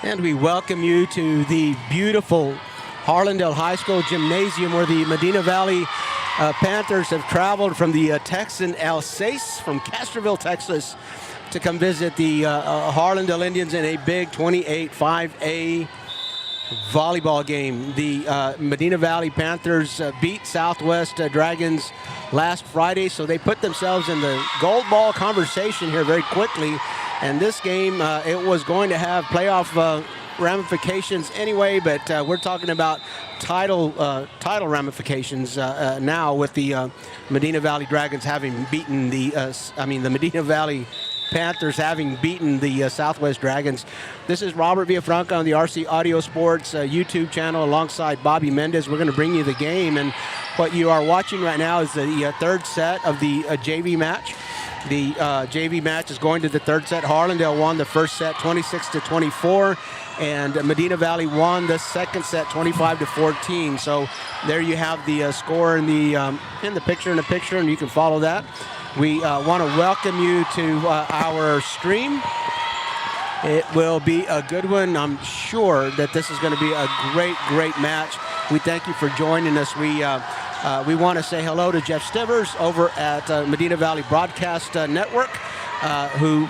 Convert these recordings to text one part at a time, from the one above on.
And we welcome you to the beautiful Harlandale High School Gymnasium where the Medina Valley Panthers have traveled from the Texan Alsace from Castroville, Texas, to come visit the Harlandale Indians in a big 28-5A volleyball game. The Medina Valley Panthers beat Southwest Dragons last Friday, so they put themselves in the gold ball conversation here very quickly. And this game, it was going to have playoff ramifications anyway, but we're talking about title ramifications now with the Medina Valley Dragons having beaten the Medina Valley Panthers having beaten the Southwest Dragons. This is Robert Villafranca on the RC Audio Sports YouTube channel alongside Bobby Mendez. We're going to bring you the game, and what you are watching right now is the third set of the JV match. The JV match is going to the third set. Harlandale won the first set 26-24, and Medina Valley won the second set 25-14. So there you have the score in the picture, and you can follow that. We want to welcome you to our stream. It will be a good one. I'm sure that this is going to be a great match. We thank you for joining us. We want to say hello to Jeff Stivers over at Medina Valley Broadcast Network, who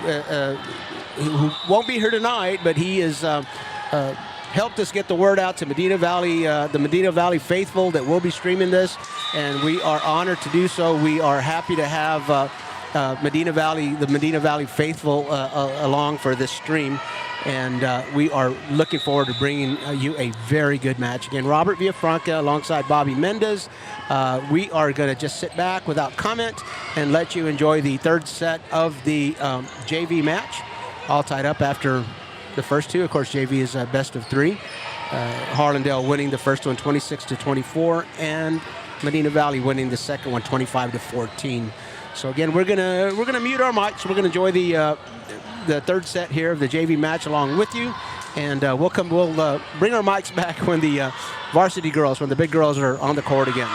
won't be here tonight, but he is helped us get the word out to Medina Valley, the Medina Valley faithful that will be streaming this, and we are honored to do so. We are happy to have the Medina Valley faithful along for this stream, and we are looking forward to bringing you a very good match. Again, Robert Villafranca alongside Bobby Mendez. We are going to just sit back without comment and let you enjoy the third set of the JV match, all tied up after the first two. Of course, JV is best of three. Harlandale winning the first one 26-24, and Medina Valley winning the second one 25-14. So again, we're gonna mute our mics. We're gonna enjoy the third set here of the JV match along with you, and we'll bring our mics back when the varsity girls, when the big girls are on the court again.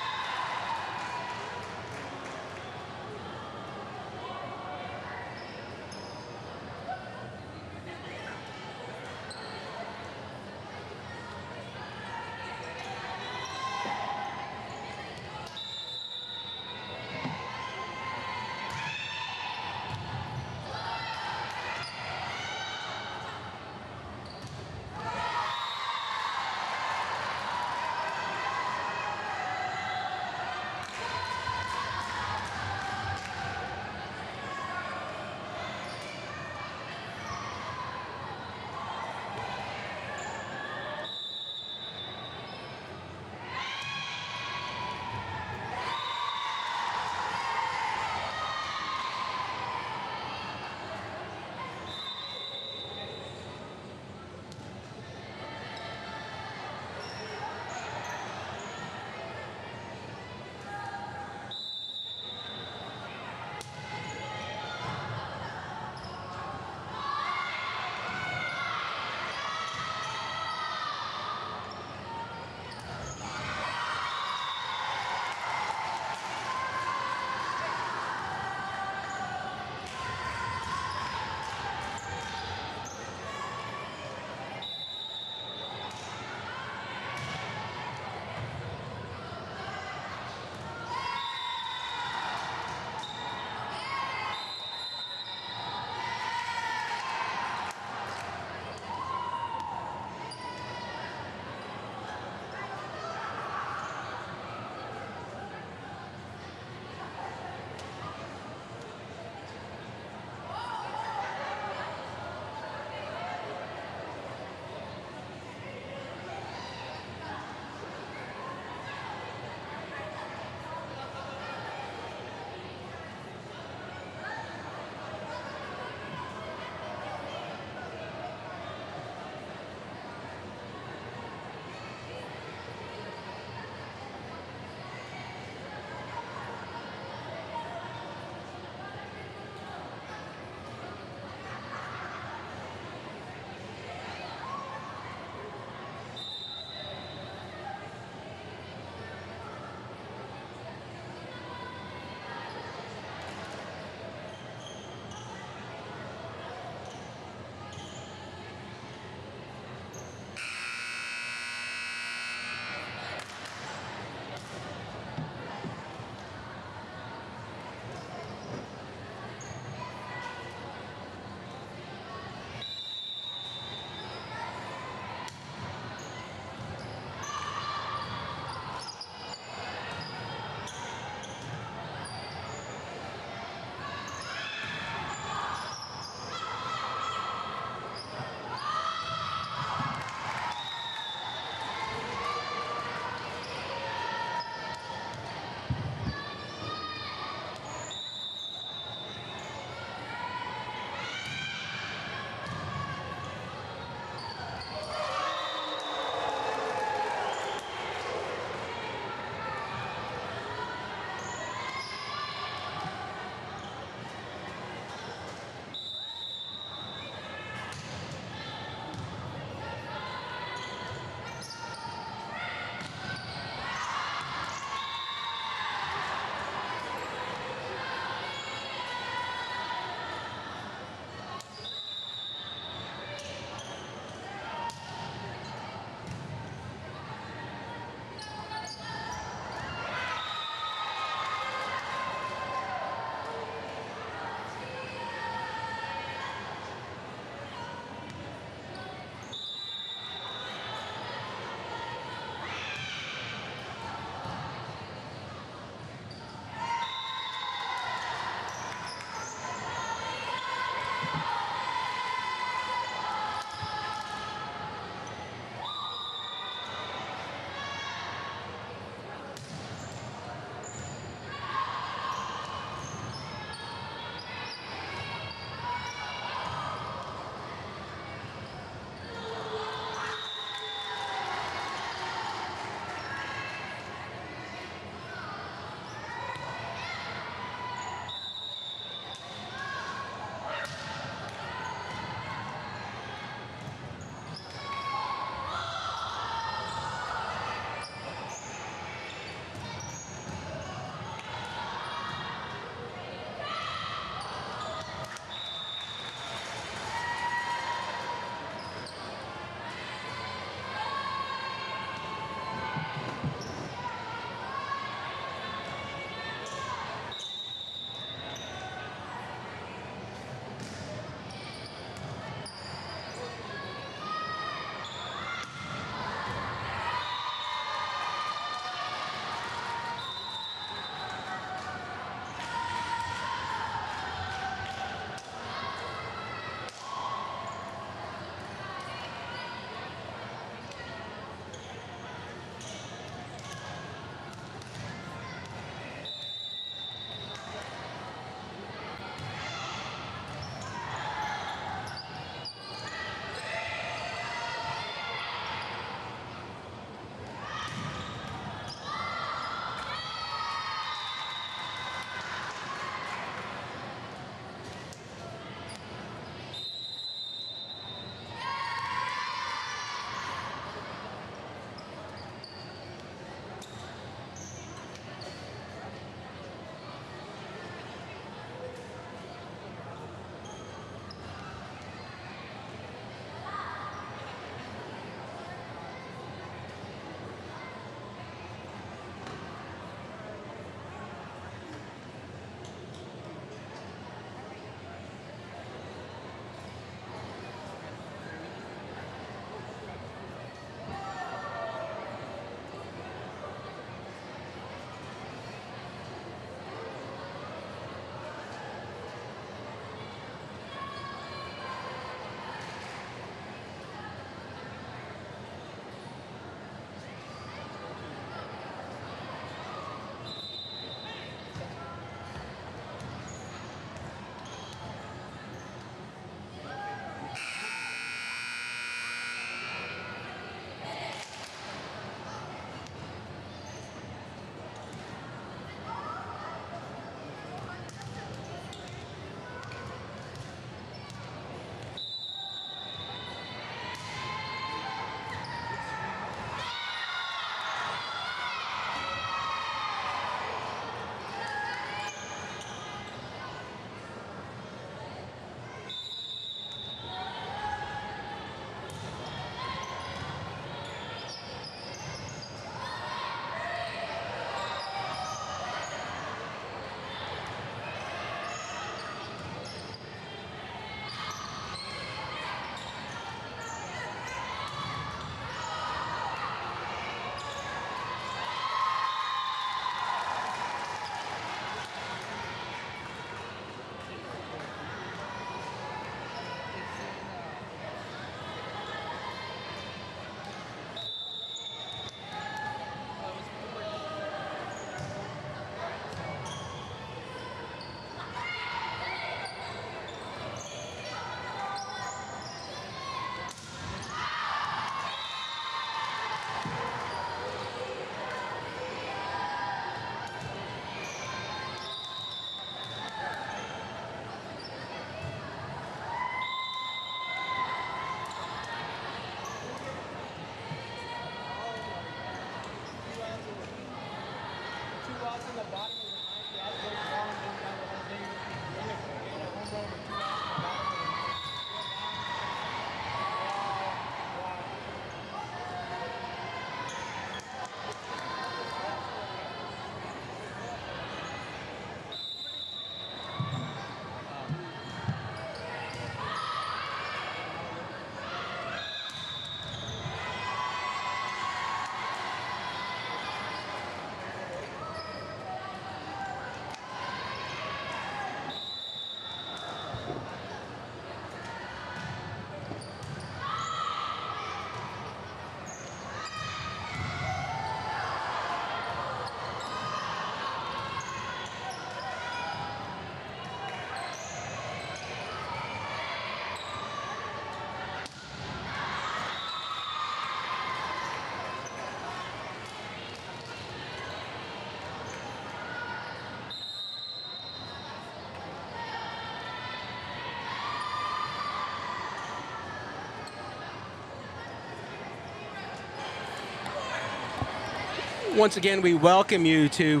Once again, we welcome you to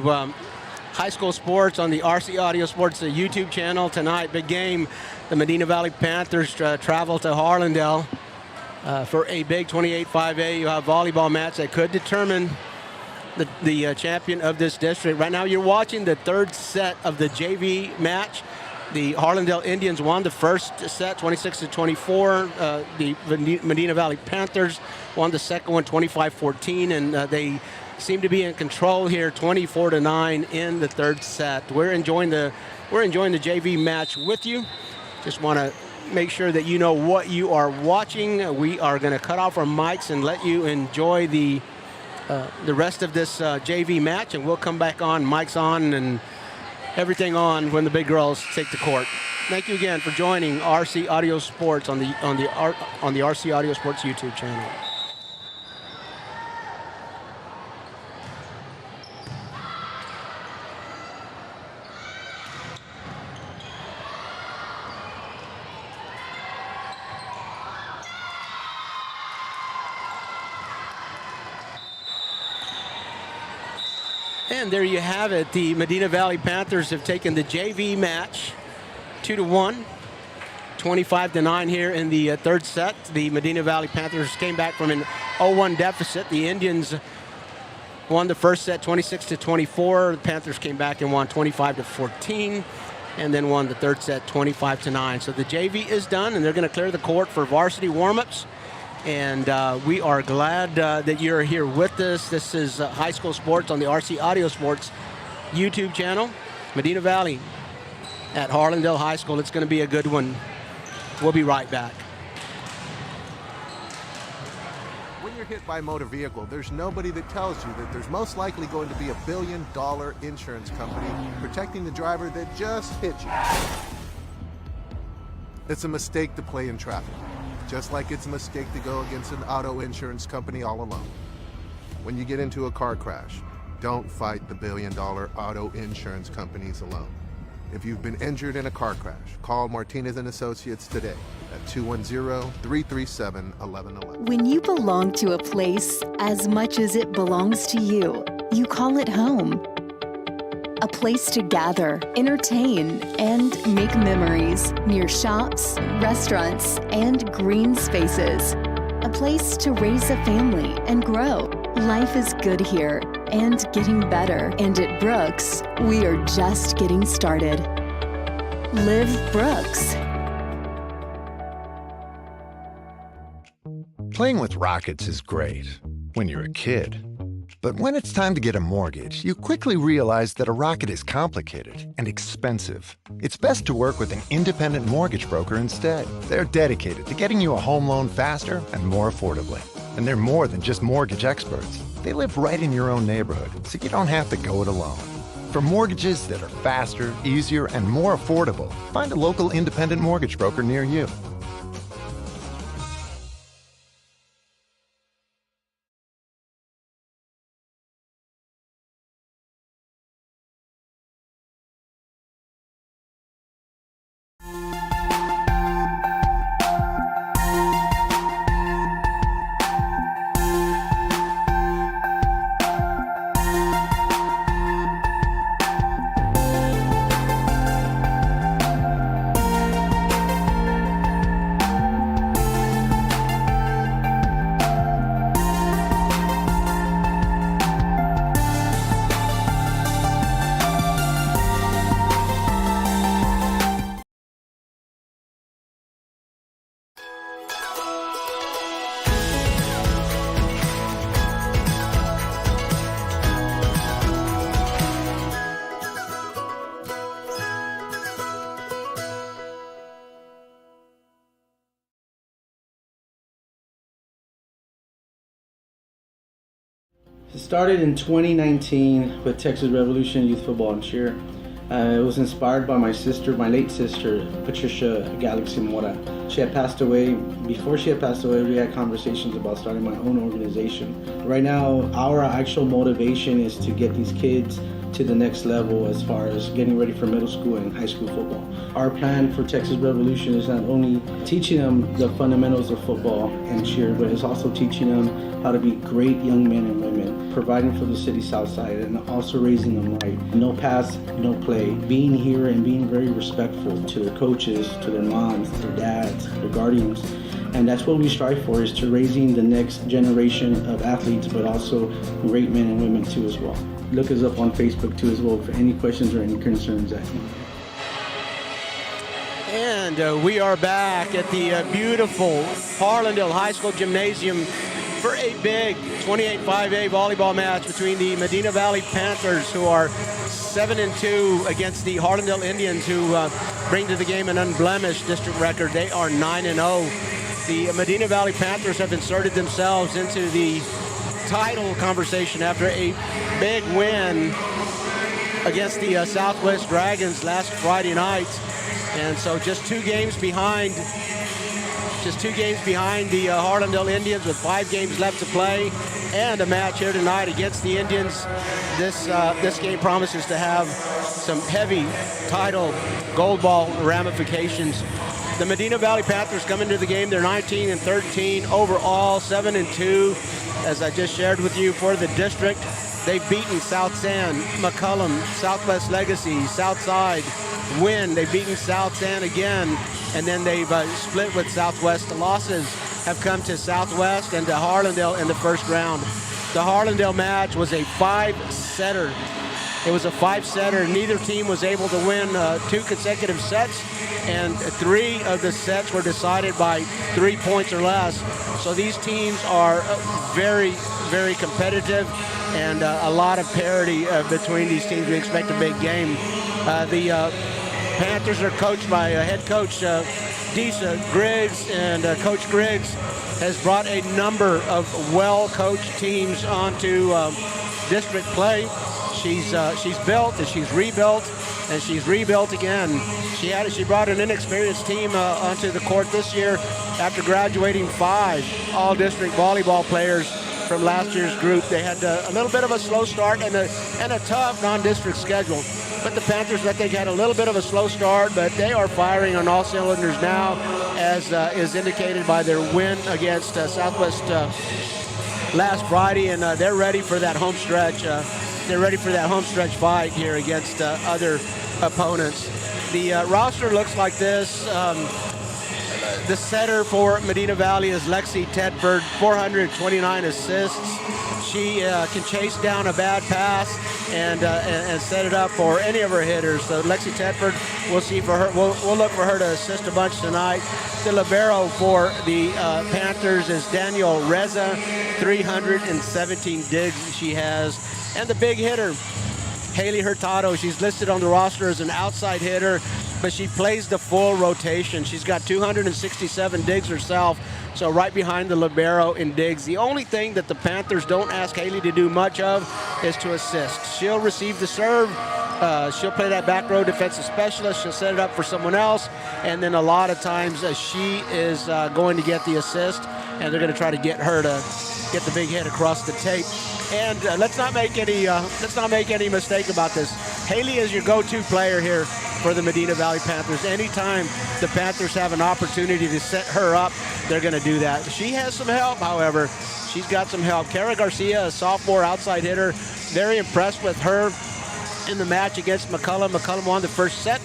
high school sports on the RC Audio Sports YouTube channel. Tonight, big game. The Medina Valley Panthers travel to Harlandale for a big 28-5A volleyball match that could determine the champion of this district. Right now, you're watching the third set of the JV match. The Harlandale Indians won the first set, 26-24. The Medina Valley Panthers won the second one, 25-14, and they seem to be in control here, 24-9 in the third set. We're enjoying the JV match with you. Just want to make sure that you know what you are watching. We are going to cut off our mics and let you enjoy the rest of this JV match, and we'll come back on, mics on, and everything on when the big girls take the court. Thank you again for joining RC Audio Sports on the RC Audio Sports YouTube channel. And there you have it. The Medina Valley Panthers have taken the JV match 2-1, 25-9 here in the third set. The Medina Valley Panthers came back from an 0-1 deficit. The Indians won the first set 26-24. The Panthers came back and won 25-14, and then won the third set 25-9. So the JV is done, and they're going to clear the court for varsity warm-ups. And we are glad that you're here with us. This is high school sports on the RC Audio Sports YouTube channel. Medina Valley at Harlandale High School. It's going to be a good one. We'll be right back. When you're hit by a motor vehicle, there's nobody that tells you that there's most likely going to be a $1 billion insurance company protecting the driver that just hit you. It's a mistake to play in traffic. Just like it's a mistake to go against an auto insurance company all alone. When you get into a car crash, don't fight the $1 billion auto insurance companies alone. If you've been injured in a car crash, call Martinez & Associates today at 210-337-1111. When you belong to a place as much as it belongs to you, you call it home. A place to gather, entertain, and make memories near shops, restaurants, and green spaces. A place to raise a family and grow. Life is good here and getting better. And at Brooks, we are just getting started. Live Brooks. Playing with rockets is great when you're a kid. But when it's time to get a mortgage, you quickly realize that a rocket is complicated and expensive. It's best to work with an independent mortgage broker instead. They're dedicated to getting you a home loan faster and more affordably. And they're more than just mortgage experts. They live right in your own neighborhood, so you don't have to go it alone. For mortgages that are faster, easier, and more affordable, find a local independent mortgage broker near you. It started in 2019 with Texas Revolution Youth Football and Cheer. It was inspired by my sister, my late sister, Patricia Galaxy Mora. She had passed away. Before she had passed away, we had conversations about starting my own organization. Right now, our actual motivation is to get these kids to the next level as far as getting ready for middle school and high school football. Our plan for Texas Revolution is not only teaching them the fundamentals of football and cheer, but it's also teaching them how to be great young men and women, providing for the city south side and also raising them right. No pass, no play. Being here and being very respectful to their coaches, to their moms, their dads, their guardians. And that's what we strive for, is to raising the next generation of athletes, but also great men and women too as well. Look us up on Facebook too as well for any questions or any concerns that you have. And we are back at the beautiful Harlandale High School Gymnasium for a big 28-5A volleyball match between the Medina Valley Panthers, who are 7-2, against the Harlandale Indians, who bring to the game an unblemished district record. They are 9-0. The Medina Valley Panthers have inserted themselves into the title conversation after a big win against the Southwest Dragons last Friday night. And so just two games behind the Harlandale Indians, with 5 games left to play, and a match here tonight against the Indians. This game promises to have some heavy title gold ball ramifications. The Medina Valley Panthers come into the game. They're 19-13 overall, 7-2, as I just shared with you, for the district. They've beaten South San, McCullum, Southwest Legacy, Southside, Wynn. They've beaten South San again, and then they've split with Southwest. The losses have come to Southwest and to Harlandale in the first round. The Harlandale match was a 5-setter. It was a 5-setter. Neither team was able to win 2 consecutive sets, and 3 of the sets were decided by 3 points or less. So these teams are very, very competitive, and a lot of parity between these teams. We expect a big game. The Panthers are coached by head coach Disa Griggs, and Coach Griggs has brought a number of well-coached teams onto district play. She's built, and she's rebuilt, and she's rebuilt again. She brought an inexperienced team onto the court this year after graduating 5 all-district volleyball players from last year's group. They had a little bit of a slow start and a tough non-district schedule. But the Panthers, I think, had a little bit of a slow start, but they are firing on all cylinders now, as is indicated by their win against Southwest last Friday, and they're ready for that home stretch. They're ready for that home stretch fight here against other opponents. The roster looks like this. The setter for Medina Valley is Lexi Tedford, 429 assists. She can chase down a bad pass and set it up for any of her hitters. So Lexi Tedford, we'll see for her. We'll look for her to assist a bunch tonight. The libero for the Panthers is Daniel Reza, 317 digs she has. And the big hitter, Haley Hurtado, she's listed on the roster as an outside hitter, but she plays the full rotation. She's got 267 digs herself, so right behind the libero in digs. The only thing that the Panthers don't ask Haley to do much of is to assist. She'll receive the serve. She'll play that back row defensive specialist. She'll set it up for someone else, and then a lot of times she is going to get the assist, and they're going to try to get her to get the big hit across the tape. And let's not make any mistake about this. Haley is your go-to player here for the Medina Valley Panthers. Anytime the Panthers have an opportunity to set her up, they're going to do that. She has some help, however. She's got some help. Kara Garcia, a sophomore outside hitter, very impressed with her in the match against McCullum. McCullum won the first set,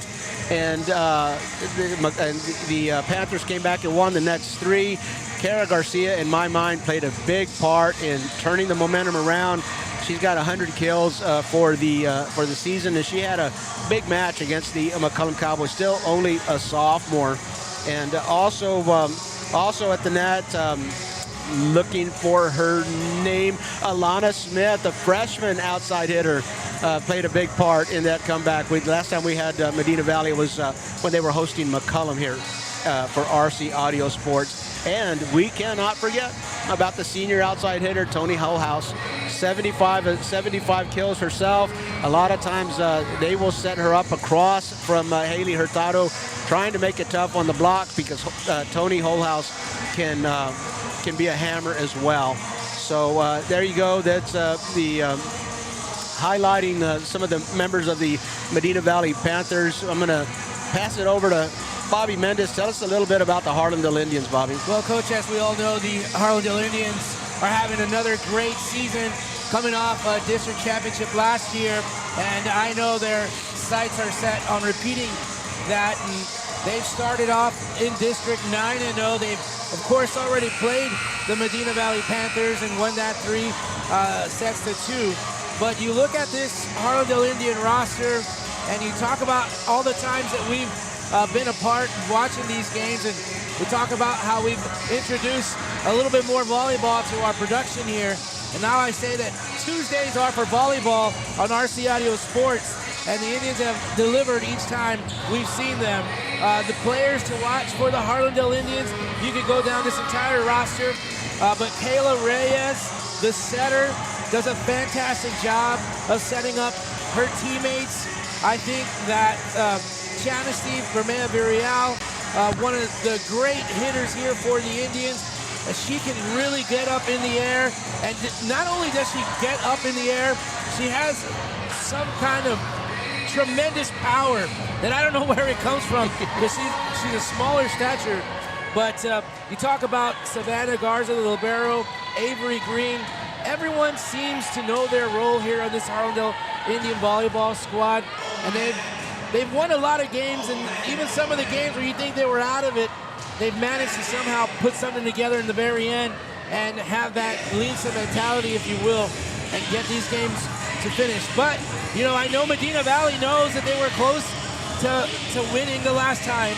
and the Panthers came back and won the next 3. Kara Garcia, in my mind, played a big part in turning the momentum around. She's got 100 kills for the season, and she had a big match against the McCullum Cowboys. Still only a sophomore, and also at the net, looking for her name, Alana Smith, a freshman outside hitter, played a big part in that comeback. Last time we had Medina Valley was when they were hosting McCullum here for RC Audio Sports. And we cannot forget about the senior outside hitter, Tony Hullhouse. 75 kills herself. A lot of times they will set her up across from Haley Hurtado, trying to make it tough on the block, because Tony Hullhouse can be a hammer as well. So there you go. That's the highlighting some of the members of the Medina Valley Panthers. I'm going to pass it over to Bobby Mendez. Tell us a little bit about the Harlandale Indians, Bobby. Well, Coach, as we all know, the Harlandale Indians are having another great season, coming off a district championship last year, and I know their sights are set on repeating that. And they've started off in District 9-0. They've, of course, already played the Medina Valley Panthers and won that 3 sets to 2. But you look at this Harlandale Indian roster, and you talk about all the times that we've been a part of watching these games, and we talk about how we've introduced a little bit more volleyball to our production here. And now I say that Tuesdays are for volleyball on RC Audio Sports, and the Indians have delivered each time we've seen them. The players to watch for the Harlandale Indians, you could go down this entire roster, but Kayla Reyes, the setter, does a fantastic job of setting up her teammates. I think that Chanasty Bermea Virial, one of the great hitters here for the Indians, she can really get up in the air, and not only does she get up in the air, she has some kind of tremendous power that I don't know where it comes from, because she's a smaller stature. But you talk about Savannah Garza, the libero, Avery Green. Everyone seems to know their role here on this Harlandale Indian volleyball squad, and they've won a lot of games, and even some of the games where you think they were out of it, they've managed to somehow put something together in the very end and have that Lisa mentality, if you will, and get these games to finish. But, you know, I know Medina Valley knows that they were close to winning the last time,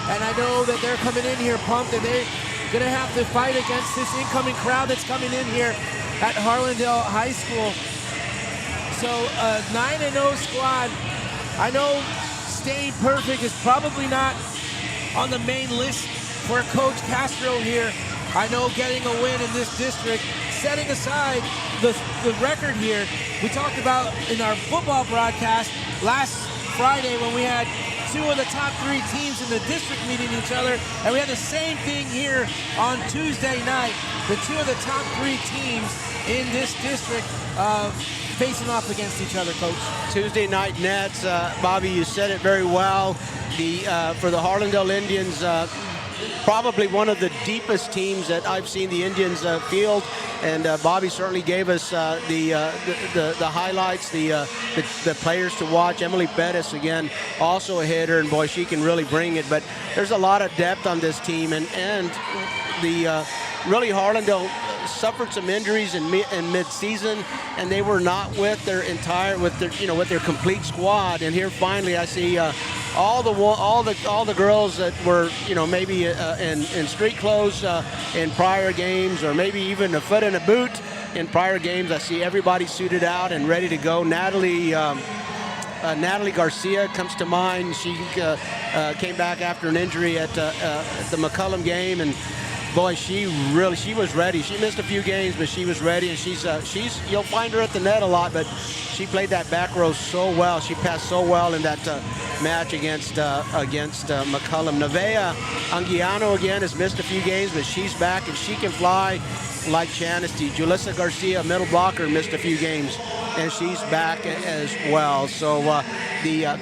and I know that they're coming in here pumped, and they're going to have to fight against this incoming crowd that's coming in here at Harlandale High School. So a 9-0 squad. I know staying perfect is probably not on the main list for Coach Castro here. I know getting a win in this district, setting aside the record here, we talked about in our football broadcast last Friday when we had 2 of the top 3 teams in the district meeting each other, and we had the same thing here on Tuesday night. The 2 of the top 3 teams in this district facing off against each other, Coach. Tuesday night nets, Bobby, you said it very well. For the Harlandale Indians, probably one of the deepest teams that I've seen the Indians field, and Bobby certainly gave us the highlights, the players to watch. Emily Bettis, again, also a hitter, and boy, she can really bring it. But there's a lot of depth on this team, and the really Harlandale suffered some injuries in mid-season, and they were not with their complete squad. And here finally, I see all the girls that were maybe in street clothes in prior games, or maybe even a foot in a boot in prior games. I see everybody suited out and ready to go. Natalie Garcia comes to mind. She came back after an injury at the McCullum game, and boy, she was ready. She missed a few games, but she was ready, and she's you'll find her at the net a lot, but she played that back row so well. She passed so well in that match against McCullum. Nevaeh Anguiano again has missed a few games, but she's back and she can fly like Chanasty. Julissa Garcia, middle blocker, missed a few games, and she's back as well. So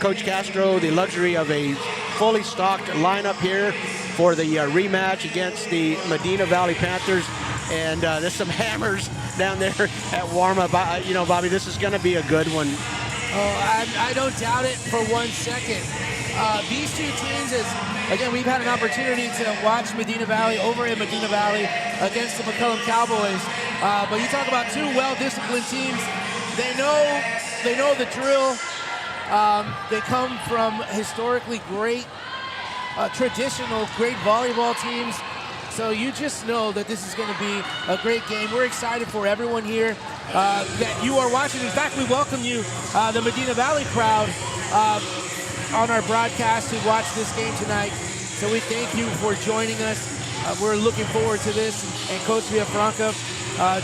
Coach Castro, the luxury of a fully stocked lineup here for the rematch against the Medina Valley Panthers, and there's some hammers down there at warm-up. Bobby, this is going to be a good one. Oh, I don't doubt it for 1 second. These 2 teams, again, we've had an opportunity to watch Medina Valley over in Medina Valley against the McCullum Cowboys. But you talk about 2 well-disciplined teams. They know the drill. They come from historically great, traditional, great volleyball teams. So you just know that this is going to be a great game. We're excited for everyone here that you are watching. In fact, we welcome you, the Medina Valley crowd, on our broadcast to watch this game tonight. So we thank you for joining us. We're looking forward to this. And Coach Villafranca,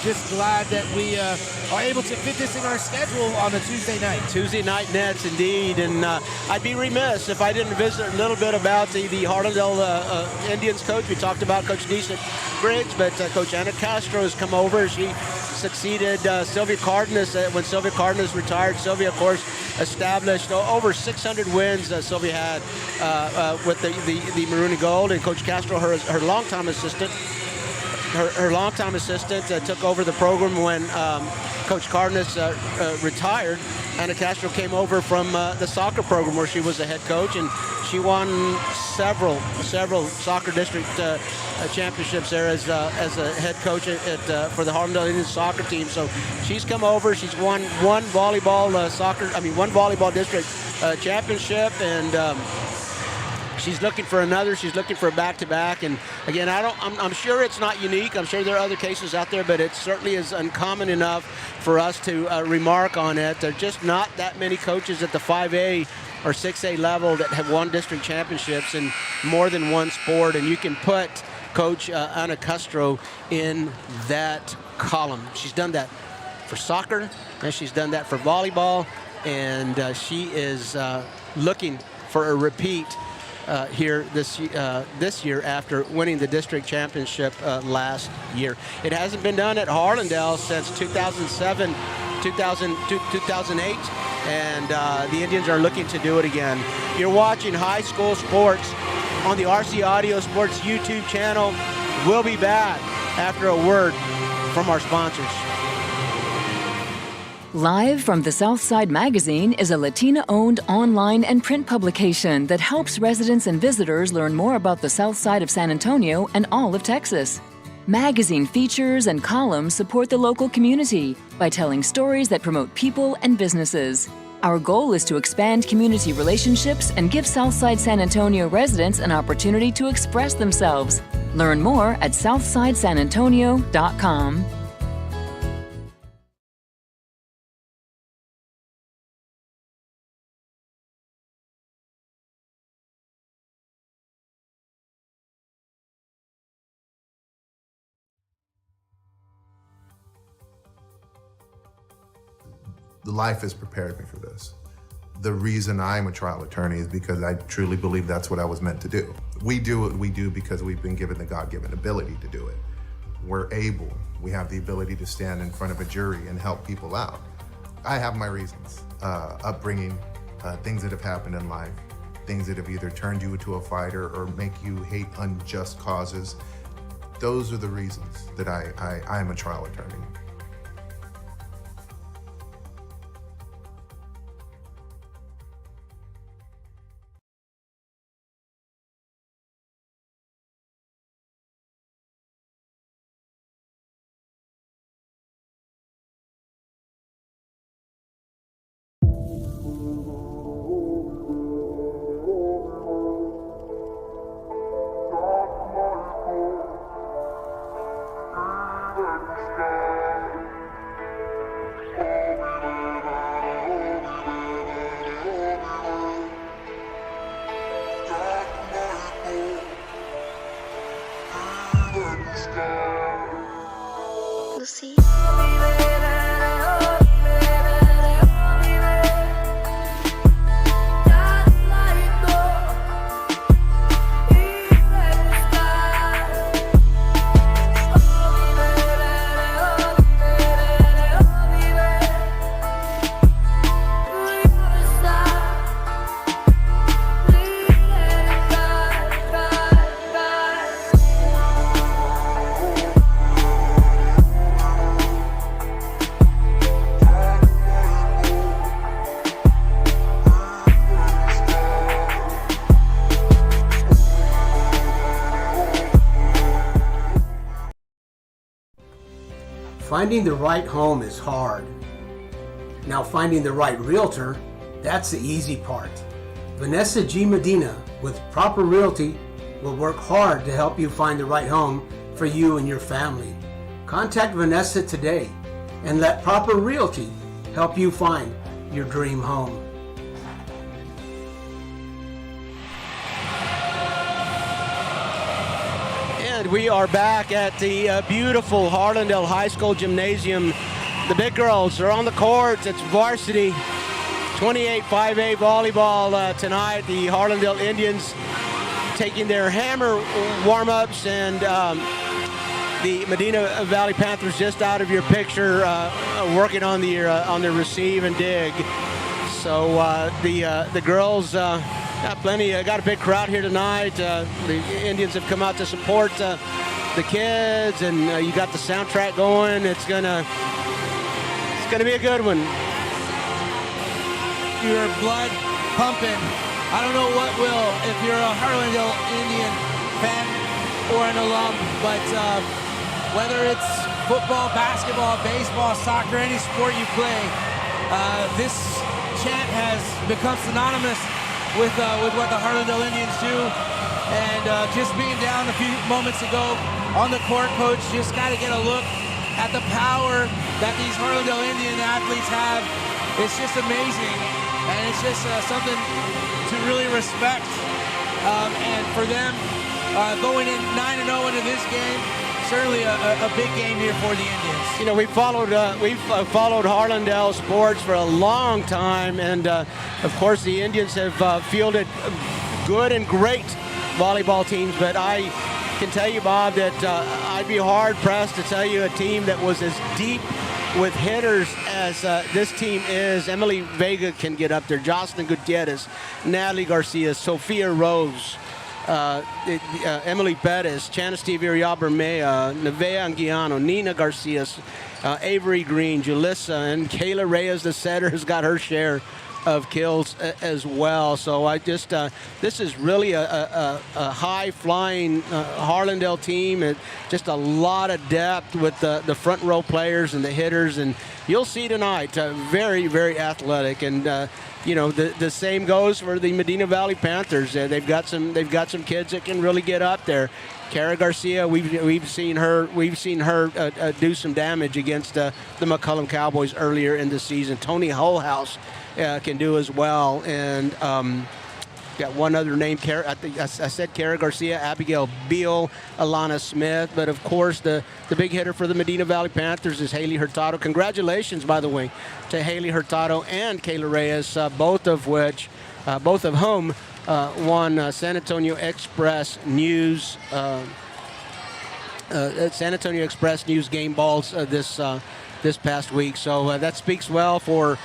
just glad that we are able to fit this in our schedule on a Tuesday night. Tuesday night nets, indeed. And I'd be remiss if I didn't visit a little bit about the Harlandale Indians coach. We talked about Coach Nisha Briggs, but Coach Anna Castro has come over. She succeeded Sylvia Cardenas when Sylvia Cardenas retired. Sylvia, of course, established over 600 wins Sylvia had with the Maroon and Gold, and Coach Castro, her longtime assistant, took over the program when Coach Cardenas retired. Anna Castro came over from the soccer program where she was a head coach, and she won several soccer district championships there as a head coach for the Harlandale Indians soccer team. So she's come over. She's won one volleyball district championship, and she's looking for another. She's looking for a back-to-back. And again, I'm sure it's not unique. I'm sure there are other cases out there, but it certainly is uncommon enough for us to remark on it. There are just not that many coaches at the 5A or 6A level that have won district championships in more than one sport, and you can put Coach Ana Castro in that column. She's done that for soccer, and she's done that for volleyball, and she is looking for a repeat here this year after winning the district championship last year. It hasn't been done at Harlandale since 2007, 2008, and the Indians are looking to do it again. You're watching high school sports on the RC Audio Sports YouTube channel. We'll be back after a word from our sponsors. Live from the Southside Magazine is a Latina-owned online and print publication that helps residents and visitors learn more about the South Side of San Antonio and all of Texas. Magazine features and columns support the local community by telling stories that promote people and businesses. Our goal is to expand community relationships and give Southside San Antonio residents an opportunity to express themselves. Learn more at southsidesanantonio.com. Life has prepared me for this. The reason I'm a trial attorney is because I truly believe that's what I was meant to do. We do what we do because we've been given the God-given ability to do it. We have the ability to stand in front of a jury and help people out. I have my reasons, upbringing, things that have happened in life, things that have either turned you into a fighter or make you hate unjust causes. Those are the reasons that I am a trial attorney. Finding the right home is hard. Now finding the right realtor, that's the easy part. Vanessa G. Medina with Proper Realty will work hard to help you find the right home for you and your family. Contact Vanessa today and let Proper Realty help you find your dream home. And we are back at the beautiful Harlandale High School Gymnasium. The big girls are on the courts. It's Varsity 28 5A volleyball tonight. The Harlandale Indians taking their hammer warm-ups, and the Medina Valley Panthers just out of your picture, working on the receive and dig. So the girls got plenty. Got a big crowd here tonight. The Indians have come out to support the kids, and you got the soundtrack going. It's gonna be a good one. Your blood pumping. I don't know what will if you're a Harlandale Indian fan or an alum, but whether it's football, basketball, baseball, soccer, any sport you play, this chant has become synonymous with what the Harlandale Indians do. And just being down a few moments ago on the court, Coach, just got to get a look at the power that these Harlandale Indian athletes have. It's just amazing, and it's just something to really respect. And for them, going in 9-0 into this game, certainly a big game here for the Indians. You know, we've followed Harlandale sports for a long time, and of course the Indians have fielded good and great volleyball teams, but I can tell you, Bob, that I'd be hard-pressed to tell you a team that was as deep with hitters as this team is. Emily Vega can get up there, Jocelyn Gutierrez, Natalie Garcia, Sophia Rose, Emily Perez, Chanasteve Iriabermea, Nevea Anguiano, Nina Garcia, Avery Green, Julissa, and Kayla Reyes, the setter, has got her share of kills as well. So I just this is really a high-flying Harlandale team, and just a lot of depth with the front row players and the hitters, and you'll see tonight very, very athletic. And you know, the same goes for the Medina Valley Panthers. They've got some kids that can really get up there. Kara Garcia, we've seen her do some damage against the McCullum Cowboys earlier in the season. Tony Hullhouse can do as well, and got one other name. I said Kara Garcia, Abigail Beal, Alana Smith, but of course the big hitter for the Medina Valley Panthers is Haley Hurtado. Congratulations, by the way, to Haley Hurtado and Kayla Reyes, both of whom won San Antonio Express News game balls this past week. So that speaks well for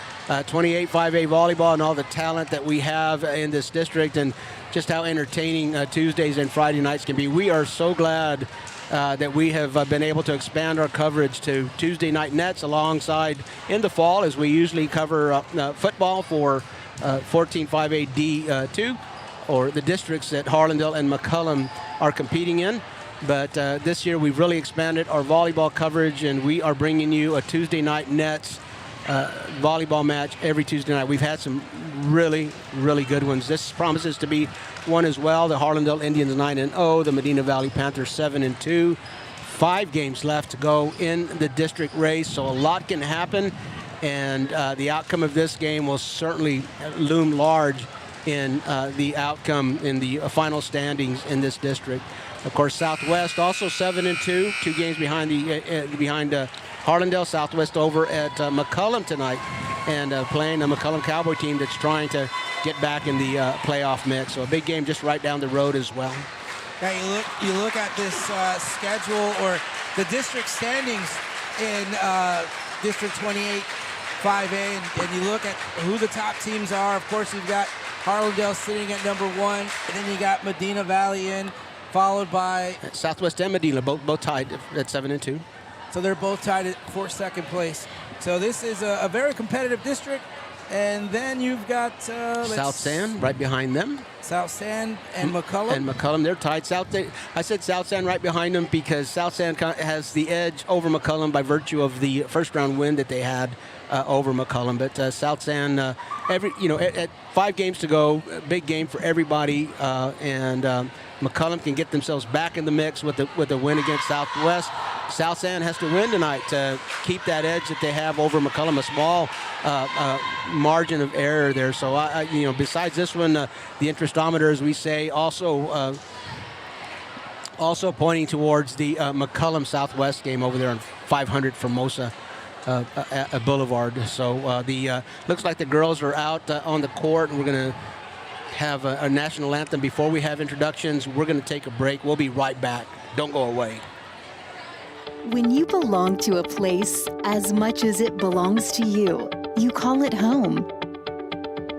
28 5A volleyball and all the talent that we have in this district, and just how entertaining Tuesdays and Friday nights can be. We are so glad that we have been able to expand our coverage to Tuesday night nets alongside in the fall, as we usually cover football for 14 5A D2, or the districts that Harlandale and McCullum are competing in. But this year we've really expanded our volleyball coverage, and we are bringing you a Tuesday night nets volleyball match every Tuesday night. We've had some really, really good ones. This promises to be one as well. The Harlandale Indians 9-0, the Medina Valley Panthers 7-2. 5 games left to go in the district race, so a lot can happen, and the outcome of this game will certainly loom large in the outcome in the final standings in this district. Of course, Southwest also 7-2, 2 games behind Harlandale. Southwest over at McCullum tonight, and playing a McCullum Cowboy team that's trying to get back in the playoff mix. So a big game just right down the road as well. Yeah, you look at this schedule, or the district standings in District 28 5A, and you look at who the top teams are. Of course, you've got Harlandale sitting at number 1, and then you got Medina Valley in, followed by Southwest and Medina, both tied at 7-2. So they're both tied for second place. So this is a very competitive district. And then you've got South San right behind them. South San and McCullum. And McCullum, they're tied. I said South San right behind them because South San has the edge over McCullum by virtue of the first round win that they had over McCullum. But South San, at 5 games to go, big game for everybody, and McCullum can get themselves back in the mix with a win against Southwest. South San has to win tonight to keep that edge that they have over McCullum, a small margin of error there. So, besides this one, the interestometer, as we say, also pointing towards the McCullum-Southwest game over there on 500 Formosa Boulevard. So, looks like the girls are out on the court, and we're going to have a national anthem. Before we have introductions, we're going to take a break. We'll be right back. Don't go away. When you belong to a place as much as it belongs to you, you call it home.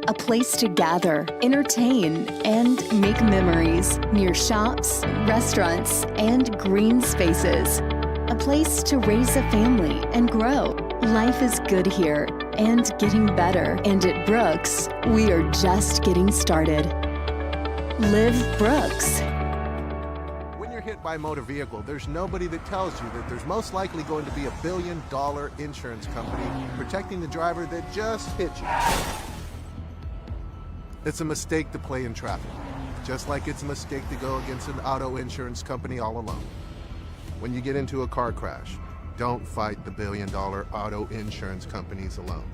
A place to gather, entertain, and make memories near shops, restaurants, and green spaces. A place to raise a family and grow. Life is good here and getting better. And at Brooks, we are just getting started. Live Brooks. Hit by a motor vehicle, there's nobody that tells you that there's most likely going to be $1 billion insurance company protecting the driver that just hit you. It's a mistake to play in traffic, just like it's a mistake to go against an auto insurance company all alone. When you get into a car crash, don't fight the $1 billion auto insurance companies alone.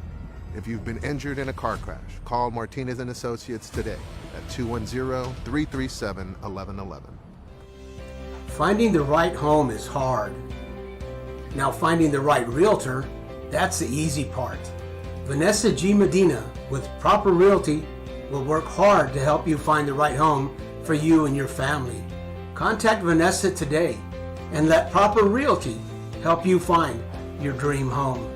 If you've been injured in a car crash, call Martinez & Associates today at 210-337-1111. Finding the right home is hard. Now finding the right realtor, that's the easy part. Vanessa G. Medina with Proper Realty will work hard to help you find the right home for you and your family. Contact Vanessa today and let Proper Realty help you find your dream home.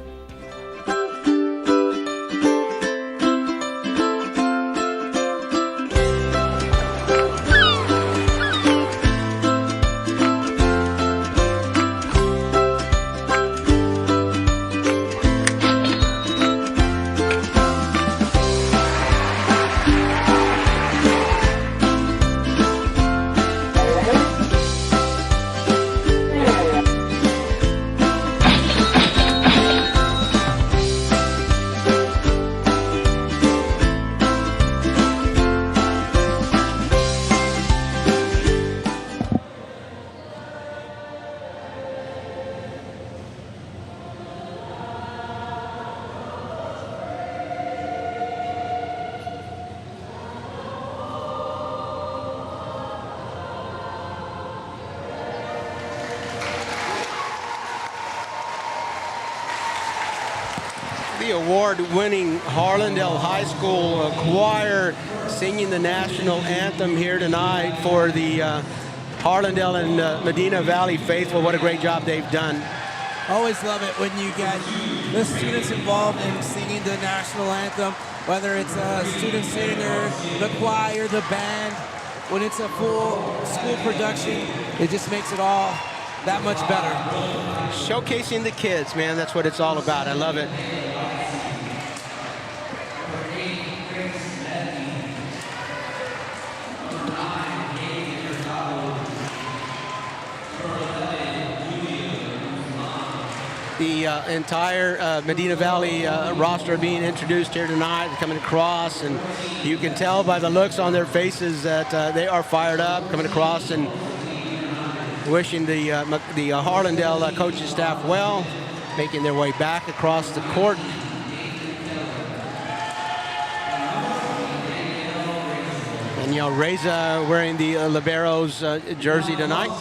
The award-winning Harlandale High School choir singing the national anthem here tonight for the Harlandale and Medina Valley faithful. What a great job they've done. Always love it when you get the students involved in singing the national anthem, whether it's a student singer, the choir, the band. When it's a full school production, it just makes it all that much better. Showcasing the kids, man, that's what it's all about. I love it. The entire Medina Valley roster being introduced here tonight, coming across, and you can tell by the looks on their faces that they are fired up, coming across and wishing the Harlandale coaching staff well, making their way back across the court. And Reza wearing the Libero's jersey tonight.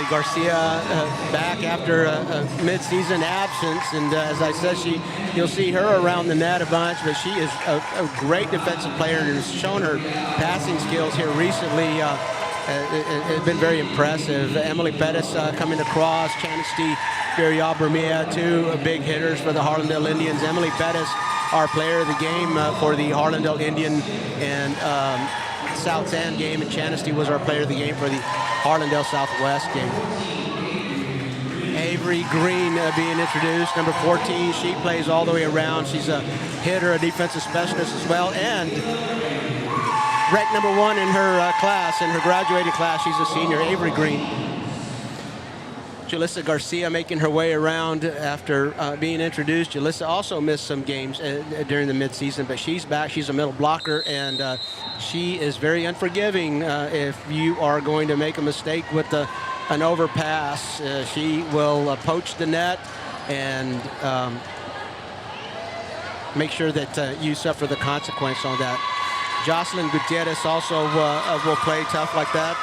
Garcia back after a mid-season absence, and as I said, you'll see her around the net a bunch, but she is a great defensive player and has shown her passing skills here recently. It's been very impressive. Emily Pettis coming across, Chanasty Bermia, two big hitters for the Harlandale Indians. Emily Pettis, our player of the game for the Harlandale Indian and South End game, and Chanasty was our player of the game for the Harlandale Southwest game. Avery Green being introduced, number 14. She plays all the way around. She's a hitter, a defensive specialist as well, and ranked number 1 in her class, in her graduating class. She's a senior, Avery Green. Jalissa Garcia making her way around after being introduced. Jalissa also missed some games during the midseason, but she's back. She's a middle blocker, and she is very unforgiving if you are going to make a mistake with an overpass. She will poach the net and make sure that you suffer the consequence on that. Jocelyn Gutierrez also will play tough like that.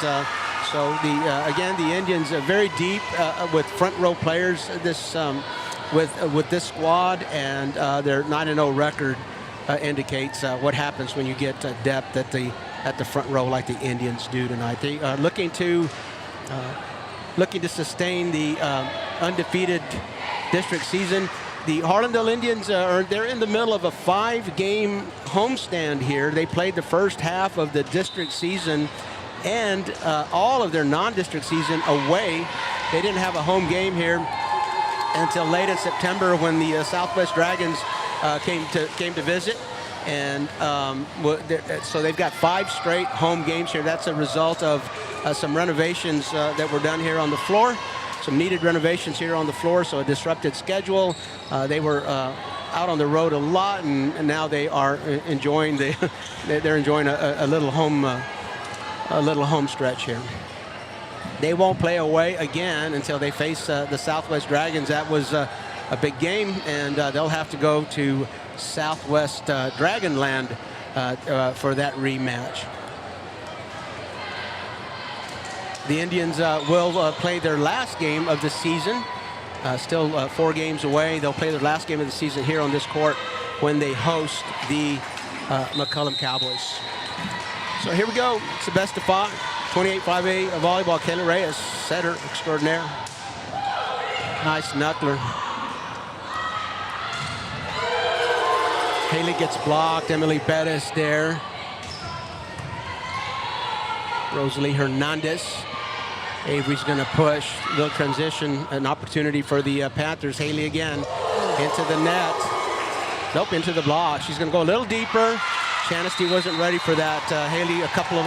So again, the Indians are very deep with front row players with this squad, and their 9-0 record indicates what happens when you get depth at the front row like the Indians do tonight. They are looking to sustain the undefeated district season. The Harlandale Indians they're in the middle of a 5-game homestand here. They played the first half of the district season and all of their non-district season away. They didn't have a home game here until late in September when the Southwest Dragons came to visit. And so they've got 5 straight home games here. That's a result of some renovations that were done here on the floor. Some needed renovations here on the floor, so a disrupted schedule. They were out on the road a lot, and now they are enjoying they're enjoying a little home stretch here. They won't play away again until they face the Southwest Dragons. That was a big game, and they'll have to go to Southwest Dragonland for that rematch. The Indians will play their last game of the season. Still 4 games away. They'll play their last game of the season here on this court when they host the McCullum Cowboys. So here we go. It's the best of 5. 28-5A of volleyball. Kayla Reyes, setter extraordinaire. Nice knuckler. Haley gets blocked. Emily Bettis there. Rosalie Hernandez. Avery's going to push. Little transition, an opportunity for the Panthers. Haley again into the net. Nope, into the block. She's going to go a little deeper. Chanasty wasn't ready for that. Haley, a couple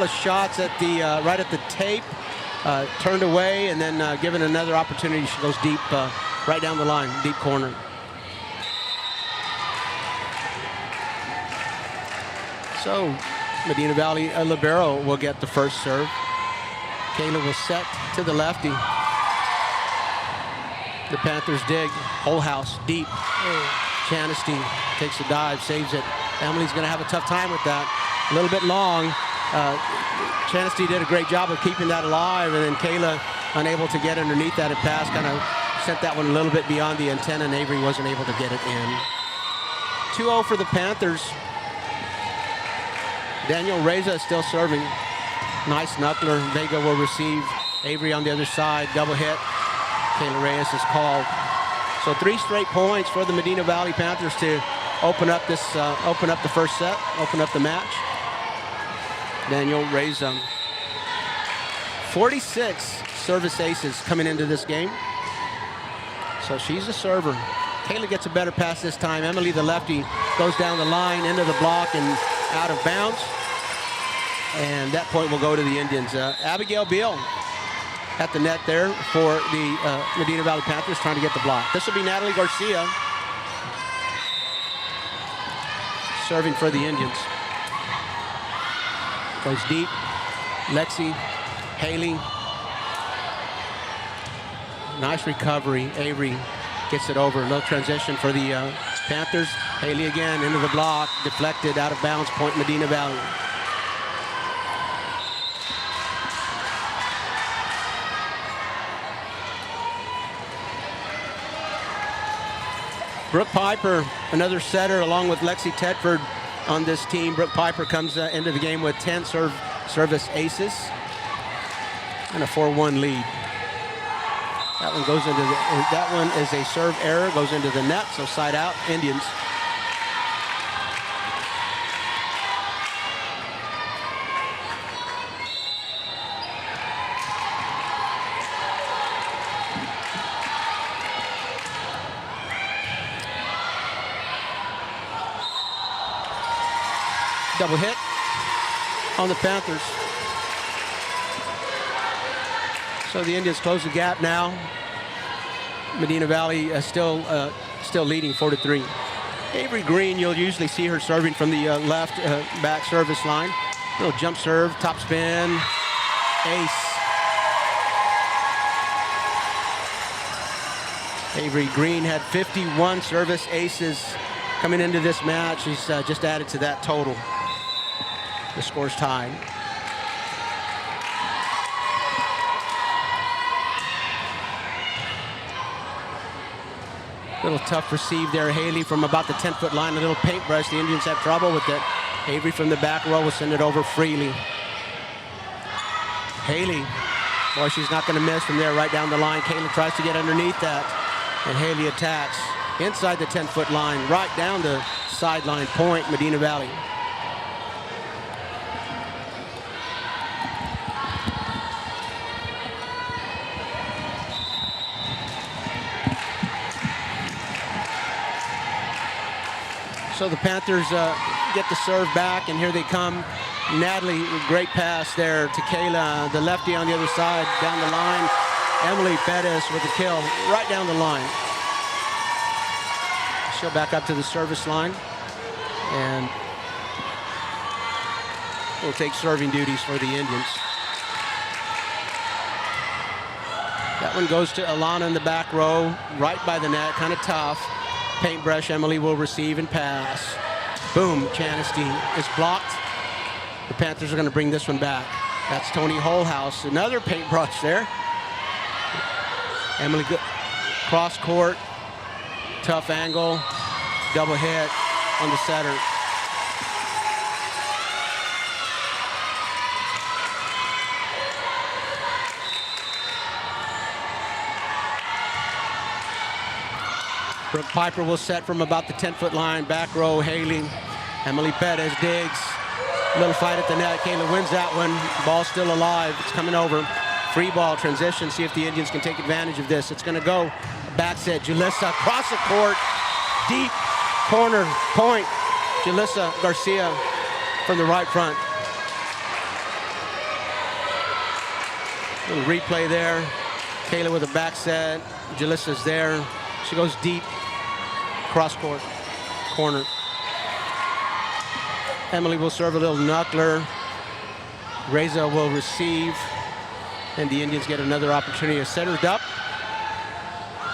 of shots at the right at the tape, turned away, and then given another opportunity, she goes deep, right down the line, deep corner. So Medina Valley libero will get the first serve. Kayla will set to the lefty. The Panthers dig, whole house, deep. Chanasty takes a dive, saves it. Emily's going to have a tough time with that. A little bit long. Chanasty did a great job of keeping that alive, and then Kayla unable to get underneath that and pass, kind of sent that one a little bit beyond the antenna, and Avery wasn't able to get it in. 2-0 for the Panthers. Daniel Reza is still serving. Nice knuckler. Vega will receive. Avery on the other side. Double hit. Kayla Reyes is called. So 3 straight points for the Medina Valley Panthers to open up the first set, open up the match. Daniel Reza. 46 service aces coming into this game. So she's a server. Kayla gets a better pass this time. Emily, the lefty, goes down the line into the block and out of bounds. And that point will go to the Indians. Abigail Beal at the net there for the Medina Valley Panthers, trying to get the block. This will be Natalie Garcia serving for the Indians. Goes deep. Lexi, Haley. Nice recovery. Avery gets it over. No transition for the Panthers. Haley again into the block. Deflected, out of bounds. Point Medina Valley. Brooke Piper, another setter, along with Lexi Tedford on this team. Brooke Piper comes into the game with 10 service aces and a 4-1 lead. That one goes into that one is a serve error, goes into the net, so side out, Indians. Double hit on the Panthers. So the Indians close the gap now. Medina Valley still leading 4-3. Avery Green, you'll usually see her serving from the left back service line. Little jump serve, top spin, ace. Avery Green had 51 service aces coming into this match. He's just added to that total. The score's tied. Little tough receive there. Haley from about the 10-foot line, a little paintbrush. The Indians have trouble with it. Avery from the back row will send it over freely. Haley, boy, she's not going to miss from there right down the line. Kayla tries to get underneath that, and Haley attacks inside the 10-foot line, right down the sideline point, Medina Valley. So the Panthers get the serve back, and here they come. Natalie, great pass there to Kayla, the lefty on the other side, down the line. Emily Pettis with the kill, right down the line. She'll back up to the service line, and will take serving duties for the Indians. That one goes to Alana in the back row, right by the net, kind of tough. Paintbrush, Emily will receive and pass. Boom, Chanasty is blocked. The Panthers are going to bring this one back. That's Tony Holhouse, another paintbrush there. Emily, cross court, tough angle, double hit on the setter. Brooke Piper will set from about the 10-foot line, back row, Haley. Emily Pettis digs. Little fight at the net. Kayla wins that one. Ball still alive. It's coming over. Free ball transition. See if the Indians can take advantage of this. It's going to go. Back set. Julissa across the court. Deep corner point. Julissa Garcia from the right front. Little replay there. Kayla with a back set. Julissa's there. She goes deep. Cross court. Corner. Emily will serve a little knuckler. Reza will receive. And the Indians get another opportunity to set her up.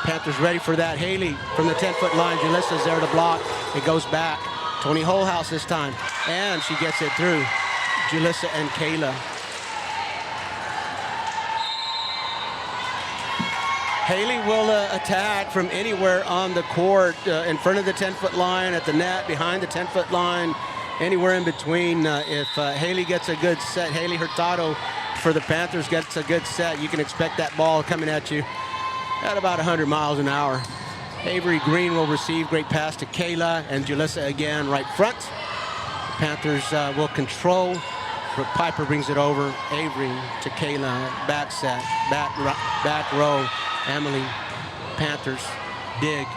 Panthers ready for that. Haley from the 10-foot line. Julissa's there to block. It goes back. Tony Holhouse this time. And she gets it through. Julissa and Kayla. Haley will attack from anywhere on the court, in front of the 10-foot line, at the net, behind the 10-foot line, anywhere in between. If Haley gets a good set, Haley Hurtado for the Panthers gets a good set, you can expect that ball coming at you at about 100 miles an hour. Avery Green will receive. Great pass to Kayla, and Julissa again right front. The Panthers will control. Brooke Piper brings it over. Avery to Kayla, back set, back row. Emily, Panthers, dig.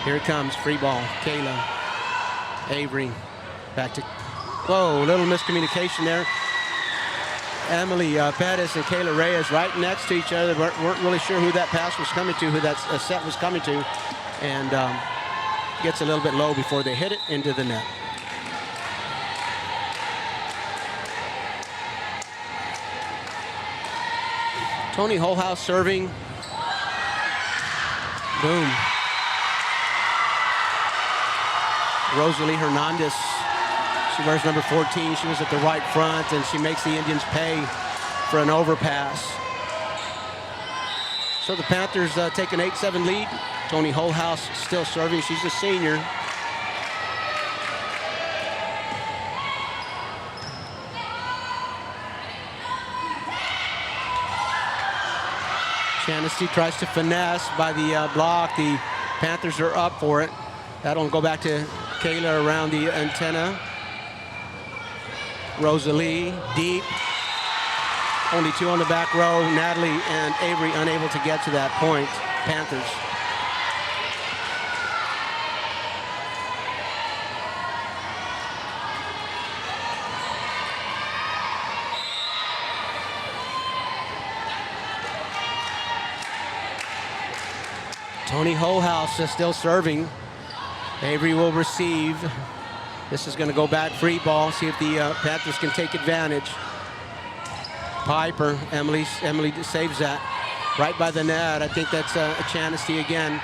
Here it comes, free ball. Kayla, Avery, back to, whoa, little miscommunication there. Emily Pettis and Kayla Reyes right next to each other. Weren't really sure who that pass was coming to, who that set was coming to, and gets a little bit low before they hit it into the net. Tony Holhouse serving. Boom. Rosalie Hernandez, she wears number 14. She was at the right front, and she makes the Indians pay for an overpass. So the Panthers take an 8-7 lead. Tony Holhouse still serving. She's a senior. Chanasty tries to finesse by the block. The Panthers are up for it. That'll go back to Kayla around the antenna. Rosalie, deep. Only two on the back row. Natalie and Avery unable to get to that point. Panthers. Tony Holhouse is still serving. Avery will receive. This is going to go back free ball. See if the Panthers can take advantage. Piper, Emily saves that right by the net. I think that's a Chanasty again.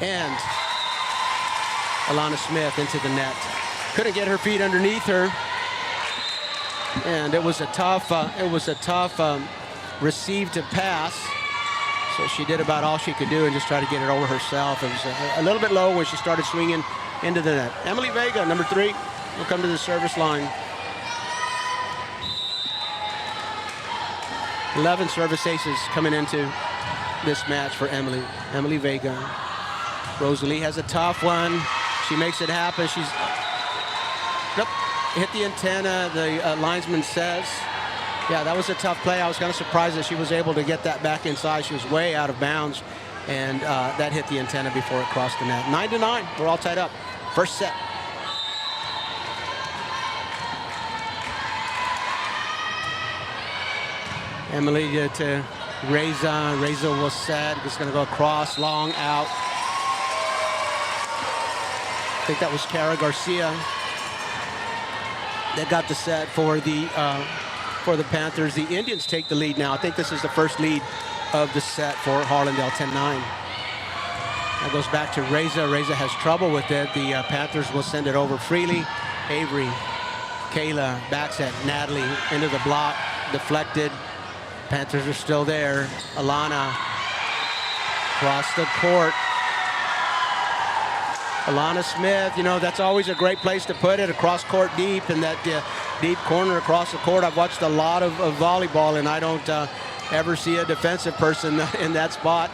And Alana Smith into the net. Couldn't get her feet underneath her. And it was a tough receive to pass. So she did about all she could do and just try to get it over herself. It was a little bit low when she started swinging into the net. Emily Vega, number 3, will come to the service line. 11 service aces coming into this match for Emily. Emily Vega. Rosalie has a tough one. She makes it happen. She's hit the antenna, the linesman says. Yeah, that was a tough play. I was kind of surprised that she was able to get that back inside. She was way out of bounds, and that hit the antenna before it crossed the net. 9-9, we're all tied up. First set. Emily to Reza. Reza was set. It's going to go across, long out. I think that was Cara Garcia that got the set for the Panthers. The Indians take the lead now. I think this is the first lead of the set for Harlandale, 10-9. That goes back to Reza. Reza has trouble with it. The Panthers will send it over freely. Avery, Kayla, back set. Natalie into the block, deflected. Panthers are still there. Alana across the court. Alana Smith, you know, that's always a great place to put it, across court deep, in that deep corner across the court. I've watched a lot of volleyball, and I don't ever see a defensive person in that spot.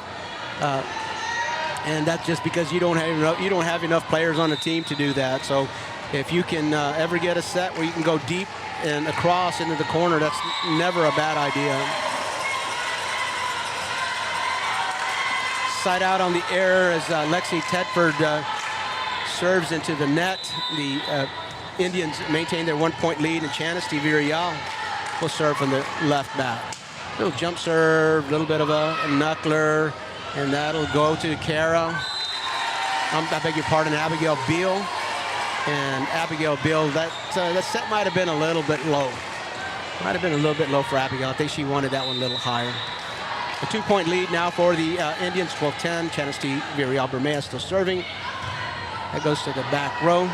And that's just because you don't have enough players on the team to do that. So if you can ever get a set where you can go deep and across into the corner, that's never a bad idea. Side out on the air as Lexi Tedford serves into the net. The Indians maintain their 1-point lead, and Chanasty Villarreal will serve from the left back. Little jump serve, a little bit of a knuckler, and that'll go to Cara. I beg your pardon, Abigail Beal. And Abigail Beal, that set might have been a little bit low. Might have been a little bit low for Abigail. I think she wanted that one a little higher. A 2-point lead now for the Indians, 12-10. Chanasty Villarreal Bermea still serving. That goes to the back row.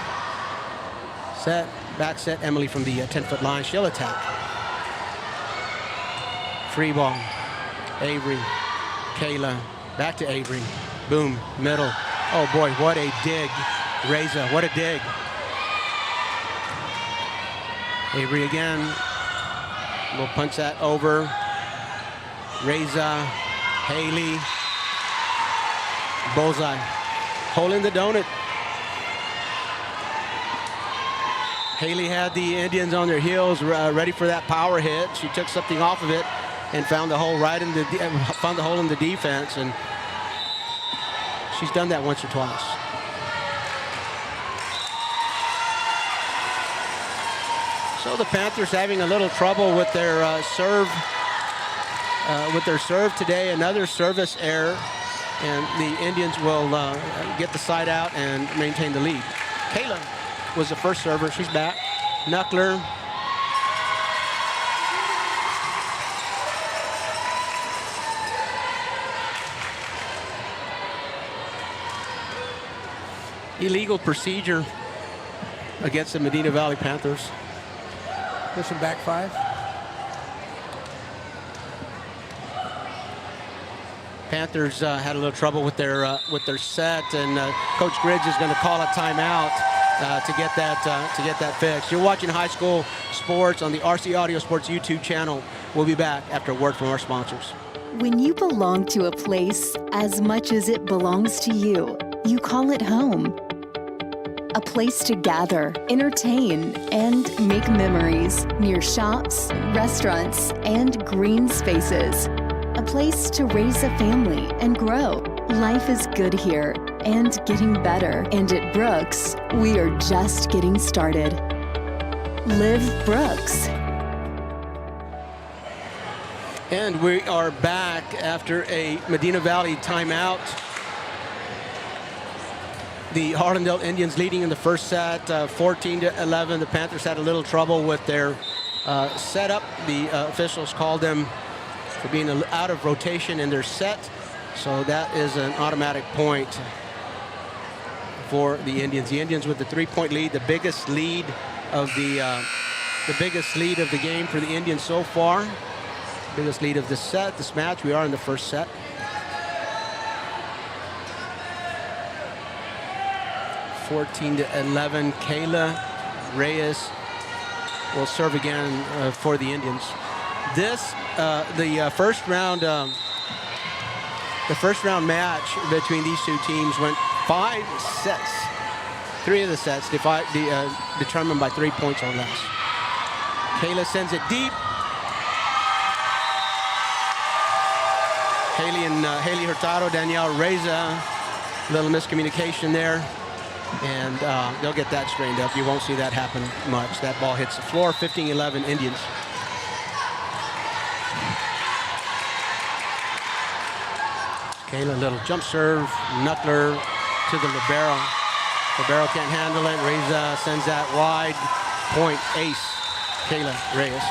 Set, back set, Emily from the 10-foot line. She'll attack. Free ball. Avery, Kayla, back to Avery. Boom, middle. Oh boy, what a dig. Reza, what a dig. Avery again. We'll punch that over. Reza, Haley. Bullseye. Holding the donut. Haley had the Indians on their heels, ready for that power hit. She took something off of it and found the hole found the hole in the defense, and she's done that once or twice. So the Panthers having a little trouble with their serve today. Another service error, and the Indians will get the side out and maintain the lead. Kayla was the first server. She's back. Knuckler. Illegal procedure against the Medina Valley Panthers. Pushing back 5. Panthers had a little trouble with their set, and Coach Griggs is going to call a timeout to get that fixed. You're watching High School Sports on the RC Audio Sports YouTube channel. We'll be back after a word from our sponsors. When you belong to a place as much as it belongs to you, you call it home. A place to gather, entertain, and make memories near shops, restaurants, and green spaces. A place to raise a family and grow. Life is good here and getting better. And at Brooks, we are just getting started. Live Brooks. And we are back after a Medina Valley timeout. The Harlandale Indians leading in the first set, 14-11. The Panthers had a little trouble with their setup. The officials called them for being out of rotation in their set. So that is an automatic point. for the Indians. The Indians with the 3-point lead, the biggest lead of the game for the Indians so far. Biggest lead of this set, this match. We are in the first set. (14-11). Kayla Reyes will serve again for the Indians. This the first round match between these two teams went 5 sets. 3 of the sets determined by 3 points or less. Kayla sends it deep. Haley Hurtado, Danielle Reza, a little miscommunication there. And they'll get that straightened up. You won't see that happen much. That ball hits the floor. 15-11 Indians. Kayla, little jump serve. Knuckler to the libero. Libero can't handle it. Reza sends that wide. Point ace. Kayla Reyes.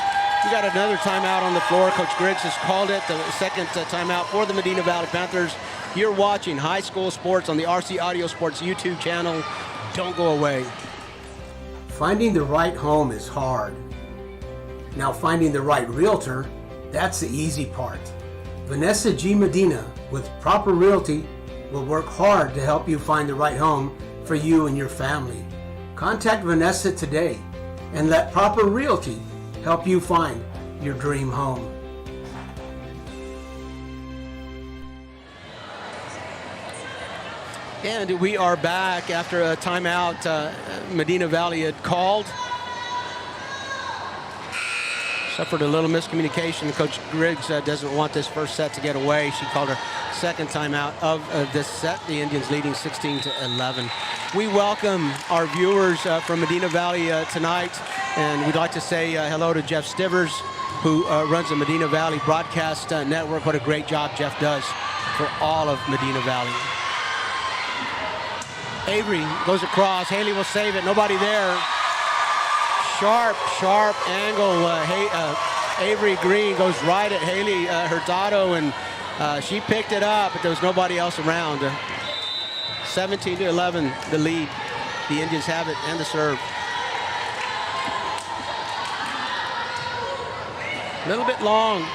We got another timeout on the floor. Coach Griggs has called it. The second timeout for the Medina Valley Panthers. You're watching High School Sports on the RC Audio Sports YouTube channel. Don't go away. Finding the right home is hard. Now finding the right realtor, that's the easy part. Vanessa G. Medina with Proper Realty will work hard to help you find the right home for you and your family. Contact Vanessa today and let Proper Realty help you find your dream home. And we are back after a timeout Medina Valley had called. Suffered a little miscommunication. Coach Griggs doesn't want this first set to get away. She called her second timeout of this set. The Indians leading 16-11. We welcome our viewers from Medina Valley tonight. And we'd like to say hello to Jeff Stivers, who runs the Medina Valley Broadcast Network. What a great job Jeff does for all of Medina Valley. Avery goes across. Haley will save it. Nobody there. Sharp angle. Avery Green goes right at Haley Hurtado, and she picked it up, but there was nobody else around. 17-11, the lead. The Indians have it and the serve. A little bit long,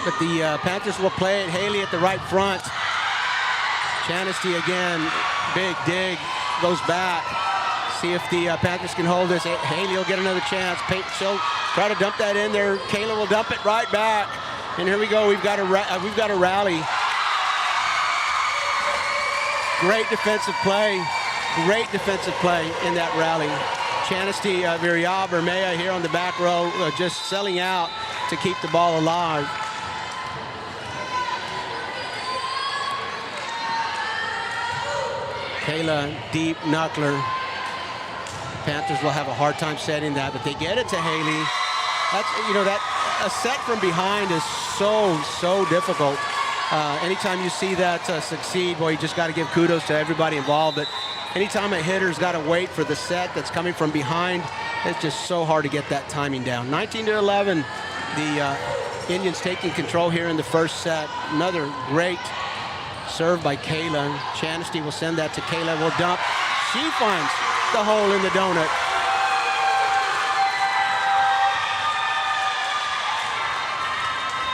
but the Panthers will play it. Haley at the right front. Chanesty again. Big dig, goes back. See if the Panthers can hold this. Haley will get another chance. She'll try to dump that in there. Kayla will dump it right back. And here we go. We've got a rally. Great defensive play. Great defensive play in that rally. Chanesty, Viria, Bermea here on the back row, just selling out to keep the ball alive. Kayla, deep knuckler. Panthers will have a hard time setting that, but they get it to Haley. That's, that a set from behind is so difficult. Anytime you see that succeed, boy, you just got to give kudos to everybody involved. But anytime a hitter's got to wait for the set that's coming from behind, it's just so hard to get that timing down. 19-11, the Indians taking control here in the first set. Another great serve by Kayla. Chanesty will send that to Kayla. Will dump. She finds the hole in the donut.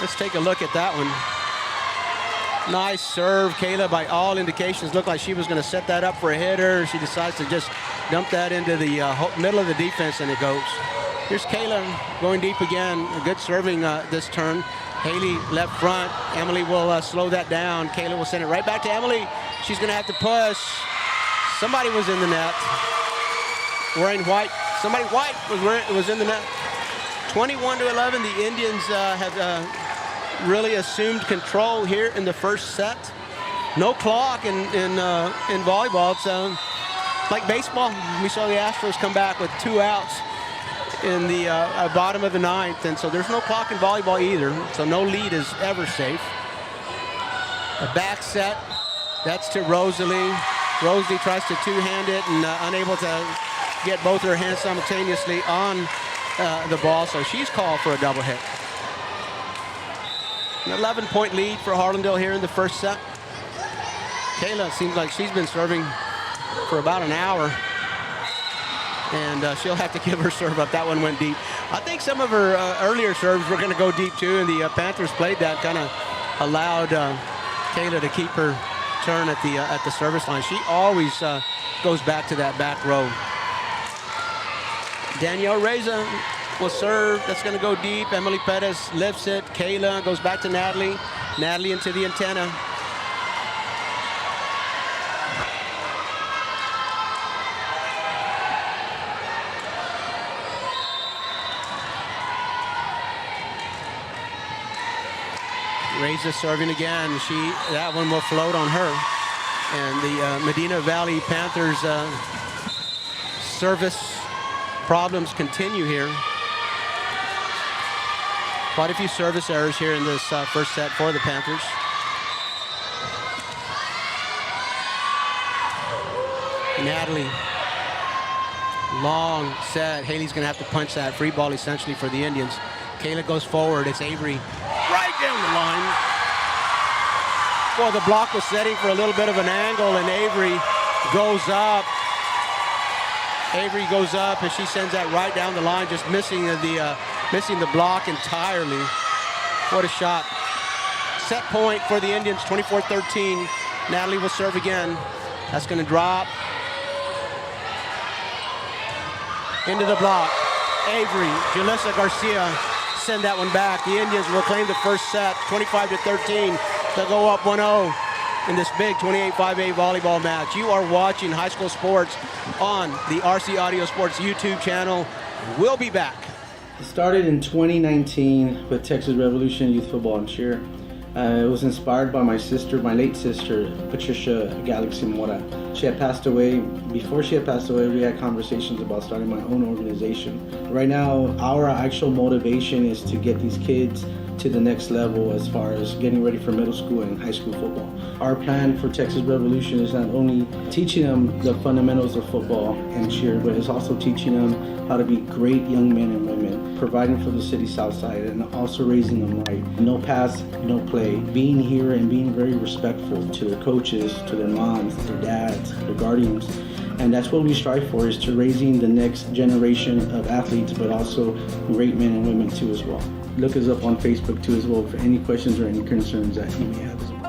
Let's take a look at that one. Nice serve. Kayla, by all indications, looked like she was going to set that up for a hitter. She decides to just dump that into the middle of the defense, and it goes. Here's Kayla going deep again. Good serving this turn. Haley left front. Emily will slow that down. Kayla will send it right back to Emily. She's going to have to push. Somebody was in the net. Wearing white. Somebody white was in the net. 21-11. The Indians have really assumed control here in the first set. No clock in volleyball. It's like baseball. We saw the Astros come back with 2 outs in the bottom of the 9th, and so there's no clock in volleyball either, so no lead is ever safe. A back set, that's to Rosalie. Rosalie tries to two-hand it and unable to get both her hands simultaneously on the ball, so she's called for a double hit. An 11-point lead for Harlandale here in the first set. Kayla seems like she's been serving for about an hour. And she'll have to give her serve up. That one went deep. I think some of her earlier serves were going to go deep too, and the Panthers played that, kind of allowed Kayla to keep her turn at the service line. She always goes back to that back row. Danielle Reza will serve. That's going to go deep. Emily Perez lifts it. Kayla goes back to Natalie. Natalie into the antenna. Reza serving again. That one will float on her. And the Medina Valley Panthers service problems continue here. Quite a few service errors here in this first set for the Panthers. Natalie, long set. Haley's going to have to punch that free ball essentially for the Indians. Kayla goes forward. It's Avery right down the line. Boy, the block was setting for a little bit of an angle, and Avery goes up. Avery goes up, and she sends that right down the line, just missing the block entirely. What a shot. Set point for the Indians, 24-13. Natalie will serve again. That's going to drop. Into the block. Avery, Julissa Garcia send that one back. The Indians will claim the first set, 25-13. They'll go up 1-0 in this big 28-5A volleyball match. You are watching high school sports on the RC Audio Sports YouTube channel. We'll be back. It started in 2019 with Texas Revolution Youth Football and Cheer. It was inspired by my late sister, Patricia Galaxy Mora. She had passed away. Before she had passed away, we had conversations about starting my own organization. Right now, our actual motivation is to get these kids to the next level as far as getting ready for middle school and high school football. Our plan for Texas Revolution is not only teaching them the fundamentals of football and cheer, but it's also teaching them how to be great young men and women, providing for the city south side and also raising them right. No pass, no play. Being here and being very respectful to their coaches, to their moms, their dads, their guardians. And that's what we strive for, is to raising the next generation of athletes, but also great men and women too as well. Look us up on Facebook too as well for any questions or any concerns that you may have as well.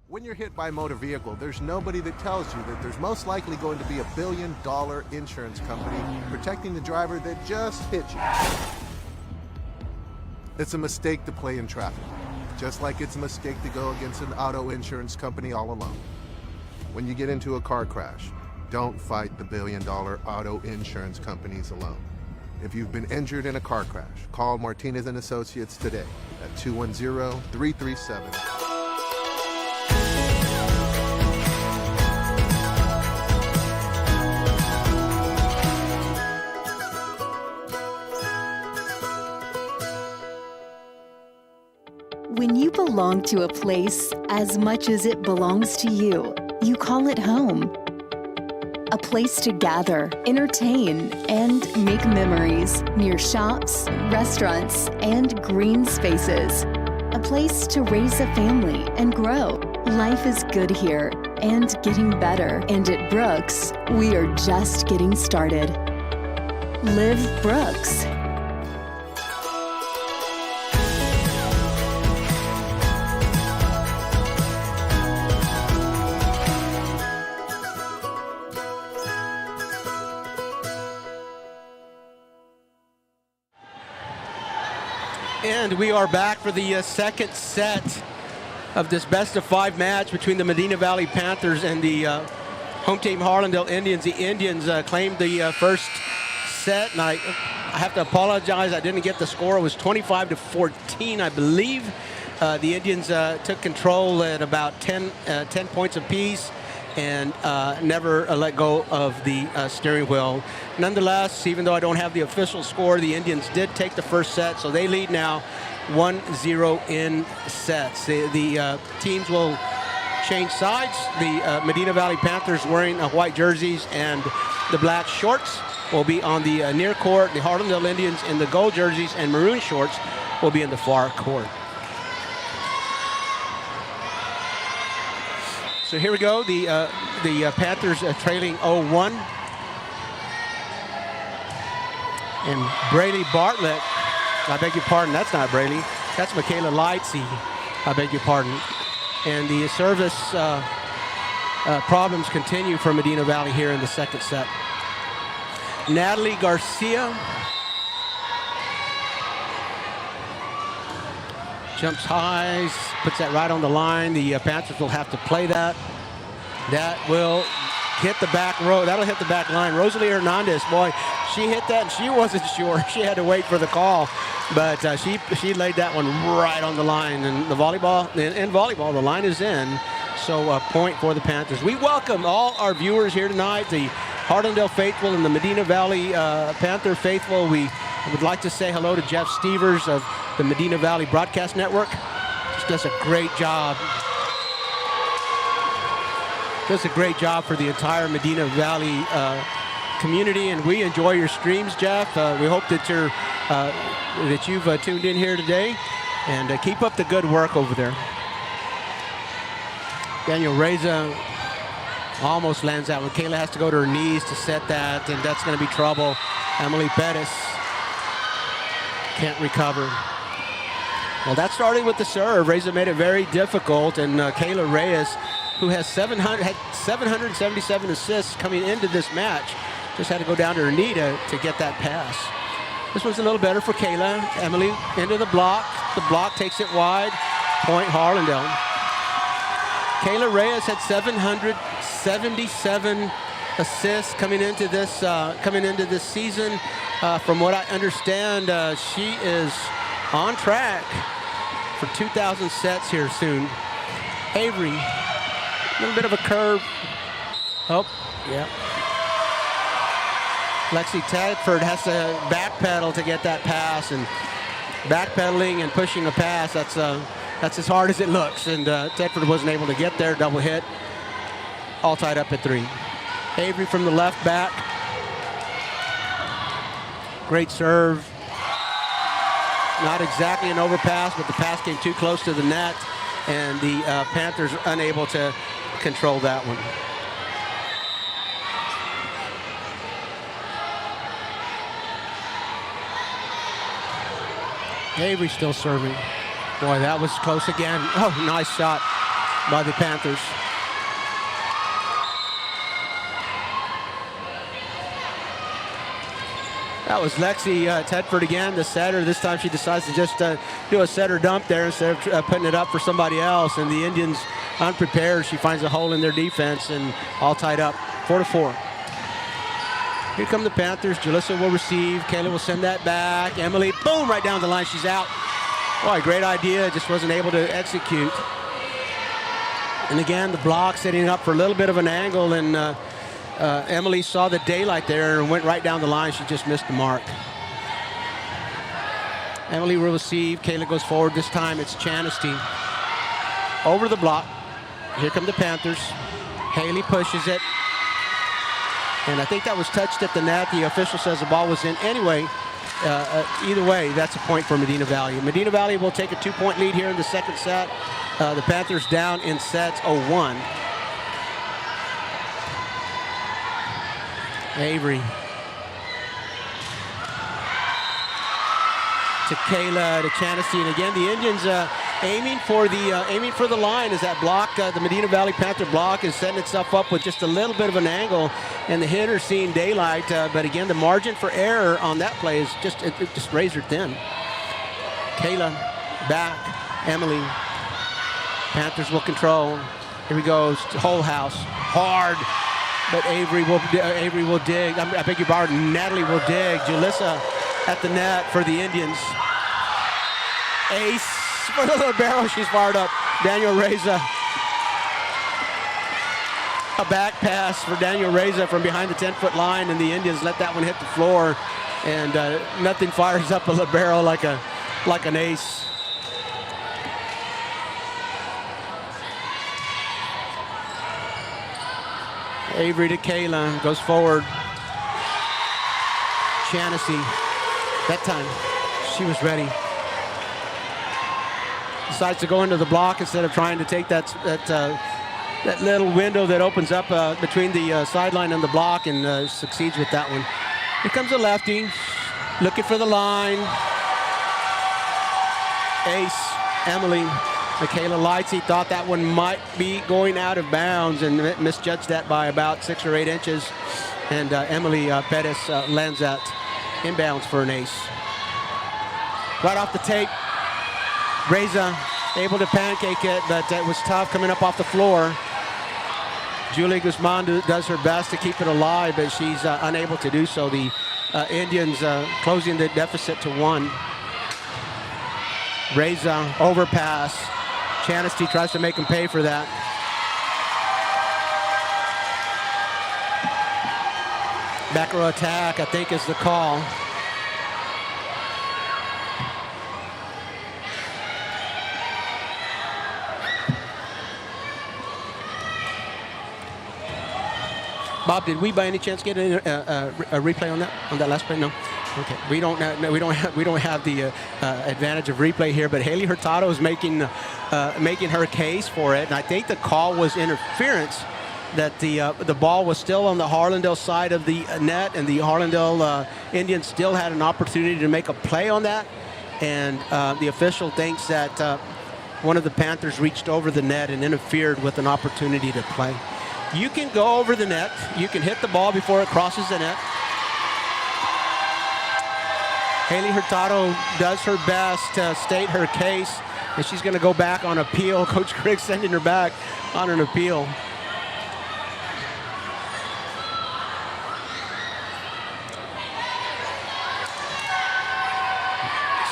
When you're hit by a motor vehicle, there's nobody that tells you that there's most likely going to be a $1 billion insurance company protecting the driver that just hit you. It's a mistake to play in traffic, just like it's a mistake to go against an auto insurance company all alone. When you get into a car crash, don't fight the $1 billion auto insurance companies alone. If you've been injured in a car crash, call Martinez & Associates today at 210-337. When you belong to a place as much as it belongs to you, you call it home. A place to gather, entertain, and make memories near shops, restaurants, and green spaces. A place to raise a family and grow. Life is good here and getting better. And at Brooks, we are just getting started. Live Brooks. And we are back for the second set of this best-of-5 match between the Medina Valley Panthers and the home team Harlandale Indians. The Indians claimed the first set, and I have to apologize. I didn't get the score. It was 25-14, I believe. The Indians took control at about 10 points apiece and never let go of the steering wheel. Nonetheless, even though I don't have the official score, the Indians did take the first set, so they lead now 1-0 in sets. The teams will change sides. The Medina Valley Panthers wearing white jerseys and the black shorts will be on the near court. The Harlandale Indians in the gold jerseys and maroon shorts will be in the far court. So here we go. The Panthers trailing 0-1. And Braley Bartlett, I beg your pardon, that's not Braley. That's Michaela Lightsey, I beg your pardon. And the service problems continue for Medina Valley here in the second set. Natalie Garcia jumps high, puts that right on the line. The Panthers will have to play that. That will hit the back row. That'll hit the back line. Rosalie Hernandez, boy, she hit that and she wasn't sure. She had to wait for the call, but she laid that one right on the line. And the volleyball, in volleyball, the line is in. So a point for the Panthers. We welcome all our viewers here tonight, the Harlandale faithful and the Medina Valley Panther faithful. We would like to say hello to Jeff Stevers of the Medina Valley Broadcast Network. Just does a great job. Does a great job for the entire Medina Valley community, and we enjoy your streams, Jeff. We hope that you've tuned in here today, and keep up the good work over there. Daniel Reza almost lands that one. Kayla has to go to her knees to set that, and that's going to be trouble. Emily Bettis can't recover. Well, that started with the serve. Reza made it very difficult, and Kayla Reyes, who has 777 assists coming into this match, just had to go down to her knee to get that pass. This was a little better for Kayla. Emily into the block. The block takes it wide. Point Harlandale. Kayla Reyes had 777 assists coming into this season. From what I understand, she is on track for 2,000 sets here soon. Avery, a little bit of a curve. Oh, yeah. Lexi Tedford has to backpedal to get that pass, and backpedaling and pushing a pass, that's as hard as it looks, and Tedford wasn't able to get there. Double hit, all tied up at 3. Avery from the left back. Great serve. Not exactly an overpass, but the pass came too close to the net, and the Panthers are unable to control that one. Avery still serving. Boy, that was close again. Oh, nice shot by the Panthers. That was Lexi Tedford again, the setter. This time she decides to just do a setter dump there instead of putting it up for somebody else. And the Indians unprepared. She finds a hole in their defense and all tied up, 4-4. Here come the Panthers. Jalissa will receive. Kayla will send that back. Emily, boom, right down the line. She's out. Boy, great idea. Just wasn't able to execute. And again, the block setting up for a little bit of an angle, and Emily saw the daylight there and went right down the line. She just missed the mark. Emily will receive. Kayla goes forward. This time it's Chanasty. Over the block. Here come the Panthers. Haley pushes it. And I think that was touched at the net. The official says the ball was in. Anyway, either way, that's a point for Medina Valley. Medina Valley will take a 2-point lead here in the second set. The Panthers down in sets 0-1. Avery to Kayla, to Chanasty, and again the Indians aiming for the line as that block, the Medina Valley Panther block is setting itself up with just a little bit of an angle, and the hitter seeing daylight. But again, the margin for error on that play is just razor thin. Kayla back, Emily. Panthers will control. Here we go, whole house, hard. But Avery will dig. I beg your pardon. Natalie will dig. Julissa at the net for the Indians. Ace for the libero. She's fired up. Daniel Reza. A back pass for Daniel Reza from behind the 10-foot line, and the Indians let that one hit the floor. And nothing fires up a libero like an ace. Avery to Kayla, goes forward. Shaughnessy, that time she was ready. Decides to go into the block instead of trying to take that little window that opens up between the sideline and the block, and succeeds with that one. Here comes a lefty, looking for the line. Ace, Emily. Michaela Lightsey thought that one might be going out of bounds and misjudged that by about 6 or 8 inches. And Emily Pettis lands that inbounds for an ace. Right off the tape, Reza able to pancake it, but it was tough coming up off the floor. Julie Guzman does her best to keep it alive, but she's unable to do so. The Indians closing the deficit to 1. Reza overpass. Chanesty tries to make him pay for that. Back row attack, I think, is the call. Bob, did we by any chance get a replay on that last play? No. Okay. We don't have the advantage of replay here, but Haley Hurtado is making her case for it, and I think the call was interference. That the ball was still on the Harlandale side of the net, and the Harlandale Indians still had an opportunity to make a play on that, and the official thinks that one of the Panthers reached over the net and interfered with an opportunity to play. You can go over the net. You can hit the ball before it crosses the net. Haley Hurtado does her best to state her case, and she's going to go back on appeal. Coach Griggs sending her back on an appeal.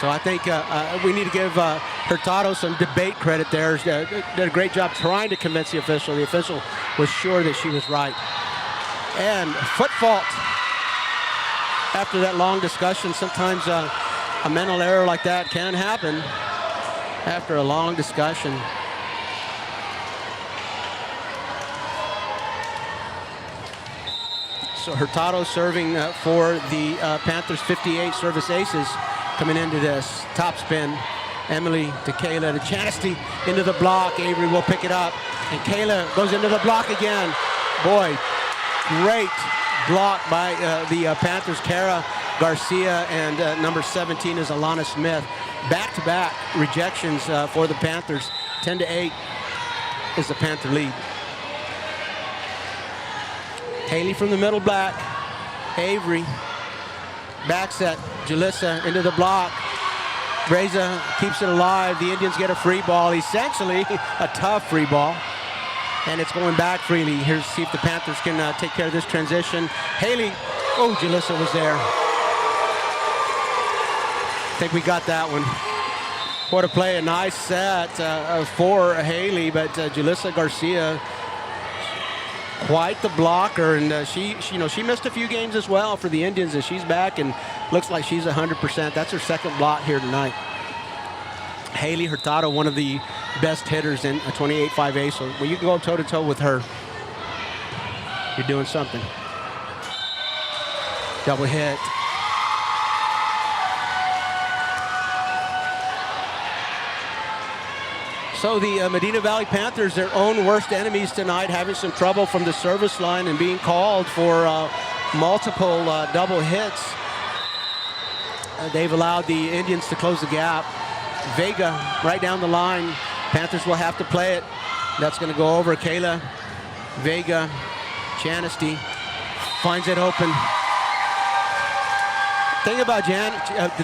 So I think we need to give Hurtado some debate credit there. Did a great job trying to convince the official. The official was sure that she was right. And foot fault. After that long discussion, sometimes a mental error like that can happen after a long discussion. So Hurtado serving for the Panthers 58 service aces coming into this. Top spin. Emily to Kayla to Chanesty into the block. Avery will pick it up. And Kayla goes into the block again. Boy, great block by the Panthers. Kara Garcia, and number 17 is Alana Smith. Back-to-back rejections for the Panthers. 10-8 is the Panther lead. Haley from the middle black. Avery. Back set. Julissa into the block. Reza keeps it alive. The Indians get a free ball. Essentially a tough free ball. And it's going back freely. Here's see if the Panthers can take care of this transition. Haley. Oh, Julissa was there. I think we got that one. What a play. A nice set for Haley, but Julissa Garcia, quite the blocker, and she missed a few games as well for the Indians, and she's back and looks like she's 100%. That's her second block here tonight. Haley Hurtado, one of the best hitters in a 28-5A, so when you can go toe-to-toe with her, you're doing something. Double hit. So the Medina Valley Panthers, their own worst enemies tonight, having some trouble from the service line and being called for multiple double hits. They've allowed the Indians to close the gap. Vega right down the line. Panthers will have to play it. That's going to go over. Kayla Vega. Chanesty finds it open. The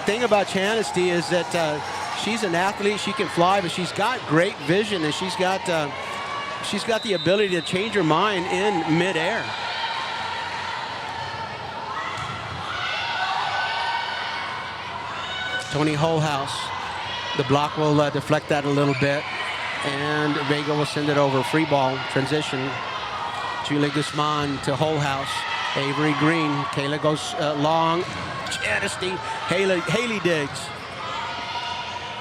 thing about Chanesty is that she's an athlete. She can fly, but she's got great vision, and she's got the ability to change her mind in midair. Tony Holhouse. The block will deflect that a little bit, and Vega will send it over. Free ball, transition. Julie Guzman to Holhouse. Avery Green. Kayla goes long. Chanesty. Haley Diggs.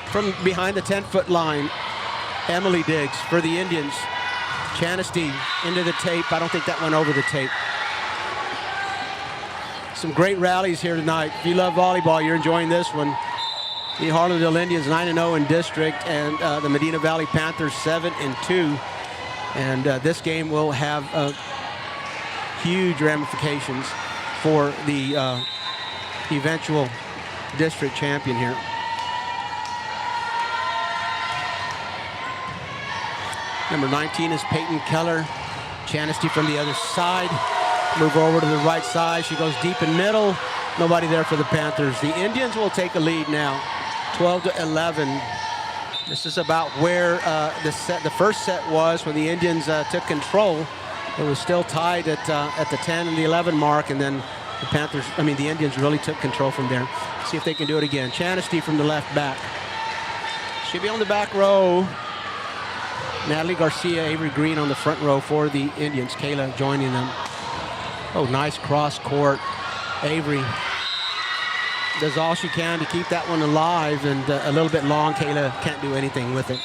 From behind the 10-foot line, Emily Diggs for the Indians. Chanesty into the tape. I don't think that went over the tape. Some great rallies here tonight. If you love volleyball, you're enjoying this one. The Harlandale Indians 9-0 in district, and the Medina Valley Panthers 7-2. And this game will have huge ramifications for the eventual district champion here. Number 19 is Peyton Keller. Chanesty from the other side. Move over to the right side. She goes deep in middle. Nobody there for the Panthers. The Indians will take a lead now, 12-11. This is about where the first set was when the Indians took control. It was still tied at the 10 and the 11 mark, and then the Indians really took control from there. See if they can do it again. Chanesty from the left back. She'll be on the back row. Natalie Garcia, Avery Green on the front row for the Indians. Kayla joining them. Oh, nice cross court. Avery does all she can to keep that one alive, and a little bit long. Kayla can't do anything with it.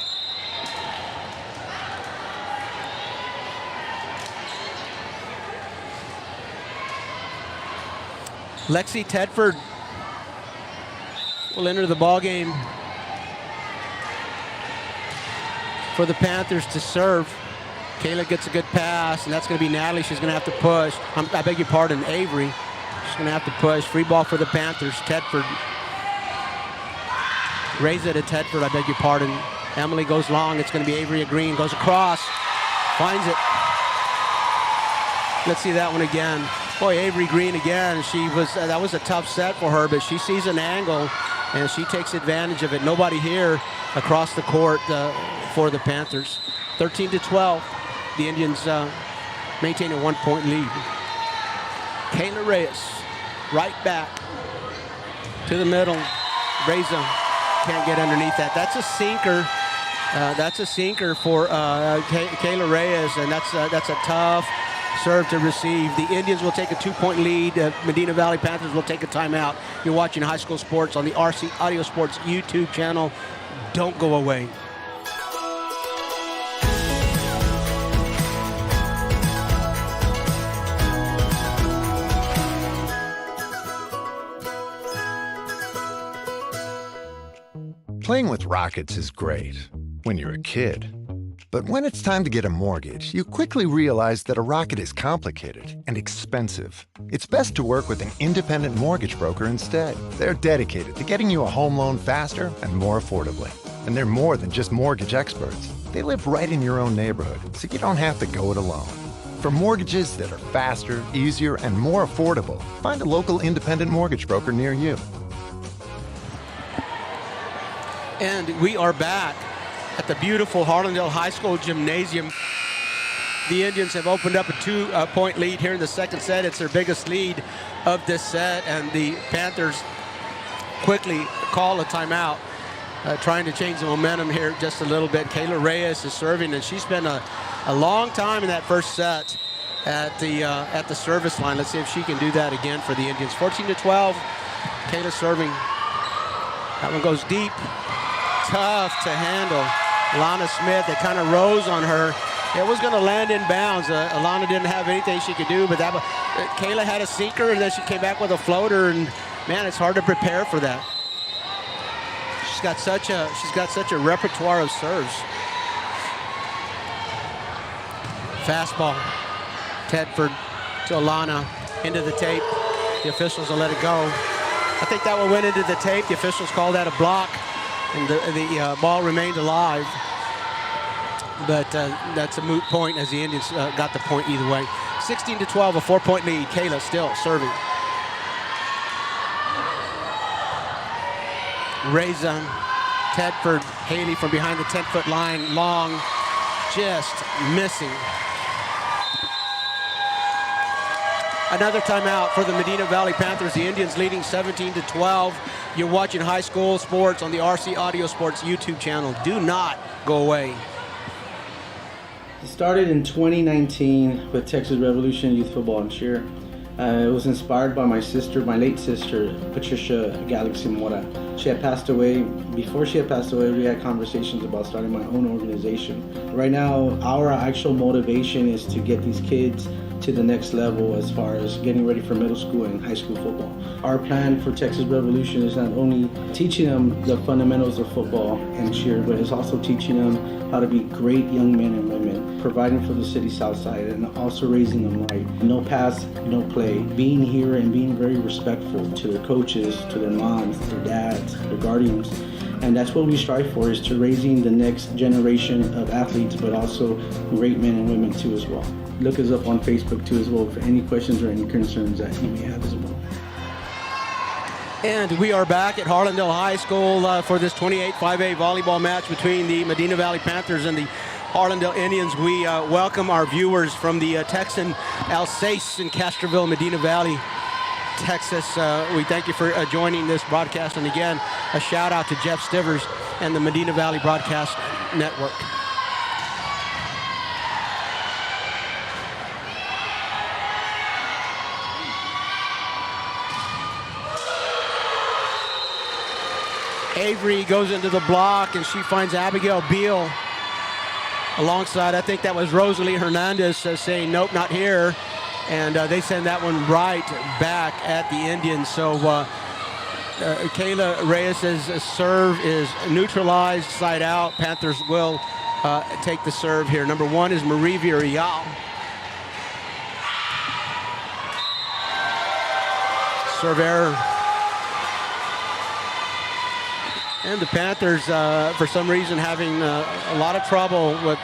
Lexi Tedford will enter the ball game for the Panthers to serve. Kayla gets a good pass, and that's going to be Natalie. She's going to have to push. I beg your pardon, Avery. She's going to have to push. Free ball for the Panthers. Tedford. Raise it to Tedford, I beg your pardon. Emily goes long. It's going to be Avery Green. Goes across. Finds it. Let's see that one again. Boy, Avery Green again. That was a tough set for her, but she sees an angle, and she takes advantage of it. Nobody here across the court for the Panthers. 13-12. The Indians maintain a 1-point lead. Kayla Reyes, right back to the middle. Reza can't get underneath that. That's a sinker. That's a sinker for Kayla Reyes, and that's a tough serve to receive. The Indians will take a 2-point lead. Medina Valley Panthers will take a timeout. You're watching High School Sports on the RC Audio Sports YouTube channel. Don't go away. Playing with rockets is great when you're a kid. But when it's time to get a mortgage, you quickly realize that a rocket is complicated and expensive. It's best to work with an independent mortgage broker instead. They're dedicated to getting you a home loan faster and more affordably. And they're more than just mortgage experts. They live right in your own neighborhood, so you don't have to go it alone. For mortgages that are faster, easier, and more affordable, find a local independent mortgage broker near you. And we are back at the beautiful Harlandale High School Gymnasium. The Indians have opened up a 2-point lead here in the second set. It's their biggest lead of this set, and the Panthers quickly call a timeout, trying to change the momentum here just a little bit. Kayla Reyes is serving, and she spent a long time in that first set at the service line. Let's see if she can do that again for the Indians. 14-12, Kayla serving. That one goes deep. Tough to handle. Alana Smith, it kind of rose on her. It was going to land in bounds. Alana didn't have anything she could do, but Kayla had a sinker, and then she came back with a floater, and man, it's hard to prepare for that. She's got such a repertoire of serves. Fastball. Tedford to Alana into the tape. The officials will let it go. I think that one went into the tape. The officials called that a block, and the ball remained alive. But that's a moot point, as the Indians got the point either way. 16-12, a 4-point lead. Kayla still serving. Reza, Tedford, Haley from behind the 10-foot line, long, just missing. Another timeout for the Medina Valley Panthers. The Indians leading 17-12. You're watching high school sports on the RC Audio Sports YouTube channel. Do not go away. It started in 2019 with Texas Revolution Youth Football and Cheer. It was inspired by my sister, my late sister, Patricia Galaxy Mora. She had passed away. Before she had passed away, we had conversations about starting my own organization. Right now, our actual motivation is to get these kids to the next level as far as getting ready for middle school and high school football. Our plan for Texas Revolution is not only teaching them the fundamentals of football and cheer, but it's also teaching them how to be great young men and women, providing for the city south side and also raising them right. No pass, no play. Being here and being very respectful to their coaches, to their moms, their dads, their guardians. And that's what we strive for, is to raising the next generation of athletes, but also great men and women too as well. Look us up on Facebook too as well for any questions or any concerns that you may have as well. And we are back at Harlandale High School for this 28 5A volleyball match between the Medina Valley Panthers and the Harlandale Indians. We welcome our viewers from the Texan Alsace in Castroville, Medina Valley, Texas. We thank you for joining this broadcast. And again, a shout out to Jeff Stivers and the Medina Valley Broadcast Network. Avery goes into the block, and she finds Abigail Beal alongside. I think that was Rosalie Hernandez saying, nope, not here. And they send that one right back at the Indians. So Kayla Reyes' serve is neutralized, side out. Panthers will take the serve here. Number one is Marie Villarreal. Serve error. And the Panthers, for some reason, having a lot of trouble with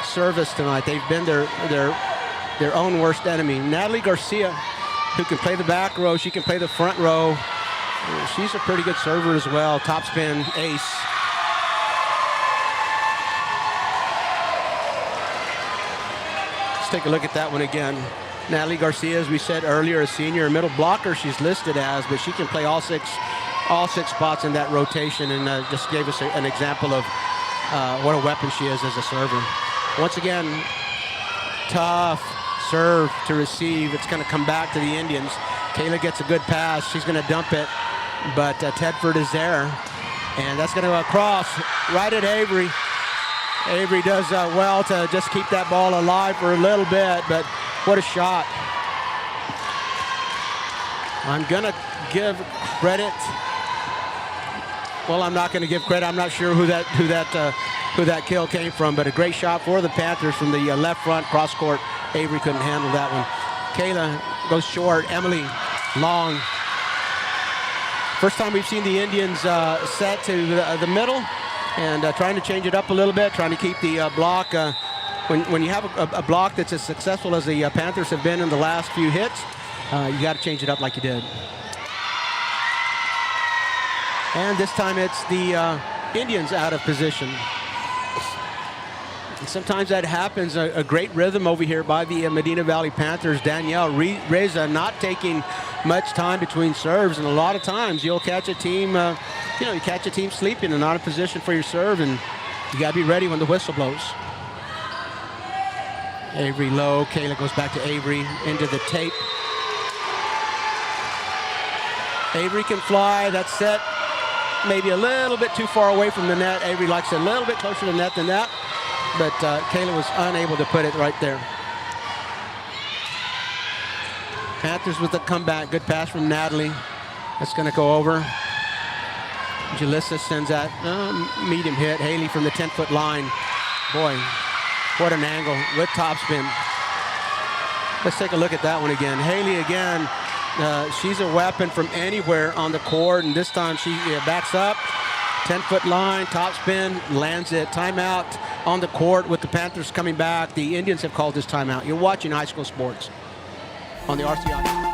service tonight. They've been their own worst enemy. Natalie Garcia, who can play the back row, she can play the front row. She's a pretty good server as well. Top spin, ace. Let's take a look at that one again. Natalie Garcia, as we said earlier, a senior, a middle blocker she's listed as, but she can play all six spots in that rotation, and just gave us an example of what a weapon she is as a server. Once again, tough serve to receive. It's going to come back to the Indians. Kayla gets a good pass. She's going to dump it, but Tedford is there, and that's going to cross right at Avery. Avery does well to just keep that ball alive for a little bit, but what a shot. I'm going to give credit. Well, I'm not going to give credit. I'm not sure who that kill came from, but a great shot for the Panthers from the left front cross court. Avery couldn't handle that one. Kayla goes short. Emily long. First time we've seen the Indians set to the middle and trying to change it up a little bit, trying to keep the block. When you have a block that's as successful as the Panthers have been in the last few hits, you got to change it up like you did. And this time it's the Indians out of position. And sometimes that happens. A great rhythm over here by the Medina Valley Panthers. Danielle Reza not taking much time between serves, and a lot of times you'll catch a team, you catch a team sleeping and not in position for your serve, and you got to be ready when the whistle blows. Avery low. Kayla goes back to Avery into the tape. Avery can fly. That's set. Maybe a little bit too far away from the net. Avery likes it a little bit closer to the net than that, but Kayla was unable to put it right there. Panthers with the comeback. Good pass from Natalie. That's going to go over. Jalissa sends that medium hit. Haley from the 10-foot line. Boy, what an angle with topspin. Let's take a look at that one again. Haley again. She's a weapon from anywhere on the court, and this time she backs up, 10-foot line, topspin, lands it. Timeout on the court with the Panthers coming back. The Indians have called this timeout. You're watching high school sports on the RCI.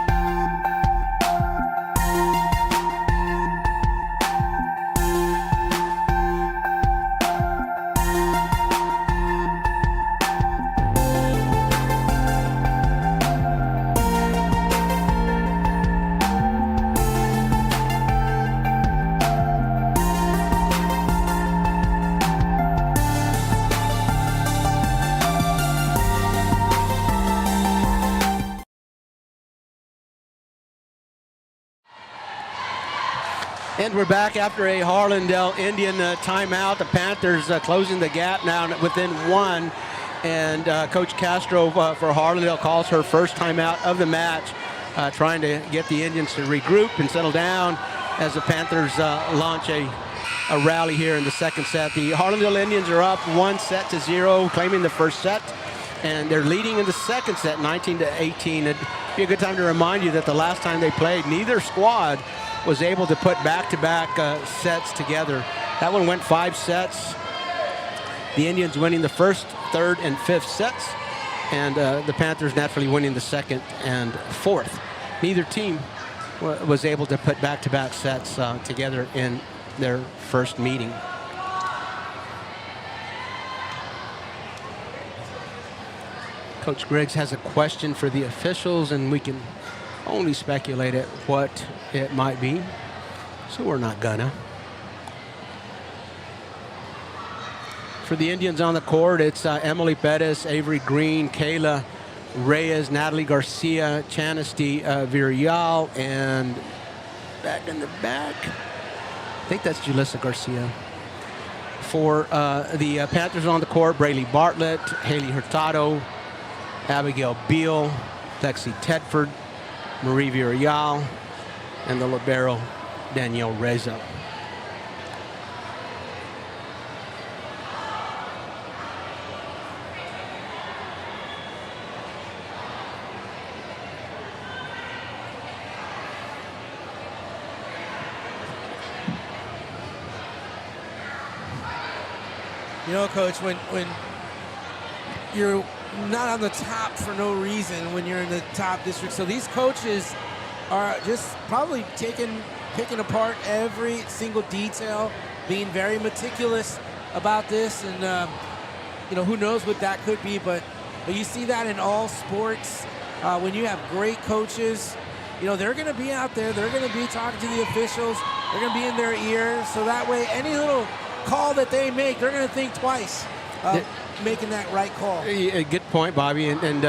And we're back after a Harlandale Indian timeout. The Panthers closing the gap now within one. And Coach Castro for Harlandale calls her first timeout of the match, trying to get the Indians to regroup and settle down as the Panthers launch a rally here in the second set. The Harlandale Indians are up 1-0, claiming the first set. And they're leading in the second set, 19-18. It'd be a good time to remind you that the last time they played, neither squad was able to put back-to-back sets together. That one went 5 sets. The Indians winning the first, third, and fifth sets, and the Panthers naturally winning the second and fourth. Neither team was able to put back-to-back sets together in their first meeting. Coach Griggs has a question for the officials, and we can only speculate at what it might be, so we're not gonna. For the Indians on the court, it's Emily Pettis, Avery Green, Kayla Reyes, Natalie Garcia, Chanesty Virial, and back in the back, I think that's Julissa Garcia. For the Panthers on the court, Braylee Bartlett, Haley Hurtado, Abigail Beal, Lexi Tedford, Marie Virial, and the libero, Danielle Reza. You know, Coach, when you're not on the top for no reason, when you're in the top district, so these coaches are just probably picking apart every single detail, being very meticulous about this, and you know, who knows what that could be, but you see that in all sports. When you have great coaches, you know, they're going to be out there, they're going to be talking to the officials, they're going to be in their ear, so that way any little call that they make, they're going to think twice making that right call. A good point, Bobby. And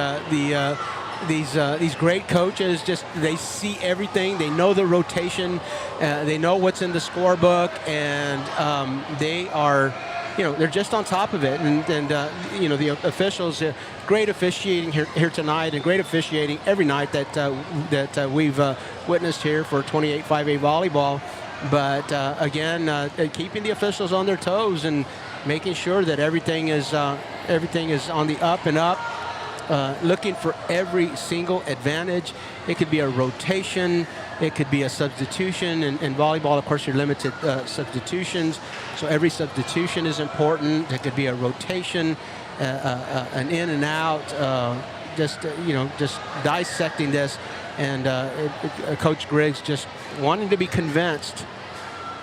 these great coaches, just they see everything. They know the rotation. They know what's in the scorebook, and they are, you know, they're just on top of it. And you know, the officials, great officiating here tonight, and great officiating every night that we've witnessed here for 28 5A volleyball. But again, keeping the officials on their toes and making sure that everything is on the up and up, looking for every single advantage. It could be a rotation, it could be a substitution. In volleyball, of course, you're limited substitutions, so every substitution is important. It could be a rotation, an in and out, just dissecting this. And Coach Griggs just wanting to be convinced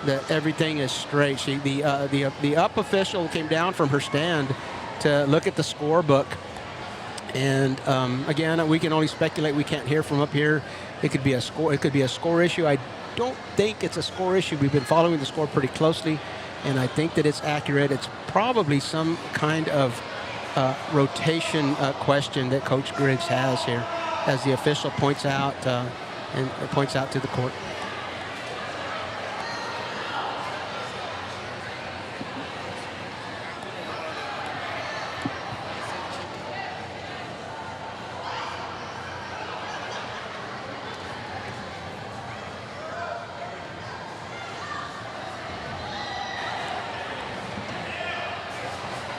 that everything is straight. The up official came down from her stand to look at the scorebook, and again, we can only speculate. We can't hear from up here. It could be a score. It could be a score issue. I don't think it's a score issue. We've been following the score pretty closely, and I think that it's accurate. It's probably some kind of rotation question that Coach Griggs has here, as the official points out and points out to the court.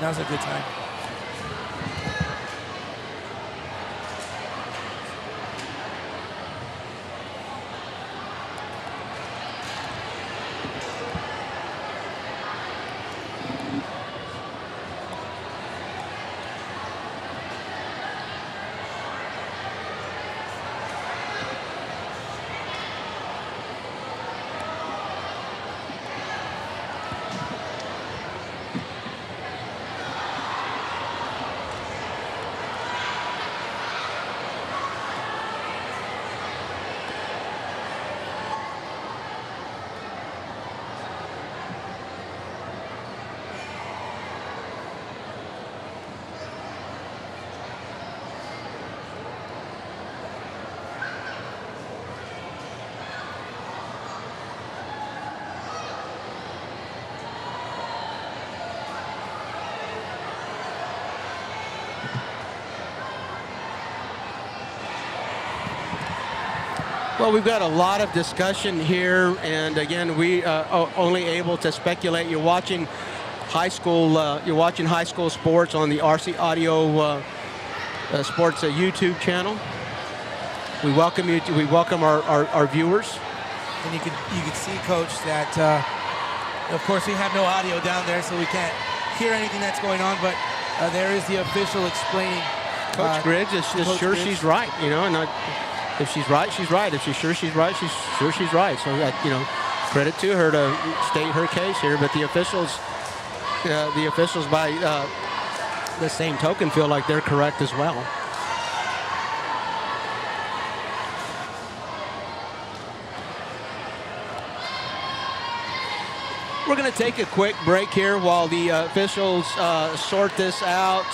Now's a good time. Well, we've got a lot of discussion here, and again, we are only able to speculate. You're watching high school sports on the RC Audio Sports YouTube channel. We welcome you. We welcome our viewers. And you can see, Coach, that of course we have no audio down there, so we can't hear anything that's going on. But there is the official explaining. Coach Griggs is just sure she's right, you know, and if she's right, she's right. If she's sure she's right, she's sure she's right. So you know, credit to her to state her case here. But the officials by the same token feel like they're correct as well. We're going to take a quick break here while the officials sort this out.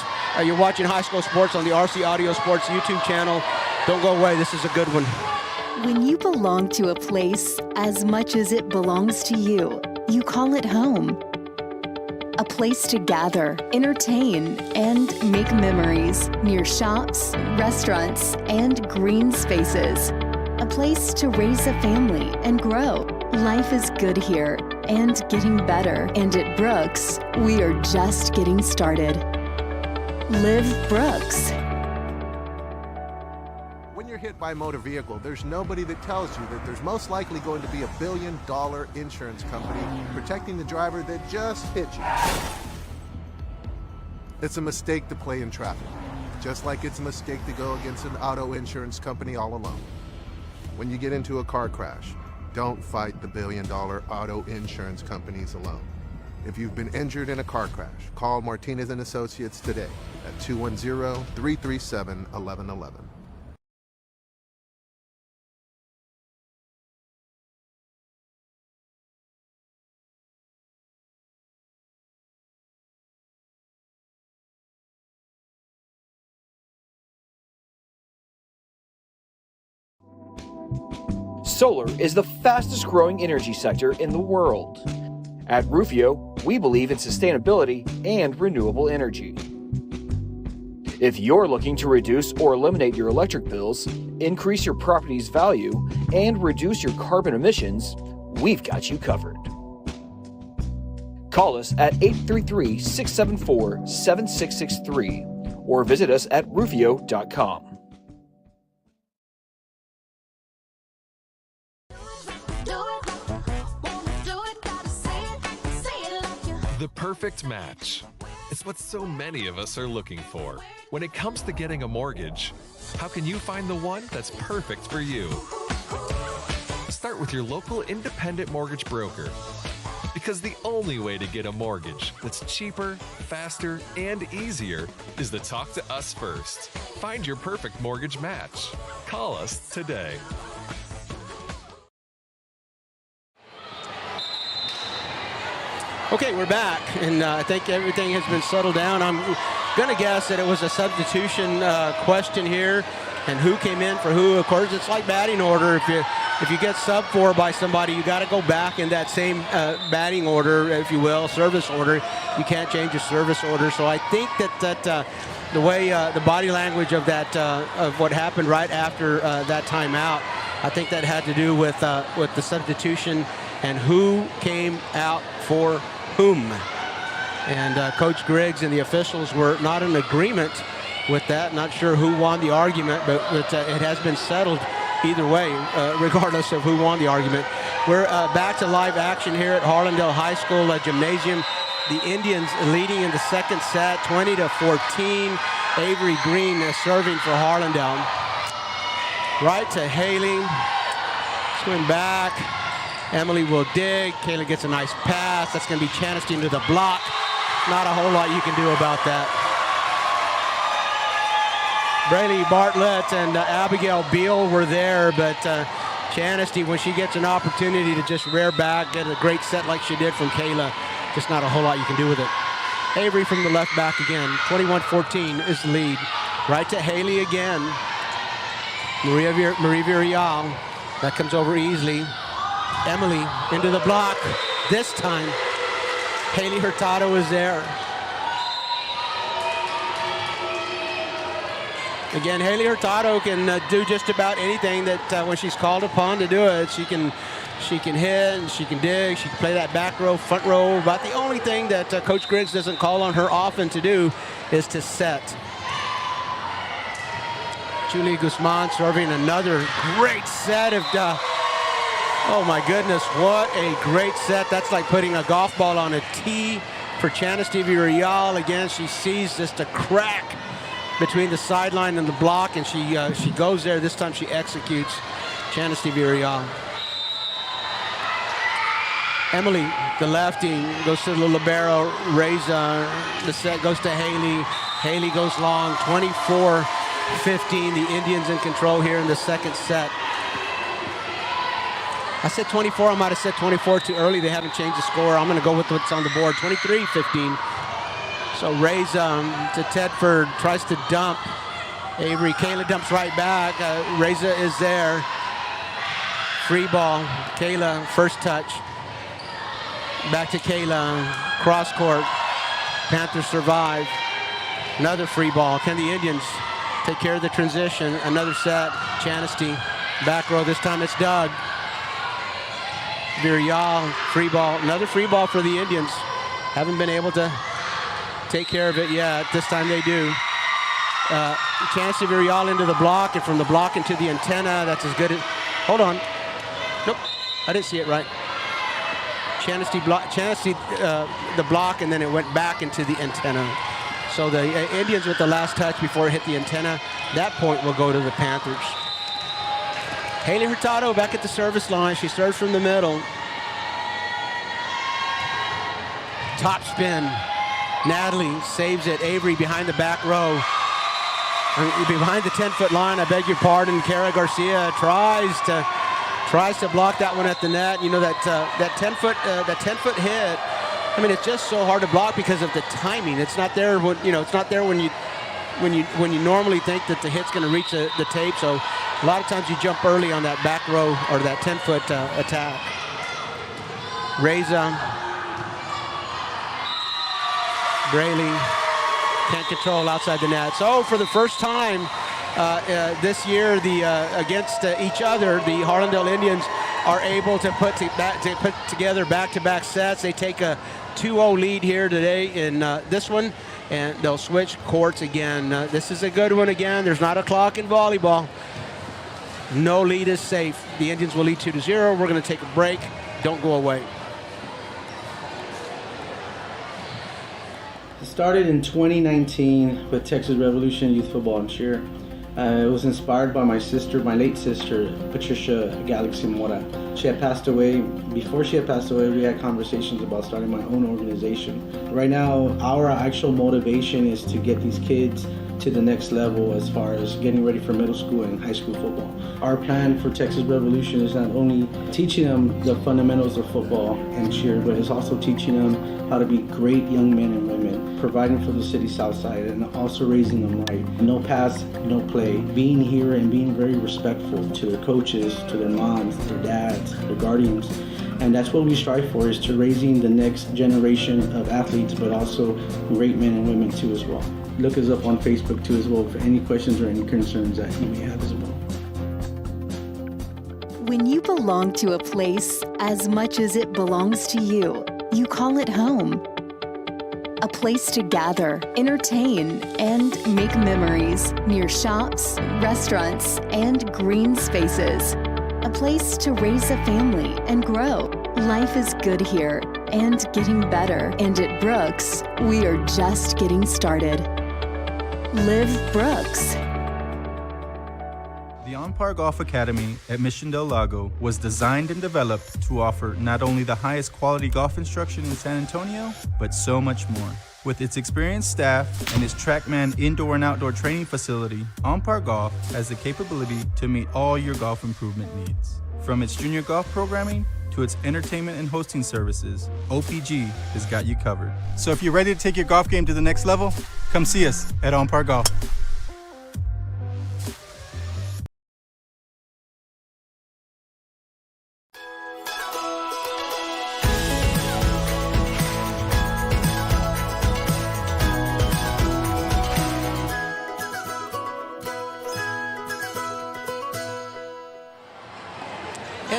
You're watching High School Sports on the RC Audio Sports YouTube channel. Don't go away. This is a good one. When you belong to a place as much as it belongs to you, you call it home. A place to gather, entertain, and make memories near shops, restaurants, and green spaces. A place to raise a family and grow. Life is good here and getting better. And at Brooks, we are just getting started. Live Brooks. When you're hit by a motor vehicle, there's nobody that tells you that there's most likely going to be a $1 billion insurance company protecting the driver that just hit you. It's a mistake to play in traffic, just like it's a mistake to go against an auto insurance company all alone. When you get into a car crash, don't fight the $1 billion auto insurance companies alone. If you've been injured in a car crash, call Martinez & Associates today at 210-337-1111. Solar is the fastest growing energy sector in the world. At Rufio, we believe in sustainability and renewable energy. If you're looking to reduce or eliminate your electric bills, increase your property's value, and reduce your carbon emissions, we've got you covered. Call us at 833-674-7663 or visit us at rufio.com. The perfect match. It's what so many of us are looking for. When it comes to getting a mortgage, how can you find the one that's perfect for you? Start with your local independent mortgage broker. Because the only way to get a mortgage that's cheaper, faster, and easier is to talk to us first. Find your perfect mortgage match. Call us today. Okay, we're back, and I think everything has been settled down. I'm going to guess that it was a substitution question here, and who came in for who. Of course, it's like batting order. If you get subbed for by somebody, you got to go back in that same batting order, if you will, service order. You can't change the service order. So I think that the way the body language of that of what happened right after that timeout, I think that had to do with the substitution and who came out for whom. And Coach Griggs and the officials were not in agreement with that. Not sure who won the argument, but it has been settled either way, regardless of who won the argument. We're back to live action here at Harlandale High School Gymnasium. The Indians leading in the second set, 20-14. Avery Green serving for Harlandale. Right to Haley. Swing back. Emily will dig. Kayla gets a nice pass. That's going to be Chanisty into the block. Not a whole lot you can do about that. Braylee Bartlett and Abigail Beal were there, but Chanisty, when she gets an opportunity to just rear back, get a great set like she did from Kayla, just not a whole lot you can do with it. Avery from the left back again. 21-14 is the lead. Right to Haley again. Marie Villarreal. That comes over easily. Emily into the block. This time, Haley Hurtado is there. Again, Haley Hurtado can do just about anything that when she's called upon to do it. She can hit, and she can dig, she can play that back row, front row. But the only thing that Coach Griggs doesn't call on her often to do is to set. Julie Guzman serving another great set of, oh my goodness, what a great set. That's like putting a golf ball on a tee for Chanasty Villarreal. Again, she sees just a crack between the sideline and the block, and she goes there. This time she executes Chanasty Villarreal. Emily, the lefty, goes to the libero. Reza, the set goes to Haley. Haley goes long, 24-15. The Indians in control here in the second set. I said 24, I might have said 24 too early. They haven't changed the score. I'm going to go with what's on the board, 23-15. So Reza to Tedford, tries to dump. Avery, Kayla dumps right back. Reza is there. Free ball, Kayla, first touch. Back to Kayla, cross court. Panthers survive. Another free ball. Can the Indians take care of the transition? Another set. Chanasty, back row. This time it's Doug. Villarreal, free ball. Another free ball for the Indians. Haven't been able to take care of it yet. This time they do. Chanasty Villarreal into the block, and from the block into the antenna. That's as good as. Hold on. Nope, I didn't see it right. Chanasty the block, and then it went back into the antenna. So the Indians with the last touch before it hit the antenna. That point will go to the Panthers. Haley Hurtado back at the service line. She serves from the middle. Top spin. Natalie saves it. Avery behind the back row. Behind the 10-foot line, I beg your pardon. Kara Garcia tries to block that one at the net. You know that 10-foot hit. I mean, it's just so hard to block because of the timing. It's not there when it's not there when you normally think that the hit's going to reach the tape. So a lot of times you jump early on that back row or that 10-foot attack. Reza, Braley can't control outside the net. So for the first time this year, against each other, the Harlandale Indians are able to put together back-to-back sets. They take a 2-0 lead here today in this one, and they'll switch courts again. This is a good one again. There's not a clock in volleyball. No lead is safe. The Indians will lead 2-0. We're going to take a break. Don't go away. It started in 2019 with Texas Revolution Youth Football and Cheer. It was inspired by my late sister, Patricia Galaxy Mora. She had passed away. Before she had passed away, we had conversations about starting my own organization. Right now, our actual motivation is to get these kids to the next level as far as getting ready for middle school and high school football. Our plan for Texas Revolution is not only teaching them the fundamentals of football and cheer, but it's also teaching them how to be great young men and women, providing for the city south side, and also raising them right. No pass, no play. Being here and being very respectful to their coaches, to their moms, their dads, their guardians. And that's what we strive for, is to raising the next generation of athletes, but also great men and women too as well. Look us up on Facebook too as well for any questions or any concerns that you may have as well. When you belong to a place as much as it belongs to you, you call it home. A place to gather, entertain, and make memories near shops, restaurants, and green spaces. A place to raise a family and grow. Life is good here and getting better. And at Brooks, we are just getting started. Live Brooks. The On-Par Golf Academy at Mission Del Lago was designed and developed to offer not only the highest quality golf instruction in San Antonio, but so much more. With its experienced staff and its TrackMan indoor and outdoor training facility, On-Par Golf has the capability to meet all your golf improvement needs. From its junior golf programming to its entertainment and hosting services, OPG has got you covered. So if you're ready to take your golf game to the next level, come see us at On-Par Golf.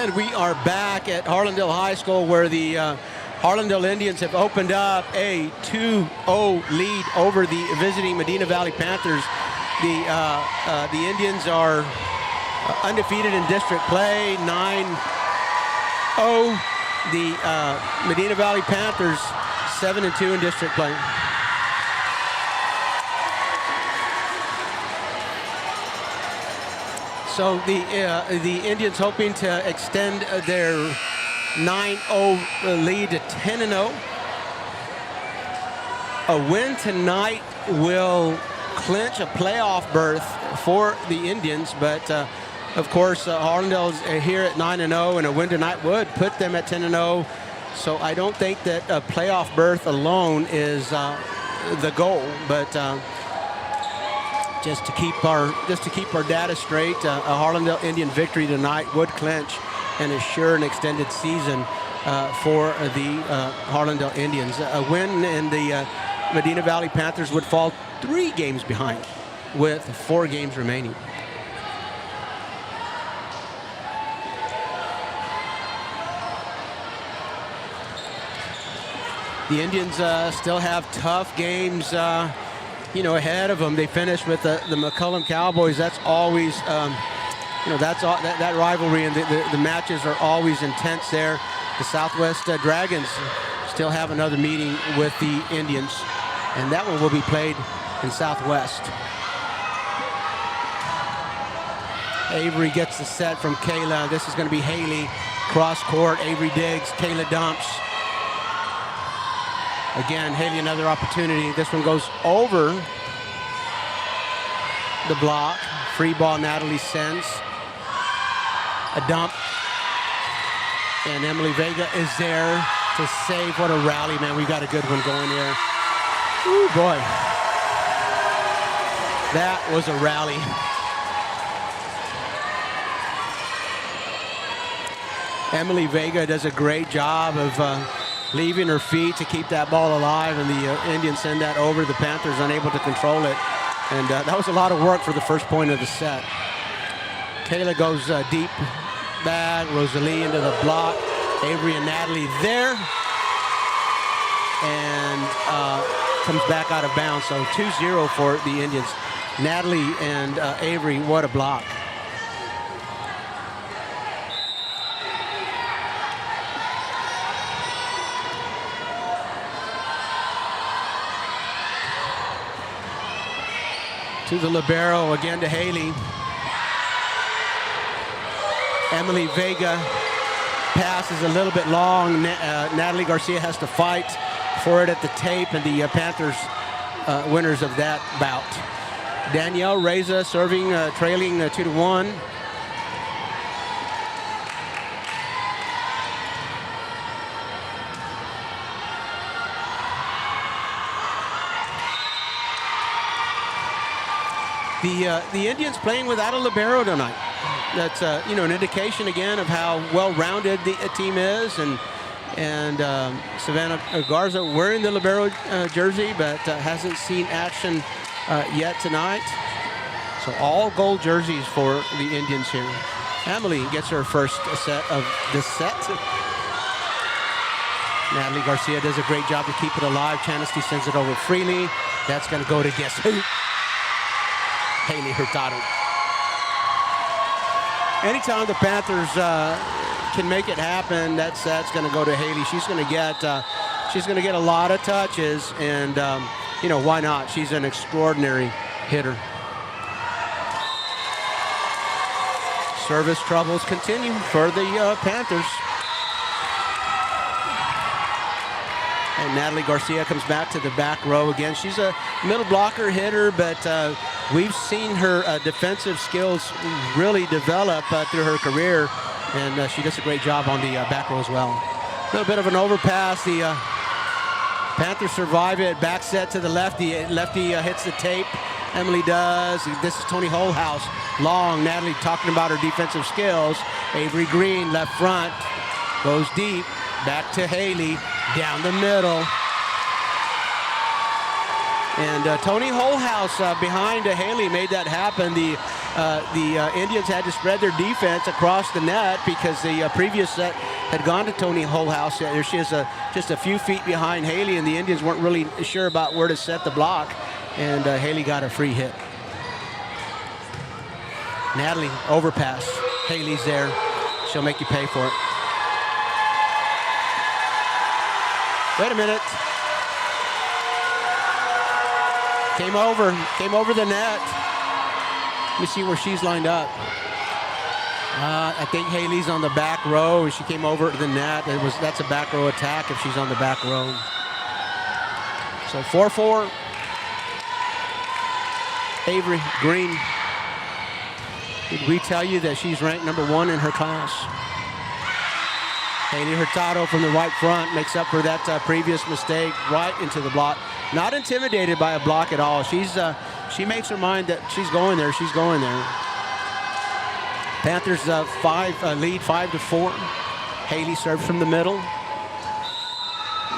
And we are back at Harlandale High School, where the Harlandale Indians have opened up a 2-0 lead over the visiting Medina Valley Panthers. The Indians are undefeated in district play, 9-0. The Medina Valley Panthers 7-2 in district play. So the Indians hoping to extend their 9-0 lead to 10-0. A win tonight will clinch a playoff berth for the Indians, but of course Harlandale's here at 9-0, and a win tonight would put them at 10-0. So I don't think that a playoff berth alone is the goal, but just to keep our data straight, a Harlandale Indian victory tonight would clinch and assure an extended season for the Harlandale Indians. A win in the Medina Valley Panthers would fall 3 games behind with 4 games remaining. The Indians still have tough games ahead of them. They finish with the McCullum Cowboys. That's always, that rivalry, and the matches are always intense there. The Southwest Dragons still have another meeting with the Indians, and that one will be played in Southwest. Avery gets the set from Kayla. This is going to be Haley. Cross court, Avery digs, Kayla dumps. Again, Haley, another opportunity. This one goes over the block. Free ball, Natalie sends. A dump. And Emily Vega is there to save. What a rally, man. We got a good one going here. Ooh, boy. That was a rally. Emily Vega does a great job of leaving her feet to keep that ball alive, and the Indians send that over. The Panthers unable to control it, and that was a lot of work for the first point of the set. Kayla goes deep back, Rosalie into the block, Avery and Natalie there, and comes back out of bounds. So 2-0 for the Indians. Natalie and Avery, what a block. To the libero, again to Haley. Emily Vega passes a little bit long. Natalie Garcia has to fight for it at the tape, and the Panthers winners of that bout. Danielle Reza serving, trailing 2-1. The Indians playing without a libero tonight. That's an indication again of how well-rounded the team is, and Savannah Garza wearing the libero jersey, but hasn't seen action yet tonight. So all gold jerseys for the Indians here. Emily gets her first set of this set. Natalie Garcia does a great job to keep it alive. Chanesty sends it over freely. That's going to go to guess who? Haley Hurtado. Anytime the Panthers can make it happen, that set's going to go to Haley. She's going to get a lot of touches, and why not? She's an extraordinary hitter. Service troubles continue for the Panthers. And Natalie Garcia comes back to the back row again. She's a middle blocker hitter, but we've seen her defensive skills really develop through her career, and she does a great job on the back row as well. A little bit of an overpass. The Panthers survive it. Back set to the lefty. Lefty hits the tape. Emily does. This is Tony Holhouse. Long. Natalie talking about her defensive skills. Avery Green, left front. Goes deep. Back to Haley. Down the middle. And Tony Holhouse behind Haley made that happen. The the Indians had to spread their defense across the net because the previous set had gone to Tony Holhouse. There she is just a few feet behind Haley, and the Indians weren't really sure about where to set the block, and Haley got a free hit. Natalie, overpass. Haley's there. She'll make you pay for it. Wait a minute. Came over the net. Let me see where she's lined up. I think Haley's on the back row, and she came over the net. That's a back row attack if she's on the back row. So 4-4. Avery Green. Did we tell you that she's ranked #1 in her class? Haley Hurtado from the right front makes up for that previous mistake, right into the block. Not intimidated by a block at all. She makes her mind that she's going there. She's going there. Panthers lead 5-4. Haley serves from the middle.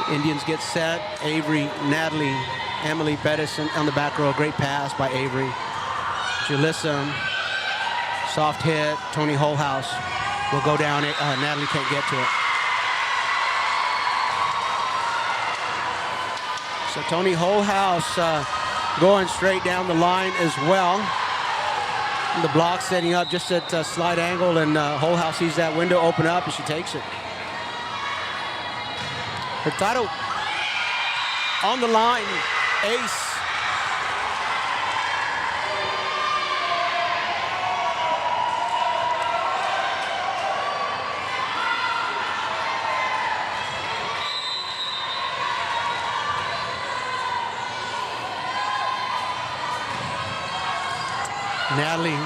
Indians get set. Avery, Natalie, Emily Pettis on the back row. Great pass by Avery. Julissa, soft hit. Tony Holhouse will go down. Natalie can't get to it. So Tony Holhouse going straight down the line as well. And the block setting up just at a slight angle, and Holhouse sees that window open up, and she takes it. Hurtado on the line, ace. Natalie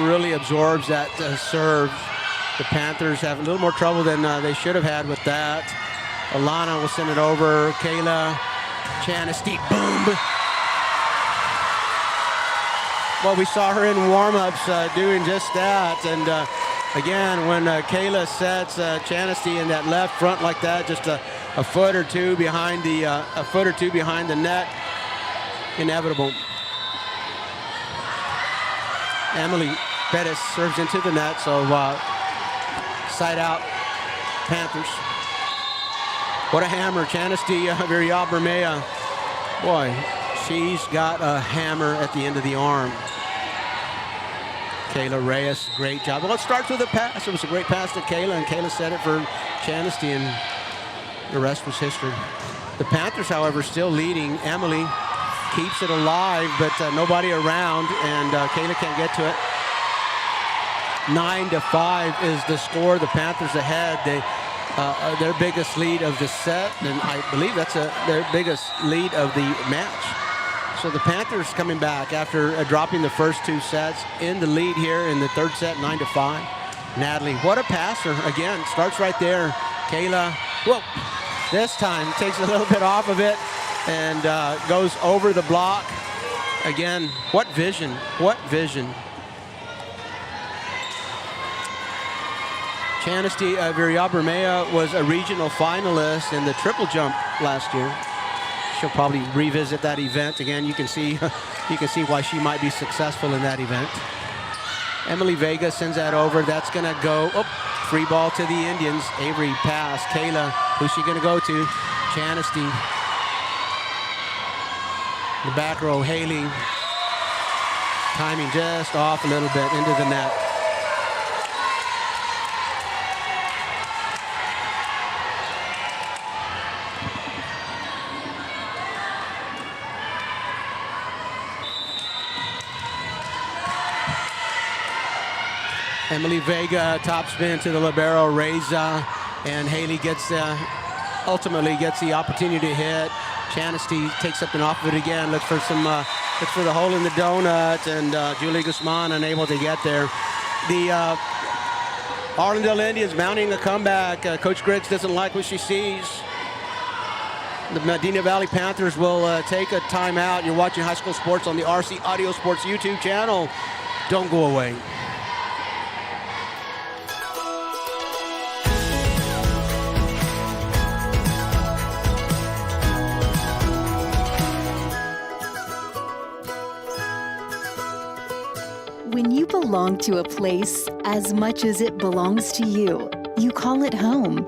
really absorbs that serve. The Panthers have a little more trouble than they should have had with that. Alana will send it over. Kayla Chanesty, boom. Well, we saw her in warm-ups doing just that. And again, when Kayla sets Chanesty in that left front like that, just a foot or two behind the net, inevitable. Emily Pettis serves into the net, so side out Panthers. What a hammer, Chanesty Viriabermea. Boy, she's got a hammer at the end of the arm. Kayla Reyes, great job. Well, it starts with a pass. It was a great pass to Kayla, and Kayla set it for Chanesty, and the rest was history. The Panthers, however, still leading. Emily keeps it alive, but nobody around, and Kayla can't get to it. 9-5 is the score. The Panthers ahead. Their biggest lead of the set, and I believe that's their biggest lead of the match. So the Panthers coming back after dropping the first two sets in the lead here in the third set, 9-5. Natalie, what a passer. Again, starts right there. Kayla, whoa, this time takes a little bit off of it and goes over the block. Again, what vision, what vision. Chanesty Viriabermea was a regional finalist in the triple jump last year. She'll probably revisit that event again. You can see why she might be successful in that event. Emily Vega sends that over. That's gonna go, free ball to the Indians. Avery pass, Kayla, who's she gonna go to? Chanesty. The back row, Haley. Timing just off a little bit into the net. Emily Vega top spin to the libero Reza, and Haley ultimately gets the opportunity to hit. Chanesty takes something off of it again, looks for the hole in the donut, and Julie Guzman unable to get there. The Harlandale Indians mounting a comeback. Coach Griggs doesn't like what she sees. The Medina Valley Panthers will take a timeout. You're watching High School Sports on the RC Audio Sports YouTube channel. Don't go away. When you belong to a place as much as it belongs to you, you call it home.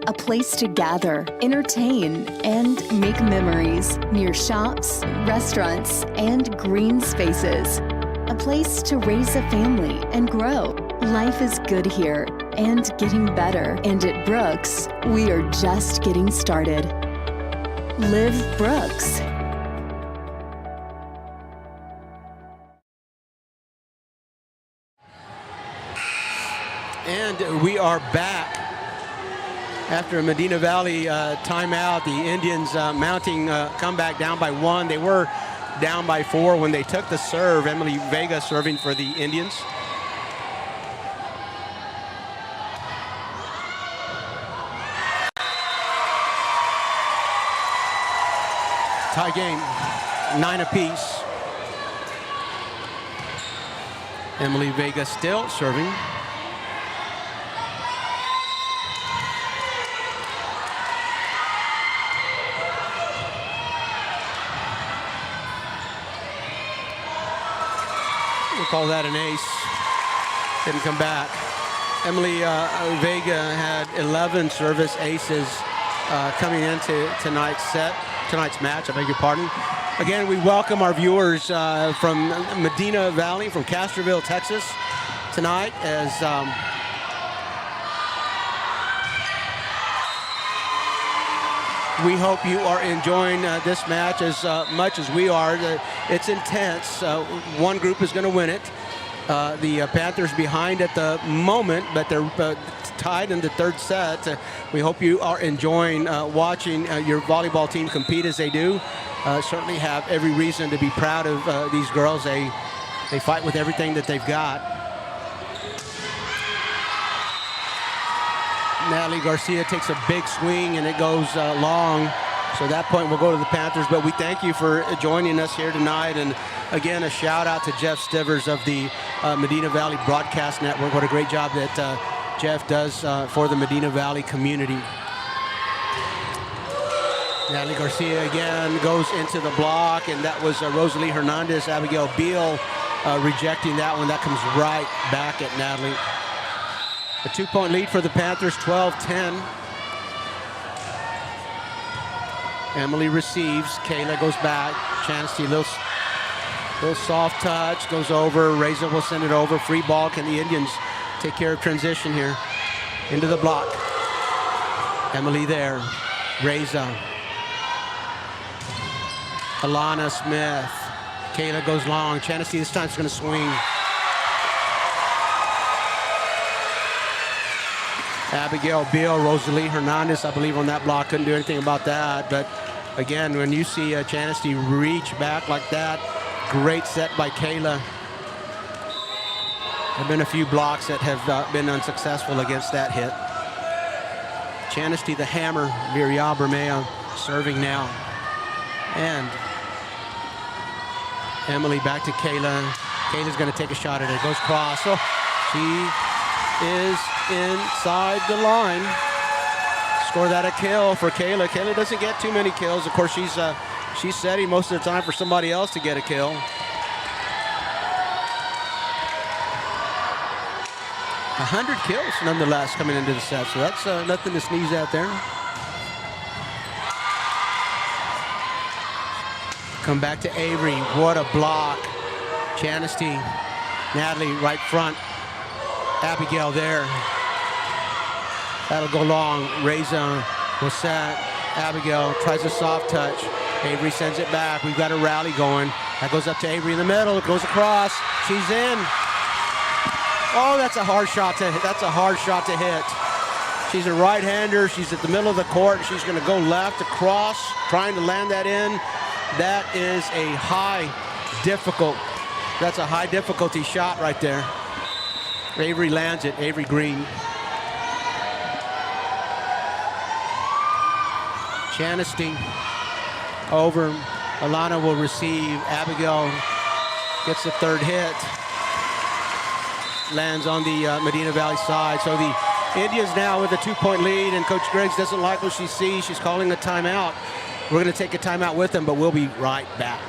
A place to gather, entertain, and make memories near shops, restaurants, and green spaces. A place to raise a family and grow. Life is good here and getting better. And at Brooks, we are just getting started. Live Brooks. And we are back after a Medina Valley timeout. The Indians mounting comeback down by 1. They were down by 4 when they took the serve. Emily Vega serving for the Indians. Tie game, 9 apiece. Emily Vega still serving. We'll call that an ace. Didn't come back. Emily Vega had 11 service aces coming into tonight's match. I beg your pardon. Again, we welcome our viewers from Medina Valley, from Castroville, Texas, tonight as we hope you are enjoying this match as much as we are. It's intense. One group is going to win it. The Panthers behind at the moment, but they're tied in the third set. We hope you are enjoying watching your volleyball team compete as they do. Certainly have every reason to be proud of these girls. They fight with everything that they've got. Natalie Garcia takes a big swing and it goes long. So at that point we'll go to the Panthers, but we thank you for joining us here tonight. And again, a shout out to Jeff Stivers of the Medina Valley Broadcast Network. What a great job that Jeff does for the Medina Valley community. Natalie Garcia again goes into the block, and that was Rosalie Hernandez. Abigail Beal rejecting that one. That comes right back at Natalie. A 2-point lead for the Panthers, 12-10. Emily receives. Kayla goes back. Chansty, little soft touch, goes over. Reza will send it over. Free ball. Can the Indians take care of transition here? Into the block. Emily there. Reza. Alana Smith. Kayla goes long. Chansty this time is going to swing. Abigail Beal, Rosalie Hernandez, I believe, on that block. Couldn't do anything about that. But again, when you see Chansty reach back like that, great set by Kayla. There have been a few blocks that have been unsuccessful against that hit. Chansty, the hammer, Viria Bermeo serving now. And Emily back to Kayla. Kayla's going to take a shot at it. Goes cross. So she is inside the line. Score that a kill for Kayla. Kayla doesn't get too many kills. Of course, she's setting most of the time for somebody else to get a kill. A 100 kills nonetheless coming into the set, so that's nothing to sneeze at there. Come back to Avery. What a block. Chansty, Natalie right front. Abigail there. That'll go long. Reza will set. Abigail tries a soft touch. Avery sends it back. We've got a rally going. That goes up to Avery in the middle. It goes across. She's in. Oh, that's a hard shot to hit. That's a hard shot to hit. She's a right-hander. She's at the middle of the court. She's going to go left across, trying to land that in. That is a that's a high difficulty shot right there. Avery lands it. Avery Green. Chansty over. Alana will receive. Abigail gets the third hit. Lands on the Medina Valley side. So the Indians now with a 2-point lead, and Coach Griggs doesn't like what she sees. She's calling a timeout. We're going to take a timeout with them, but we'll be right back.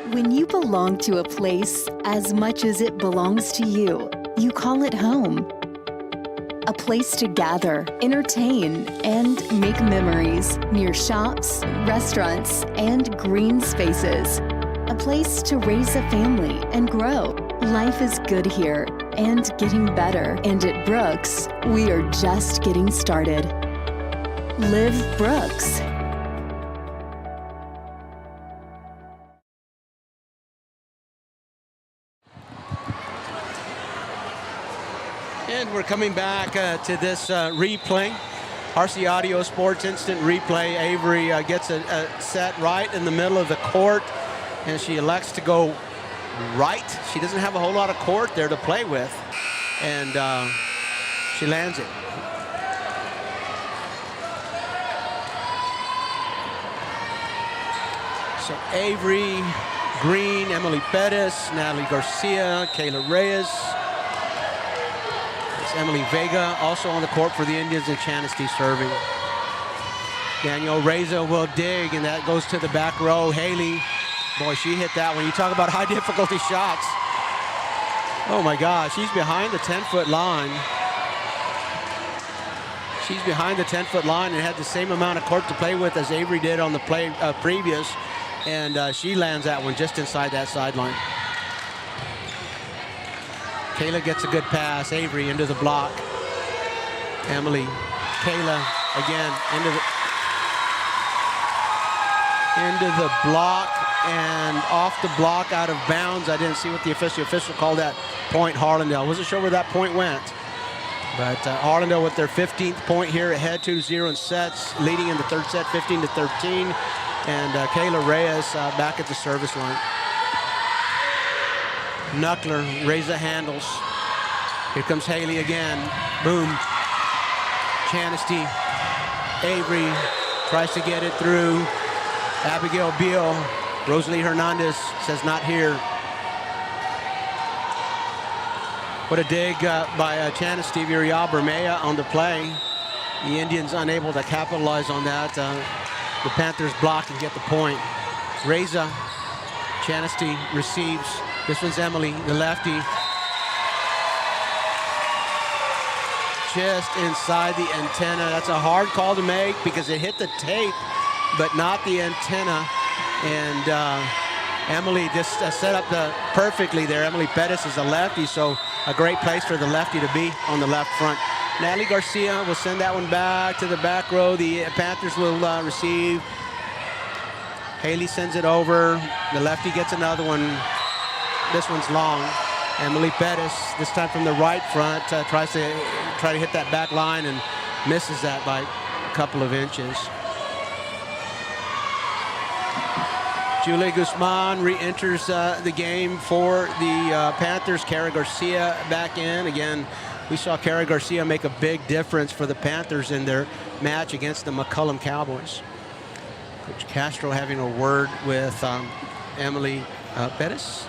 When you belong to a place as much as it belongs to you, you call it home. A place to gather, entertain, and make memories near shops, restaurants, and green spaces. A place to raise a family and grow. Life is good here and getting better. And at Brooks, we are just getting started. Live Brooks. And we're coming back to this replay. RC Audio Sports Instant Replay. Avery gets a set right in the middle of the court, and she elects to go right. She doesn't have a whole lot of court there to play with, and she lands it. So Avery, Green, Emily Pettis, Natalie Garcia, Kayla Reyes. Emily Vega also on the court for the Indians, and Chanasty serving. Daniel Reza will dig, and that goes to the back row. Haley, boy, she hit that one. You talk about high difficulty shots. Oh my gosh, she's behind the 10-foot line. She's behind the 10-foot line and had the same amount of court to play with as Avery did on the play previous, and she lands that one just inside that sideline. Kayla gets a good pass. Avery into the block. Emily, Kayla again into the block and off the block, out of bounds. I didn't see what the official called that point. Harlandale, wasn't sure where that point went, but Harlandale with their 15th point here, ahead 2-0 in sets, leading in the third set 15-13, and Kayla Reyes back at the service line. Knuckler, Reza handles. Here comes Haley again. Boom. Chanasty. Avery tries to get it through. Abigail Beal. Rosalie Hernandez says not here. What a dig by Chanasty Virial Bermea on the play. The Indians unable to capitalize on that. The Panthers block and get the point. Reza. Chanasty receives. This one's Emily, the lefty. Just inside the antenna. That's a hard call to make because it hit the tape, but not the antenna. And Emily just set up perfectly there. Emily Pettis is a lefty, so a great place for the lefty to be on the left front. Natalie Garcia will send that one back to the back row. The Panthers will receive. Haley sends it over. The lefty gets another one. This one's long. Emily Pettis, this time from the right front, tries to hit that back line and misses that by a couple of inches. Julie Guzman re-enters the game for the Panthers. Cara Garcia back in. Again, we saw Cara Garcia make a big difference for the Panthers in their match against the McCullum Cowboys. Coach Castro having a word with Emily Pettis.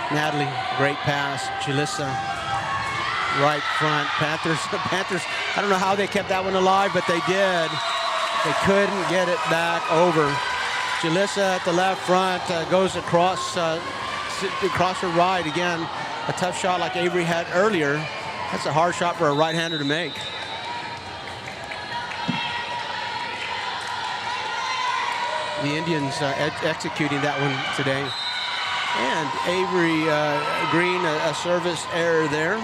Natalie, great pass. Jalissa, right front. Panthers, I don't know how they kept that one alive, but they did. They couldn't get it back over. Jalissa at the left front goes across her right. Again, a tough shot like Avery had earlier. That's a hard shot for a right-hander to make. The Indians executing that one today. And Avery Green, a service error there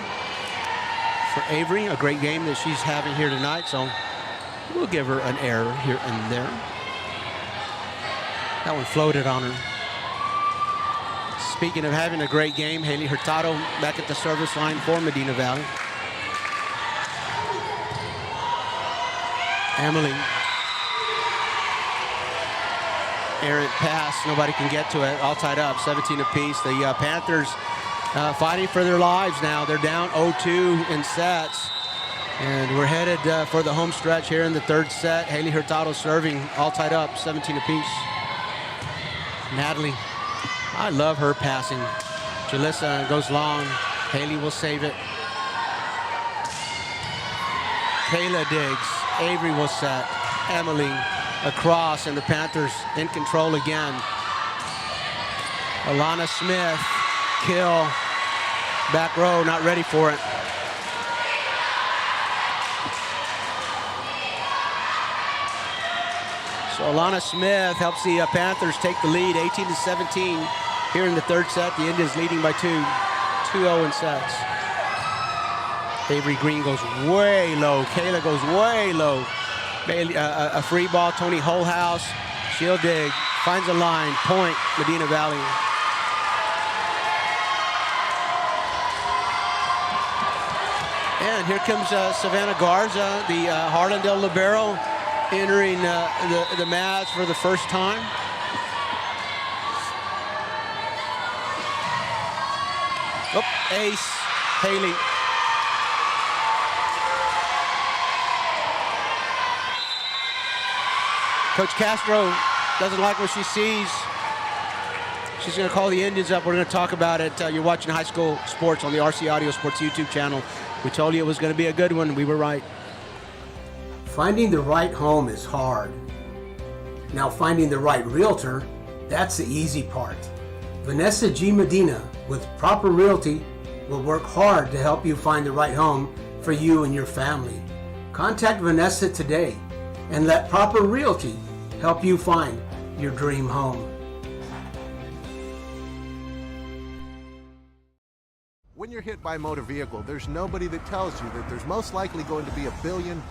for Avery. A great game that she's having here tonight, so we'll give her an error here and there. That one floated on her. Speaking of having a great game, Haley Hurtado back at the service line for Medina Valley. Emily. Errant pass, nobody can get to it, all tied up, 17 apiece. The Panthers fighting for their lives now. They're down 0-2 in sets. And we're headed for the home stretch here in the third set. Haley Hurtado serving, all tied up, 17 apiece. Natalie, I love her passing. Jalissa goes long. Haley will save it. Kayla digs. Avery will set. Emily across, and the Panthers in control again. Alana Smith, kill. Back row, not ready for it. So Alana Smith helps the Panthers take the lead, 18-17 here in the third set. The Indians leading by 2-0 in sets. Avery Green goes way low. Kayla goes way low. Bailey, a free ball. Tony Holhouse, she'll dig, finds a line. Point, Medina Valley. And here comes Savannah Garza, the Harlandale libero, entering the match for the first time. Oh, ace, Haley. Coach Castro doesn't like what she sees. She's going to call the Indians up. We're going to talk about it. You're watching High School Sports on the RC Audio Sports YouTube channel. We told you it was going to be a good one. We were right. Finding the right home is hard. Now finding the right realtor, that's the easy part. Vanessa G. Medina with Proper Realty will work hard to help you find the right home for you and your family. Contact Vanessa today and let Proper Realty help you find your dream home. When you're hit by a motor vehicle, there's nobody that tells you that there's most likely going to be $1 billion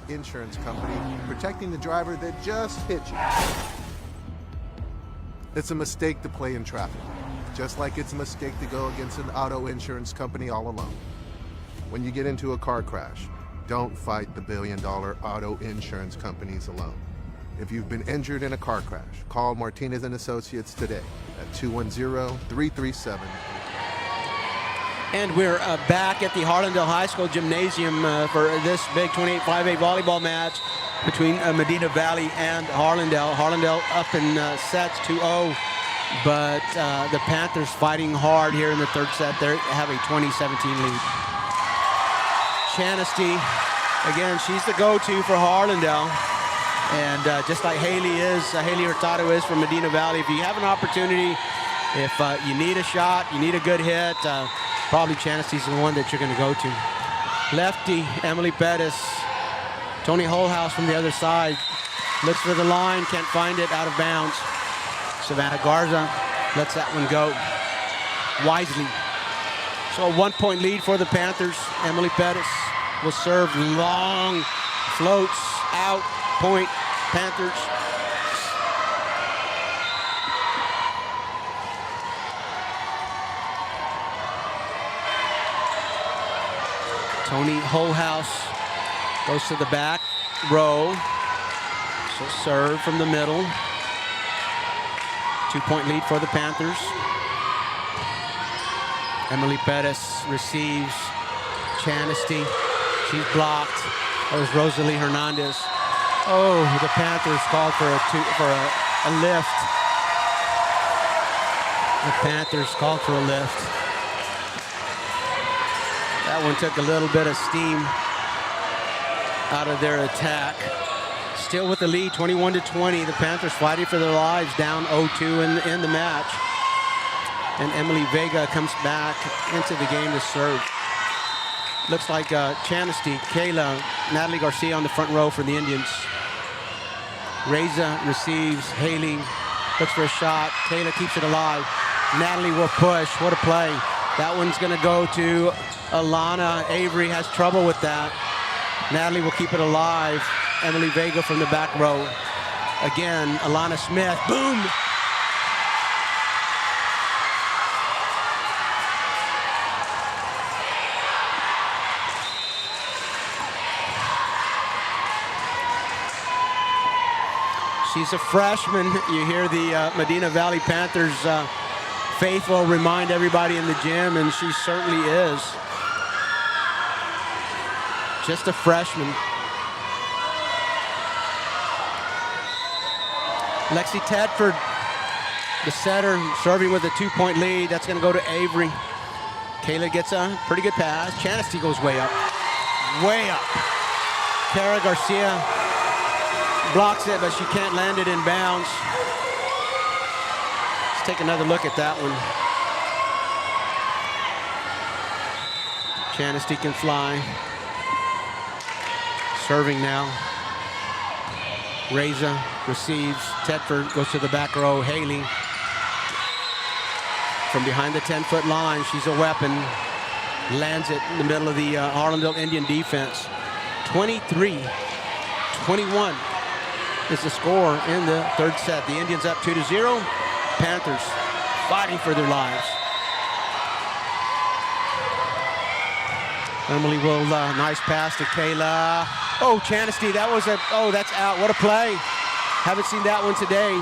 insurance company protecting the driver that just hit you. It's a mistake to play in traffic, just like it's a mistake to go against an auto insurance company all alone. When you get into a car crash, don't fight the $1 billion auto insurance companies alone. If you've been injured in a car crash, call Martinez & Associates today at 210-337. And we're back at the Harlandale High School Gymnasium for this big 28-5A volleyball match between Medina Valley and Harlandale. Harlandale up in sets 2-0, but the Panthers fighting hard here in the third set. They have a 20-17 lead. Chanesty, again, she's the go-to for Harlandale. And just like Haley Hurtado is from Medina Valley, if you have an opportunity, if you need a shot, you need a good hit, probably Chanesty's the one that you're going to go to. Lefty, Emily Pettis. Tony Holhouse from the other side. Looks for the line, can't find it, out of bounds. Savannah Garza lets that one go wisely. So a 1-point lead for the Panthers. Emily Pettis will serve long, floats out, point, Panthers. Tony Holhouse goes to the back row. She'll serve from the middle. 2-point lead for the Panthers. Emily Pettis receives. Chanesty, she's blocked. That was Rosalie Hernandez. Oh, the Panthers called for a lift. The Panthers called for a lift. That one took a little bit of steam out of their attack. Still with the lead, 21-20. The Panthers fighting for their lives, down 0-2 in the match. And Emily Vega comes back into the game to serve. Looks like Chanesty, Kayla, Natalie Garcia on the front row for the Indians. Reza receives. Haley looks for a shot. Kayla keeps it alive. Natalie will push. What a play. That one's going to go to Alana. Avery has trouble with that. Natalie will keep it alive. Emily Vega from the back row. Again, Alana Smith. Boom! She's a freshman. You hear the Medina Valley Panthers faithful remind everybody in the gym, and she certainly is. Just a freshman. Lexi Tedford, the setter, serving with a 2-point lead. That's going to go to Avery. Kayla gets a pretty good pass. Chanesty goes way up. Way up. Kara Garcia blocks it, but she can't land it in bounds. Let's take another look at that one. Chanesty can fly. Serving now. Reza receives. Tedford goes to the back row. Haley from behind the 10-foot line. She's a weapon. Lands it in the middle of the Harlandale Indian defense. 23-21 is the score in the third set. The Indians up 2-0. Panthers fighting for their lives. Emily will, nice pass to Kayla. Oh, Chanesty, that was that's out. What a play. Haven't seen that one today.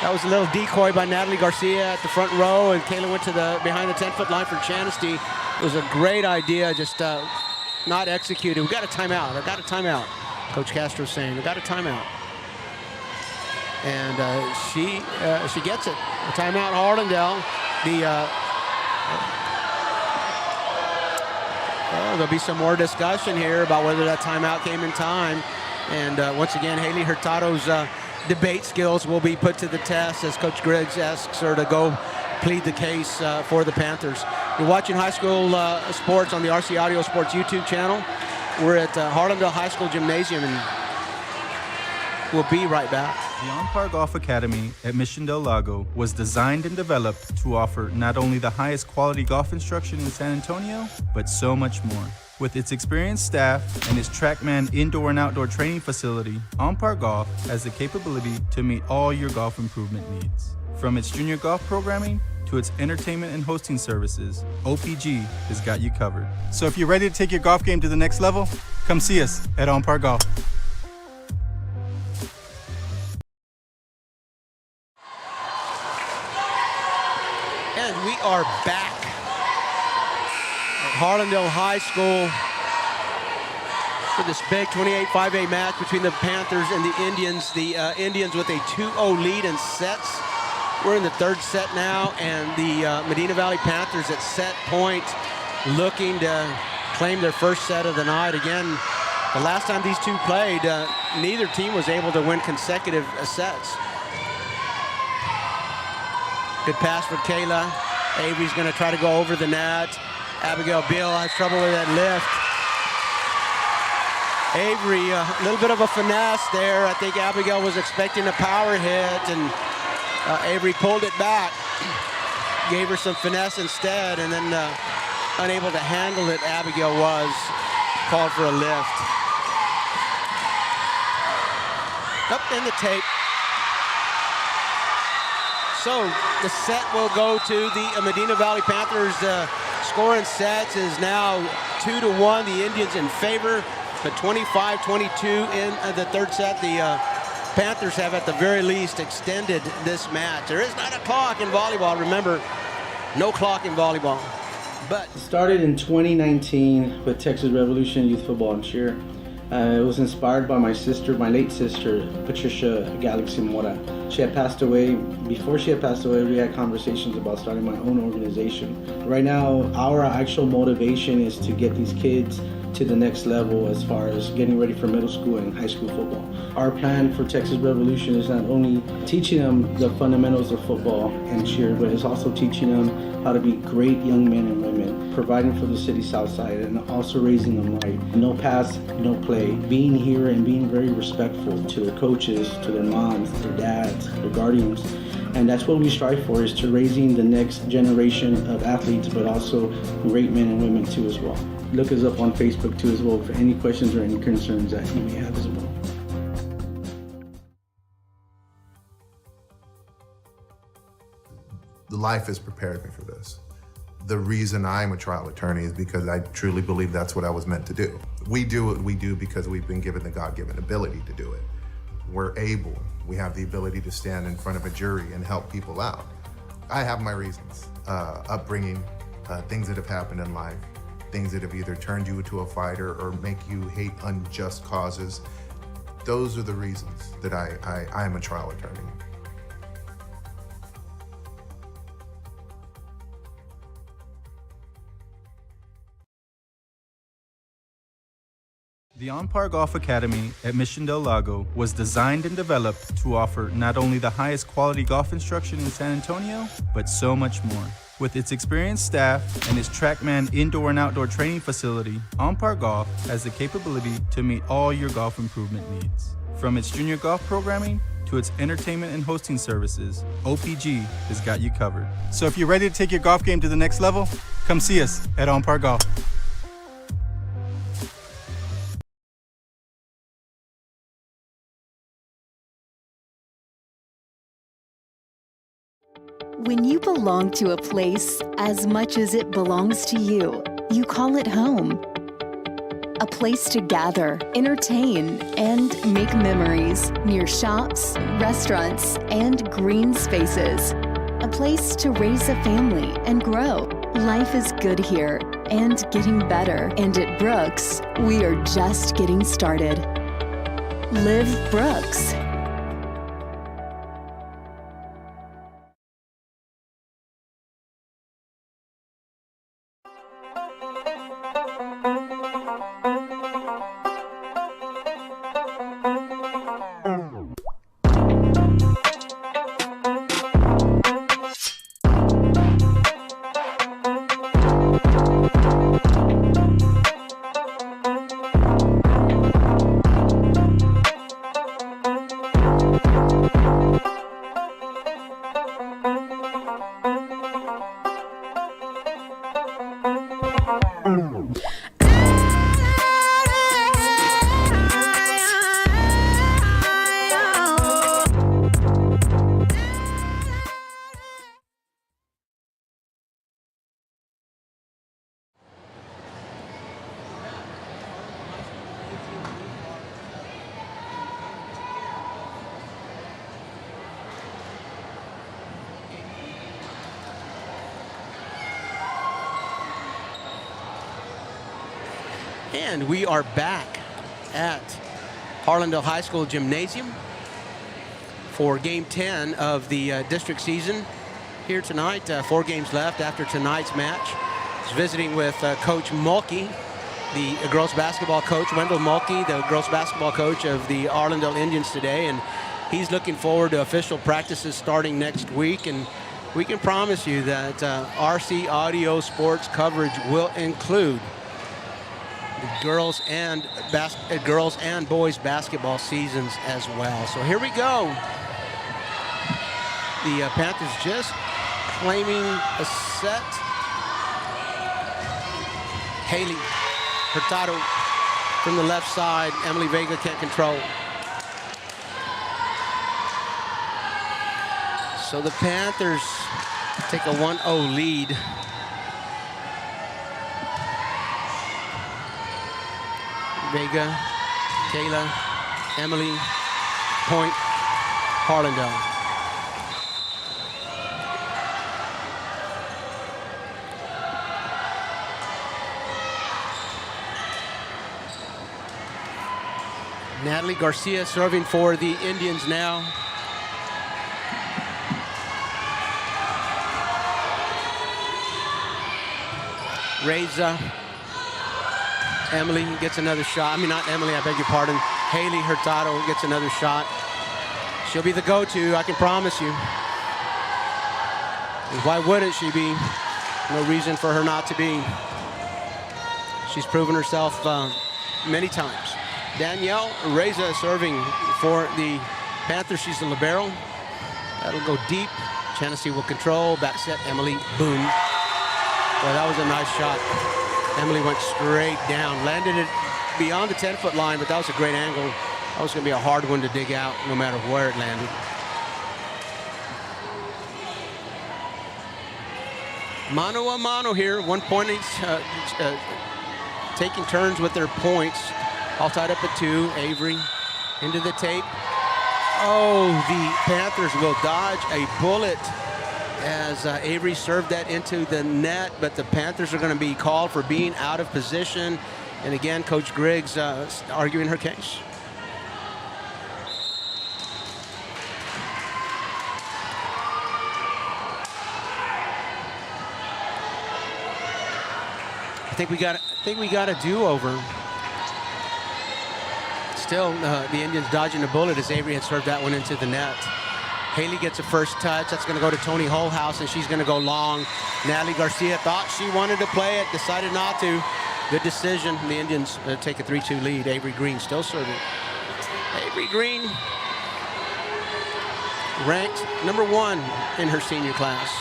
That was a little decoy by Natalie Garcia at the front row, and Kayla went to the behind the 10-foot line for Chanesty. It was a great idea, just not executed. We got a timeout. I got a timeout. Coach Castro's saying, we got a timeout. And she gets it. A timeout, Harlandale. There'll be some more discussion here about whether that timeout came in time. And once again, Haley Hurtado's debate skills will be put to the test as Coach Griggs asks her to go plead the case for the Panthers. You're watching high school sports on the RC Audio Sports YouTube channel. We're at Harlandale High School Gymnasium, and we'll be right back. The On-Par Golf Academy at Mission Del Lago was designed and developed to offer not only the highest quality golf instruction in San Antonio, but so much more. With its experienced staff and its TrackMan indoor and outdoor training facility, On-Par Golf has the capability to meet all your golf improvement needs. From its junior golf programming to its entertainment and hosting services, OPG has got you covered. So if you're ready to take your golf game to the next level, come see us at On-Par Golf. And we are back at Harlandale High School for this big 28-5A match between the Panthers and the Indians. The Indians with a 2-0 lead in sets. We're in the third set now, and the Medina Valley Panthers at set point looking to claim their first set of the night. Again, the last time these two played, neither team was able to win consecutive sets. Good pass for Kayla. Avery's going to try to go over the net. Abigail Beal has trouble with that lift. Avery, a little bit of a finesse there. I think Abigail was expecting a power hit, and Avery pulled it back. Gave her some finesse instead, and then unable to handle it, Abigail was called for a lift. Up in the tape. So the set will go to the Medina Valley Panthers. Score in sets is now 2-1. The Indians in favor, but 25-22 in the third set. The Panthers have at the very least extended this match. There is not a clock in volleyball. Remember, no clock in volleyball. But it started in 2019 with Texas Revolution Youth Football and Cheer. It was inspired by my sister, my late sister, Patricia Galaxy Mora. She had passed away. Before she had passed away, we had conversations about starting my own organization. Right now, our actual motivation is to get these kids to the next level as far as getting ready for middle school and high school football. Our plan for Texas Revolution is not only teaching them the fundamentals of football and cheer, but it's also teaching them how to be great young men and women, providing for the city south side, and also raising them right. No pass, no play. Being here and being very respectful to their coaches, to their moms, their dads, their guardians. And that's what we strive for, is to raising the next generation of athletes, but also great men and women too as well. Look us up on Facebook too as well for any questions or any concerns that you may have as well. Life has prepared me for this. The reason I'm a trial attorney is because I truly believe that's what I was meant to do. We do what we do because we've been given the God-given ability to do it. We're able, we have the ability to stand in front of a jury and help people out. I have my reasons, upbringing, things that have happened in life, things that have either turned you into a fighter or make you hate unjust causes. Those are the reasons that I am a trial attorney. The On Par Golf Academy at Mission Del Lago was designed and developed to offer not only the highest quality golf instruction in San Antonio, but so much more. With its experienced staff and its TrackMan indoor and outdoor training facility, On Par Golf has the capability to meet all your golf improvement needs. From its junior golf programming to its entertainment and hosting services, OPG has got you covered. So if you're ready to take your golf game to the next level, come see us at On Par Golf. When you belong to a place as much as it belongs to you, you call it home. A place to gather, entertain, and make memories near shops, restaurants, and green spaces. A place to raise a family and grow. Life is good here and getting better. And at Brooks, we are just getting started. Live Brooks. And we are back at Harlandale High School Gymnasium for Game 10 of the district season here tonight. 4 games left after tonight's match. He's visiting with Coach Mulkey, the girls basketball coach, Wendell Mulkey, the girls basketball coach of the Harlandale Indians today. And he's looking forward to official practices starting next week. And we can promise you that RC Audio Sports coverage will include the girls and boys basketball seasons as well. So here we go. The Panthers just claiming a set. Haley Hurtado from the left side. Emily Vega can't control. So the Panthers take a 1-0 lead. Vega, Kayla, Emily, point, Harlandale. Natalie Garcia serving for the Indians now. Reza. Emily gets another shot. I mean, not Emily, I beg your pardon. Haley Hurtado gets another shot. She'll be the go-to, I can promise you. And why wouldn't she be? No reason for her not to be. She's proven herself many times. Danielle Reza serving for the Panthers. She's the libero. That'll go deep. Chancy will control. Back set, Emily. Boom. Well, that was a nice shot. Emily went straight down, landed it beyond the 10-foot line, but that was a great angle. That was going to be a hard one to dig out no matter where it landed. Mano a mano here, 1 point each, taking turns with their points. All tied up at 2. Avery into the tape. Oh, the Panthers will dodge a bullet as Avery served that into the net, but the Panthers are going to be called for being out of position. And again, Coach Griggs arguing her case. I think we got a do-over. Still, the Indians dodging a bullet as Avery had served that one into the net. Haley gets a first touch. That's going to go to Toni Holhouse, and she's going to go long. Natalie Garcia thought she wanted to play it, decided not to. Good decision. The Indians take a 3-2 lead. Avery Green still serving. Avery Green, ranked number 1 in her senior class.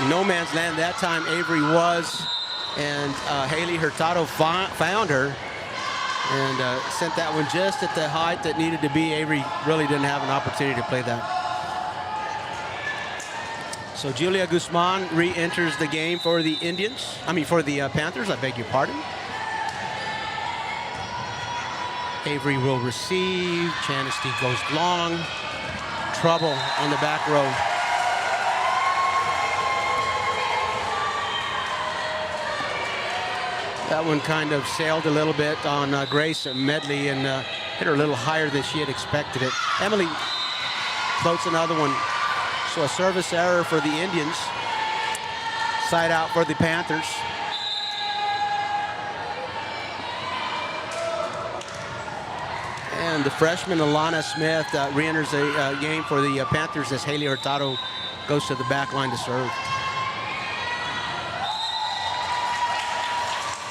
No man's land that time, Avery was, and Haley Hurtado found her and sent that one just at the height that needed to be. Avery really didn't have an opportunity to play that. So Julia Guzman re-enters the game for the for the Panthers, I beg your pardon. Avery will receive, Chanesty goes long, trouble on the back row. That one kind of sailed a little bit on Grace Medley and hit her a little higher than she had expected it. Emily floats another one. So a service error for the Indians. Side out for the Panthers. And the freshman Alana Smith re-enters the game for the Panthers as Haley Hurtado goes to the back line to serve.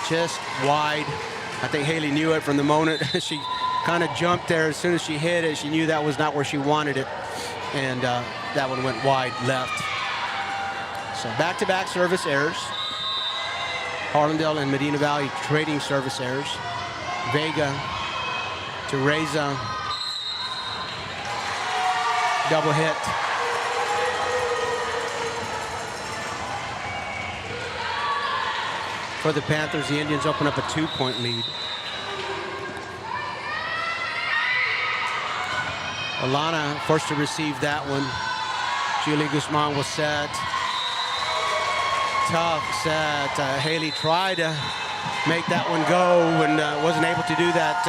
Just wide. I think Haley knew it from the moment she kind of jumped there. As soon as she hit it, she knew that was not where she wanted it. And that one went wide left. So back-to-back service errors. Harlandale and Medina Valley trading service errors. Vega to Reza. Double hit. For the Panthers, the Indians open up a 2-point lead. Alana forced to receive that one. Julie Guzman was set. Tough set. Haley tried to make that one go and wasn't able to do that.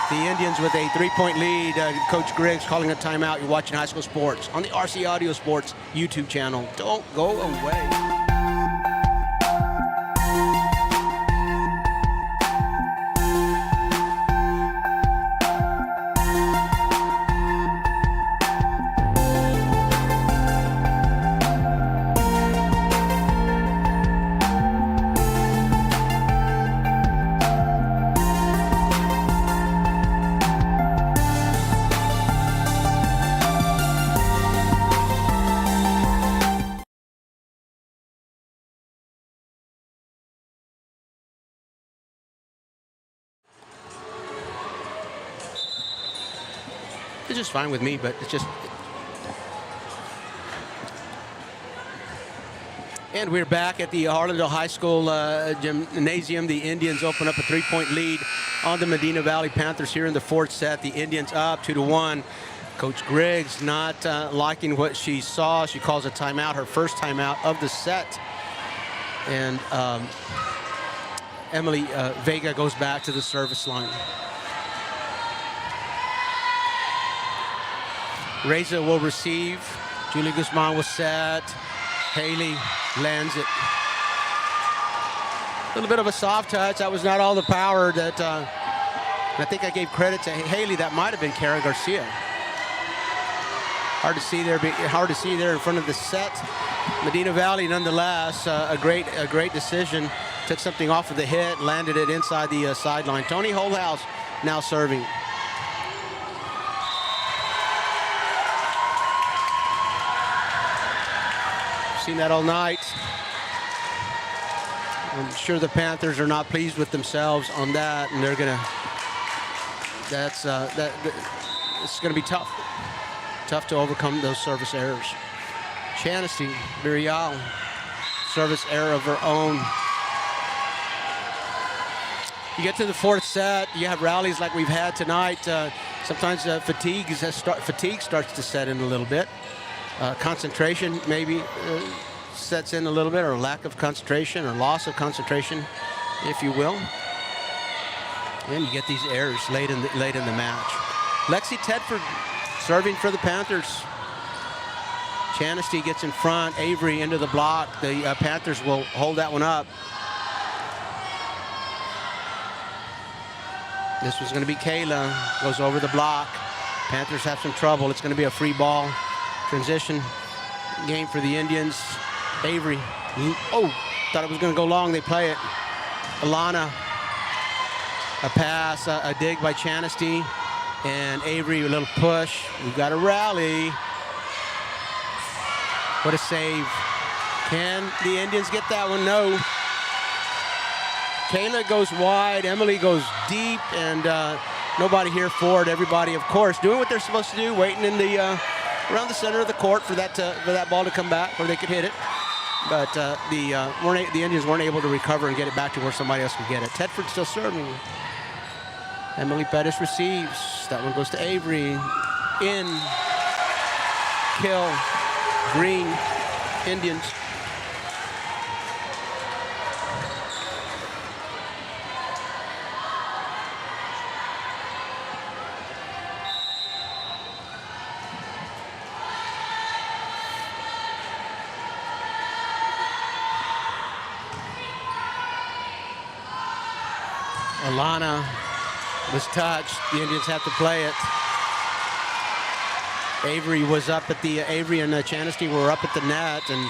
The Indians with a 3-point lead. Coach Griggs calling a timeout. You're watching High School Sports on the RC Audio Sports YouTube channel. Don't go away. It's just fine with me, but it's just... And we're back at the Harlandale High School gymnasium. The Indians open up a 3-point lead on the Medina Valley Panthers here in the 4th set. The Indians up 2-1. Coach Griggs not liking what she saw. She calls a timeout, her first timeout of the set. And Emily Vega goes back to the service line. Reza will receive. Julie Guzman was set. Haley lands it. A little bit of a soft touch. That was not all the power that I think I gave credit to Haley. That might have been Kara Garcia. Hard to see there in front of the set. Medina Valley, nonetheless, a great decision. Took something off of the hit, landed it inside the sideline. Toni Holhouse now serving. Seen that all night. I'm sure the Panthers are not pleased with themselves on that, and they're gonna. It's gonna be tough. Tough to overcome those service errors. Chanesty, Birial, service error of her own. You get to the 4th set, you have rallies like we've had tonight. Sometimes fatigue starts to set in a little bit. Concentration maybe sets in a little bit, or lack of concentration, or loss of concentration, if you will. And you get these errors late in the match. Lexi Tedford serving for the Panthers. Chanasty gets in front. Avery into the block. The Panthers will hold that one up. This was going to be Kayla. Goes over the block. Panthers have some trouble. It's going to be a free ball. Transition game for the Indians. Avery. Oh, thought it was going to go long. They play it. Alana. A pass, a dig by Chanasty. And Avery, a little push. We've got a rally. What a save. Can the Indians get that one? No. Kayla goes wide. Emily goes deep. And nobody here for it. Everybody, of course, doing what they're supposed to do, waiting in the around the center of the court for that ball to come back where they could hit it. But the Indians weren't able to recover and get it back to where somebody else could get it. Tedford still serving. Emily Pettis receives. That one goes to Avery. In. Kill. Green. Indians. Alana was touched. The Indians have to play it. Avery was up at the, Avery and Chanasty were up at the net, and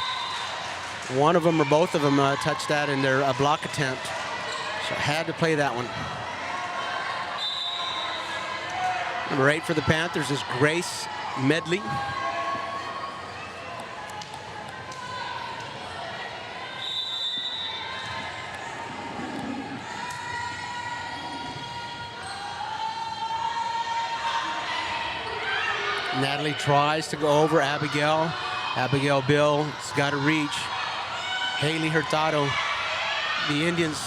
one of them or both of them touched that in their block attempt. So had to play that one. Number 8 for the Panthers is Grace Medley. Natalie tries to go over Abigail. Abigail Bill's got to reach. Haley Hurtado. The Indians.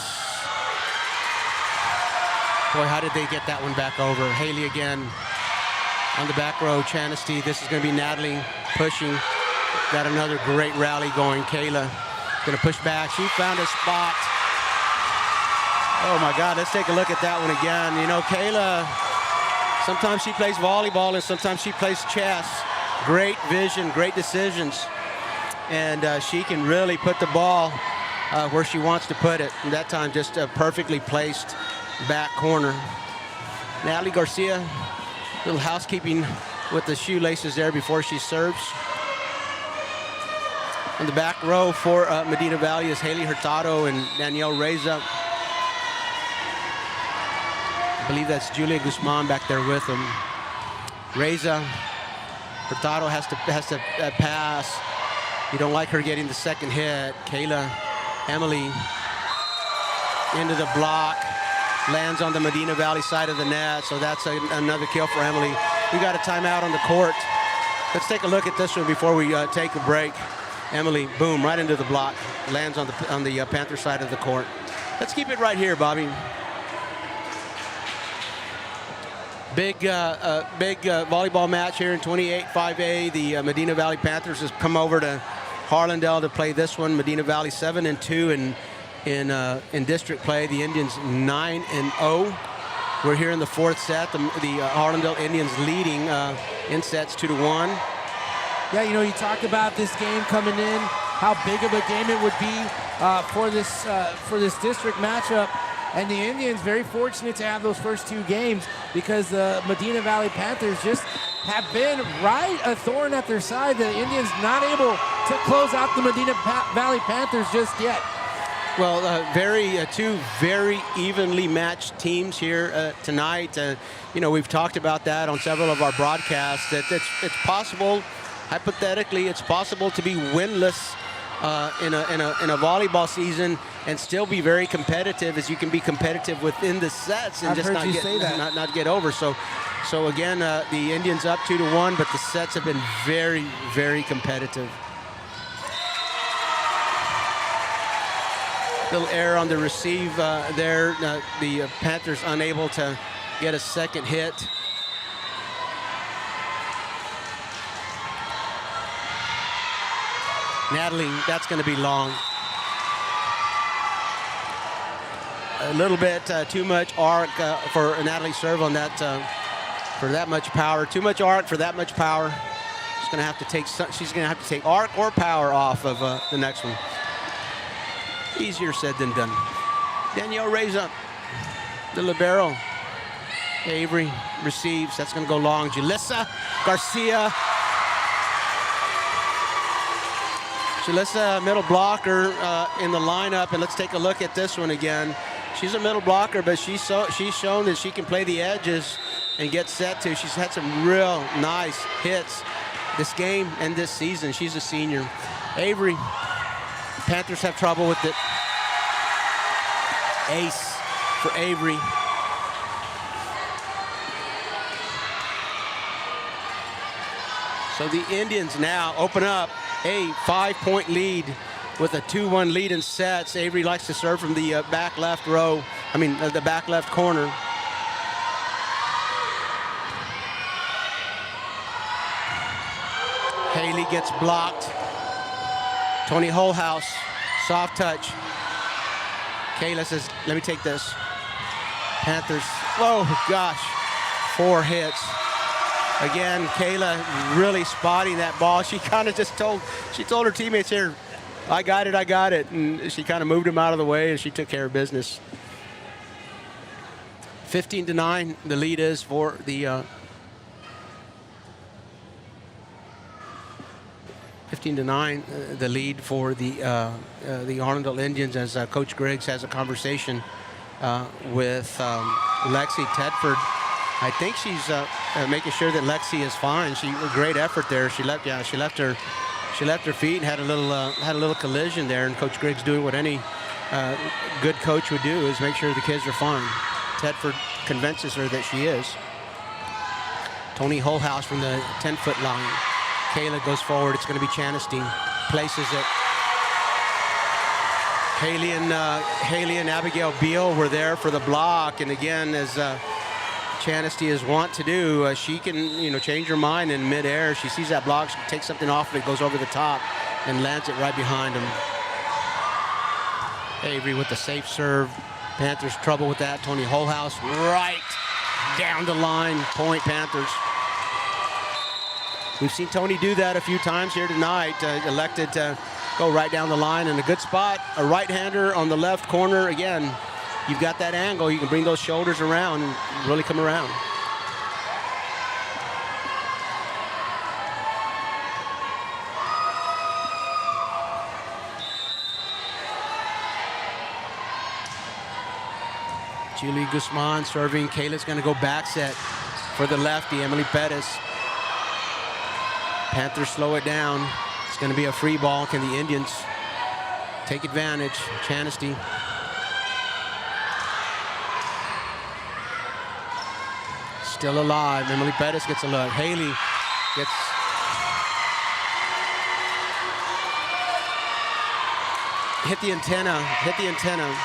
Boy, how did they get that one back over? Haley again on the back row. Chanasty. This is going to be Natalie pushing. Got another great rally going. Kayla going to push back. She found a spot. Oh my God, let's take a look at that one again. You know, Kayla, sometimes she plays volleyball and sometimes she plays chess. Great vision, great decisions. And she can really put the ball where she wants to put it. And that time just perfectly placed back corner. Natalie Garcia, little housekeeping with the shoelaces there before she serves. In the back row for Medina Valley is Haley Hurtado and Danielle Reza. I believe that's Julia Guzman back there with them. Reza, Hurtado has to pass. You don't like her getting the second hit. Kayla, Emily, into the block. Lands on the Medina Valley side of the net, so that's another kill for Emily. We got a timeout on the court. Let's take a look at this one before we take a break. Emily, boom, right into the block. Lands on the Panther side of the court. Let's keep it right here, Bobby. Big volleyball match here in 28-5A. The Medina Valley Panthers has come over to Harlandale to play this one. Medina Valley 7-2 in district play. The Indians 9-0. We're here in the fourth set. The Harlandale Indians leading in sets 2-1. Yeah, you know, you talked about this game coming in, how big of a game it would be for this district matchup. And the Indians very fortunate to have those first two games because the Medina Valley Panthers just have been right a thorn at their side. The Indians not able to close out the Medina Valley Panthers just yet. Well, two very evenly matched teams here tonight. You know, we've talked about that on several of our broadcasts, that it's possible, hypothetically, it's possible to be winless in a volleyball season and still be very competitive, as you can be competitive within the sets and I've just not get over. So again, the Indians up 2-1, but the sets have been very, very competitive. Little error on the receive there. The Panthers unable to get a second hit. Natalie, that's going to be long. A little bit too much arc for Natalie serve on that, for that much power. Too much arc for that much power. going to have to take she's going to have to take arc or power off of the next one. Easier said than done. Danielle raise up. The libero. Avery receives. That's going to go long. Julissa Garcia. Julissa, middle blocker in the lineup. And let's take a look at this one again. She's a middle blocker, but she's shown that she can play the edges and get set to. She's had some real nice hits this game and this season. She's a senior. Avery. Panthers have trouble with it. Ace for Avery. So the Indians now open up a 5-point lead with a 2-1 lead in sets. Avery likes to serve from the back left row. The back left corner. Haley gets blocked. Tony Holhouse, soft touch. Kayla says, let me take this. Panthers, oh gosh, 4 hits. Again, Kayla really spotting that ball. She kind of just told her teammates here, I got it. And she kind of moved him out of the way and she took care of business. 15-9, the lead is for the 15-9, the lead for the Harlandale Indians as Coach Griggs has a conversation with Lexi Tedford. I think she's making sure that Lexi is fine. A great effort there. She left her feet and had a little collision there. And Coach Griggs doing what any good coach would do, is make sure the kids are fine. Tedford convinces her that she is. Tony Holhouse from the 10-foot line. Kayla goes forward. It's going to be Chanasty. Places it. Haley and Abigail Beal were there for the block. And again, as Chanasty is wont to do, she can change her mind in midair. She sees that block, she takes something off of it, goes over the top, and lands it right behind him. Avery with the safe serve. Panthers trouble with that. Tony Holhouse right down the line. Point Panthers. We've seen Tony do that a few times here tonight. Elected to go right down the line in a good spot. A right-hander on the left corner. Again, you've got that angle. You can bring those shoulders around and really come around. Julie Guzman serving. Kayla's going to go back set for the lefty, Emily Pettis. Panthers slow it down. It's going to be a free ball. Can the Indians take advantage? Chanasty. Still alive. Emily Pettis gets a look. Haley gets... Hit the antenna.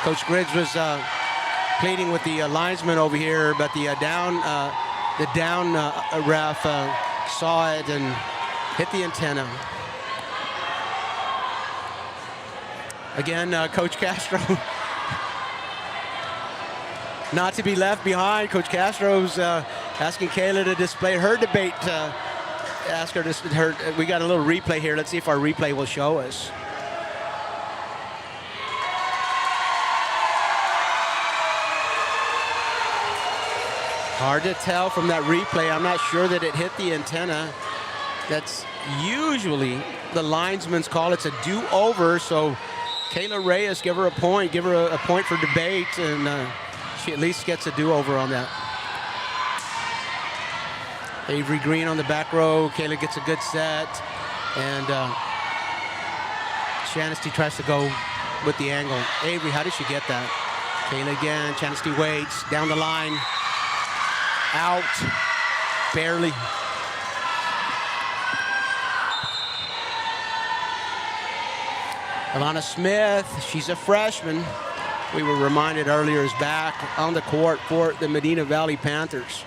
Coach Griggs was pleading with the linesman over here, but the down ref saw it and hit the antenna. Again, Coach Castro, not to be left behind. Coach Castro's asking Kayla to display her debate. Ask her to. We got a little replay here. Let's see if our replay will show us. Hard to tell from that replay. I'm not sure that it hit the antenna. That's usually the linesman's call. It's a do-over, so Kayla Reyes, give her a point. Give her a point for debate, and she at least gets a do-over on that. Avery Green on the back row. Kayla gets a good set, and Chanasty tries to go with the angle. Avery, how did she get that? Kayla again. Chanasty waits down the line. Out, barely. Alana Smith, she's a freshman. We were reminded earlier, is back on the court for the Medina Valley Panthers.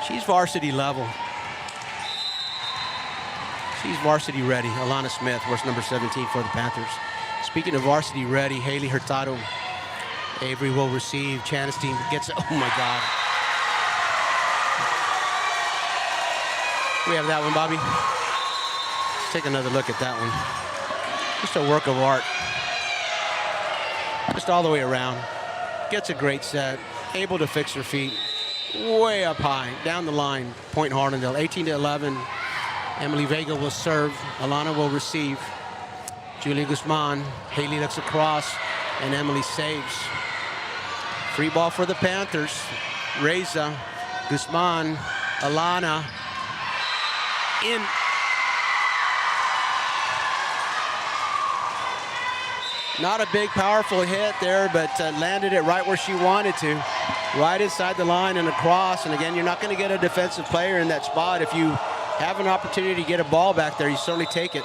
She's varsity level. She's varsity ready. Alana Smith, verse number 17 for the Panthers. Speaking of varsity ready, Haley Hurtado. Avery will receive. Chanasty gets, oh my God. We have that one, Bobby. Let's take another look at that one. Just a work of art. Just all the way around. Gets a great set. Able to fix her feet. Way up high. Down the line. Point Harlandale. 18-11. Emily Vega will serve. Alana will receive. Julia Guzman. Haley looks across. And Emily saves. Free ball for the Panthers. Reza. Guzman. Alana. In. Not a big, powerful hit there, but landed it right where she wanted to. Right inside the line and across. And again, you're not going to get a defensive player in that spot. If you have an opportunity to get a ball back there, you certainly take it.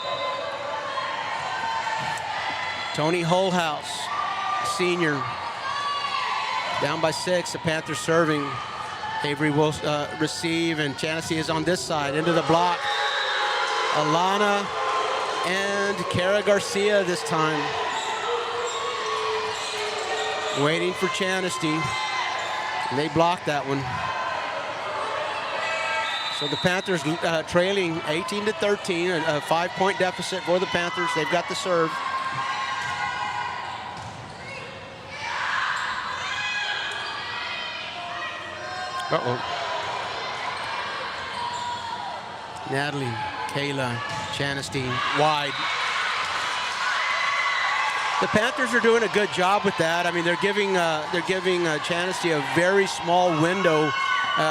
Tony Holhouse, senior, down by 6. The Panthers serving. Avery will receive, and Chancy is on this side, into the block. Alana and Kara Garcia this time. Waiting for Chanasty. They blocked that one. So the Panthers trailing 18-13, a 5-point deficit for the Panthers. They've got the serve. Natalie, Kayla, Chanasty, wide. The Panthers are doing a good job with that. I mean, they're giving Chanasty a very small window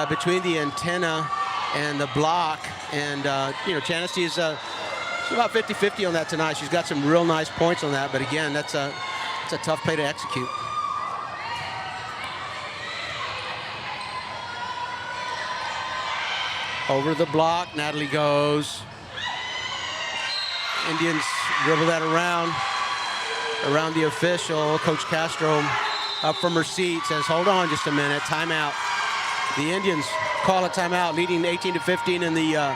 between the antenna and the block. And, Chanasty is about 50-50 on that tonight. She's got some real nice points on that. But, again, it's a tough play to execute. Over the block, Natalie goes. Indians dribble that around the official. Coach Castro up from her seat says, hold on just a minute, timeout. The Indians call a timeout, leading 18-15 in the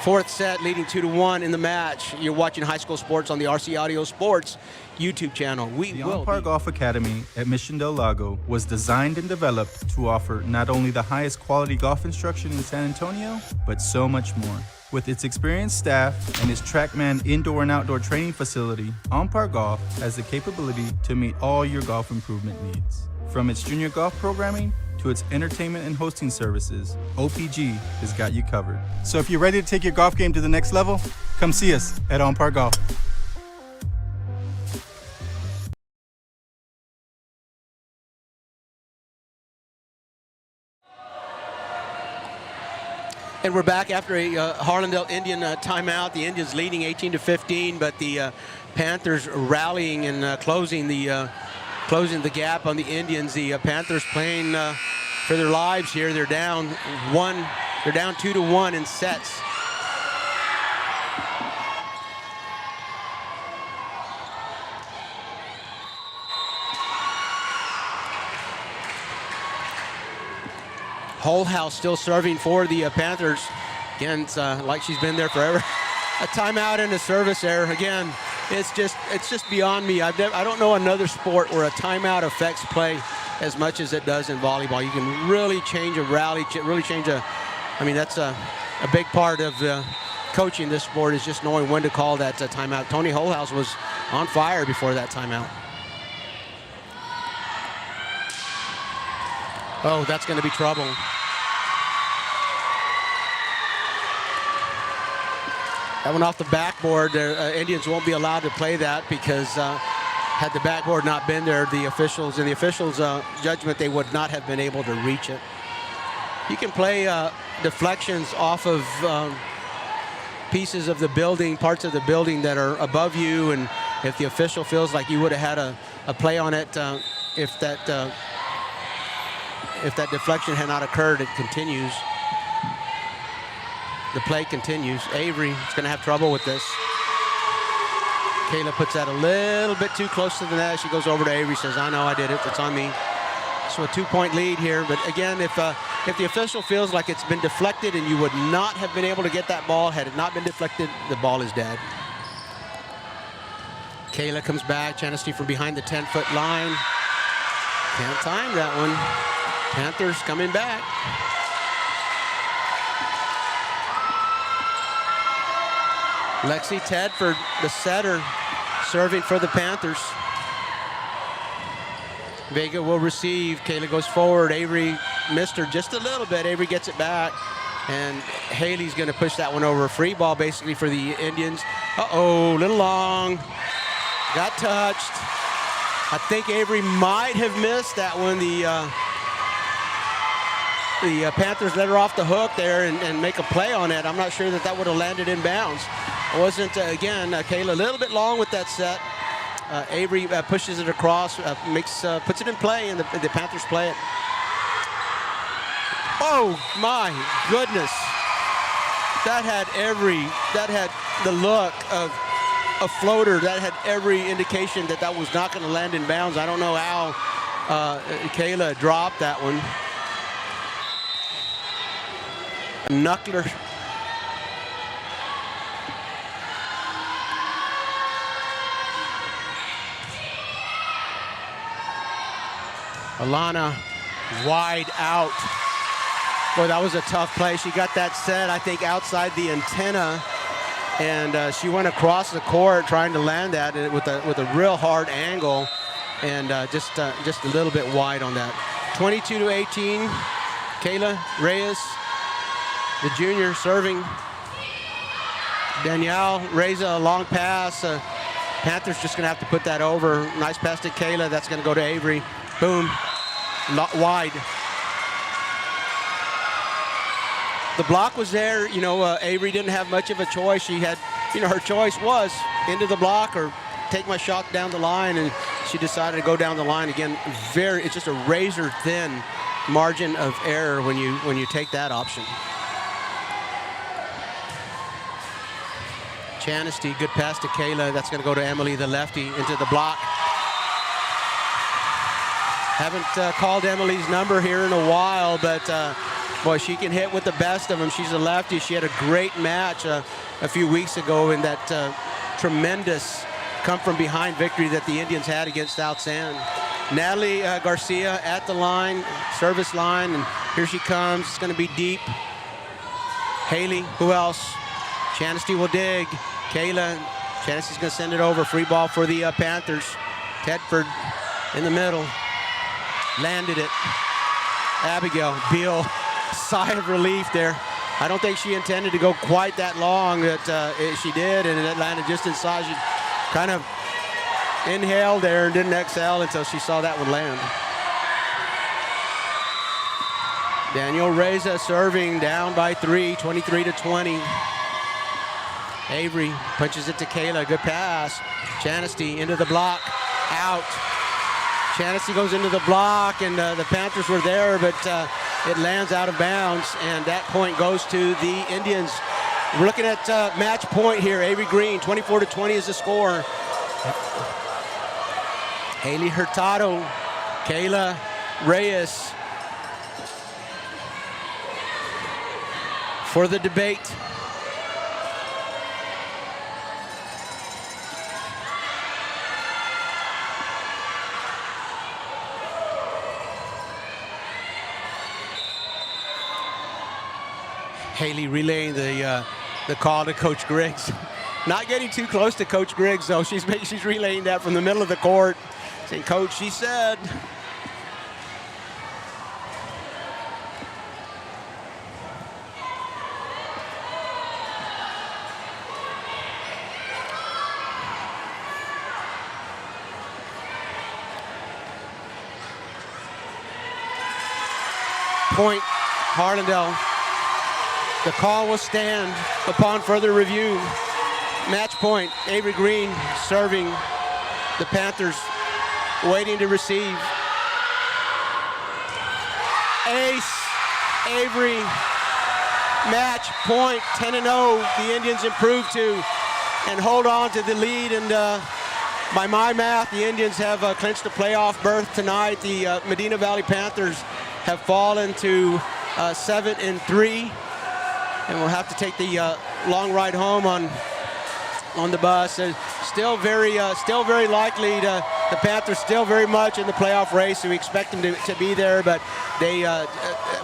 fourth set, leading 2-1 in the match. You're watching High School Sports on the RC Audio Sports YouTube channel. The On-Par Golf Academy at Mission Del Lago was designed and developed to offer not only the highest quality golf instruction in San Antonio, but so much more. With its experienced staff and its TrackMan indoor and outdoor training facility, On-Par Golf has the capability to meet all your golf improvement needs. From its junior golf programming to its entertainment and hosting services, OPG has got you covered. So if you're ready to take your golf game to the next level, come see us at On-Par Golf. And we're back after a Harlandale Indian timeout. The Indians leading 18-15, but the Panthers rallying and closing the gap on the Indians. The Panthers playing for their lives here. They're down 2-1 in sets. Holhouse still serving for the Panthers. Again, it's like she's been there forever. A timeout and a service error. Again, it's just beyond me. I don't know another sport where a timeout affects play as much as it does in volleyball. You can really change a rally, that's a big part of coaching this sport, is just knowing when to call that timeout. Tony Holhouse was on fire before that timeout. Oh, that's going to be trouble. That went off the backboard. The Indians won't be allowed to play that because had the backboard not been there, the officials judgment, they would not have been able to reach it. You can play deflections off of pieces of the building, parts of the building that are above you, and if the official feels like you would have had a play on it, if that deflection had not occurred, it continues. The play continues. Avery is going to have trouble with this. Kayla puts that a little bit too close to the net. She goes over to Avery, says, I know I did it. It's on me. So a 2-point lead here. But again, if the official feels like it's been deflected and you would not have been able to get that ball, had it not been deflected, the ball is dead. Kayla comes back. Chanasty from behind the 10-foot line. Can't time that one. Panthers coming back. Lexi Tedford, the setter, serving for the Panthers. Vega will receive. Kayla goes forward. Avery missed her just a little bit. Avery gets it back. And Haley's going to push that one over. Free ball basically for the Indians. Uh-oh, little long. Got touched. I think Avery might have missed that one. The Panthers let her off the hook there and make a play on it. I'm not sure that would have landed in bounds. It wasn't, again, Kayla a little bit long with that set. Avery pushes it across, puts it in play, and the Panthers play it. Oh my goodness. That had the look of a floater. That had every indication that was not going to land in bounds. I don't know how Kayla dropped that one. A knuckler. Alana wide out. Boy, that was a tough play. She got that set, I think, outside the antenna, and she went across the court trying to land that with a real hard angle, and just a little bit wide on that. 22-18. Kayla Reyes, the junior, serving. Danielle Reza, a long pass. Panthers just going to have to put that over. Nice pass to Kayla. That's going to go to Avery. Boom. Wide. The block was there. Avery didn't have much of a choice. She had, her choice was into the block or take my shot down the line, and she decided to go down the line again. It's just a razor thin margin of error when you take that option. Chanesty, good pass to Kayla. That's going to go to Emily, the lefty, into the block. Haven't called Emily's number here in a while, but boy, she can hit with the best of them. She's a lefty. She had a great match a few weeks ago in that tremendous come-from-behind victory that the Indians had against South San. Natalie Garcia at the line, service line, and here she comes. It's going to be deep. Haley, who else? Chanesty will dig. Kayla, Chanesty's going to send it over. Free ball for the Panthers. Tedford in the middle. Landed it. Abigail Beal, sigh of relief there. I don't think she intended to go quite that long, but she did, and it landed just inside. She kind of inhaled there and didn't exhale until she saw that one land. Daniel Reza serving, down by 3, 23-20. Avery punches it to Kayla, good pass. Chanesty into the block, out. Chanesty goes into the block, and the Panthers were there, but it lands out of bounds, and that point goes to the Indians. We're looking at match point here. Avery Green, 24-20 is the score. Haley Hurtado, Kayla Reyes for the debate. Haley relaying the call to Coach Griggs. Not getting too close to Coach Griggs, though. She's relaying that from the middle of the court, saying, "Coach, she said." Point, Harlandale. The call will stand upon further review. Match point, Avery Green serving. The Panthers waiting to receive. Ace, Avery, match point, 10-0. The Indians improve to and hold on to the lead. And by my math, the Indians have clinched a playoff berth tonight. The Medina Valley Panthers have fallen to 7-3. And we'll have to take the long ride home on the bus. Still very likely the Panthers still very much in the playoff race. So we expect them to be there. But they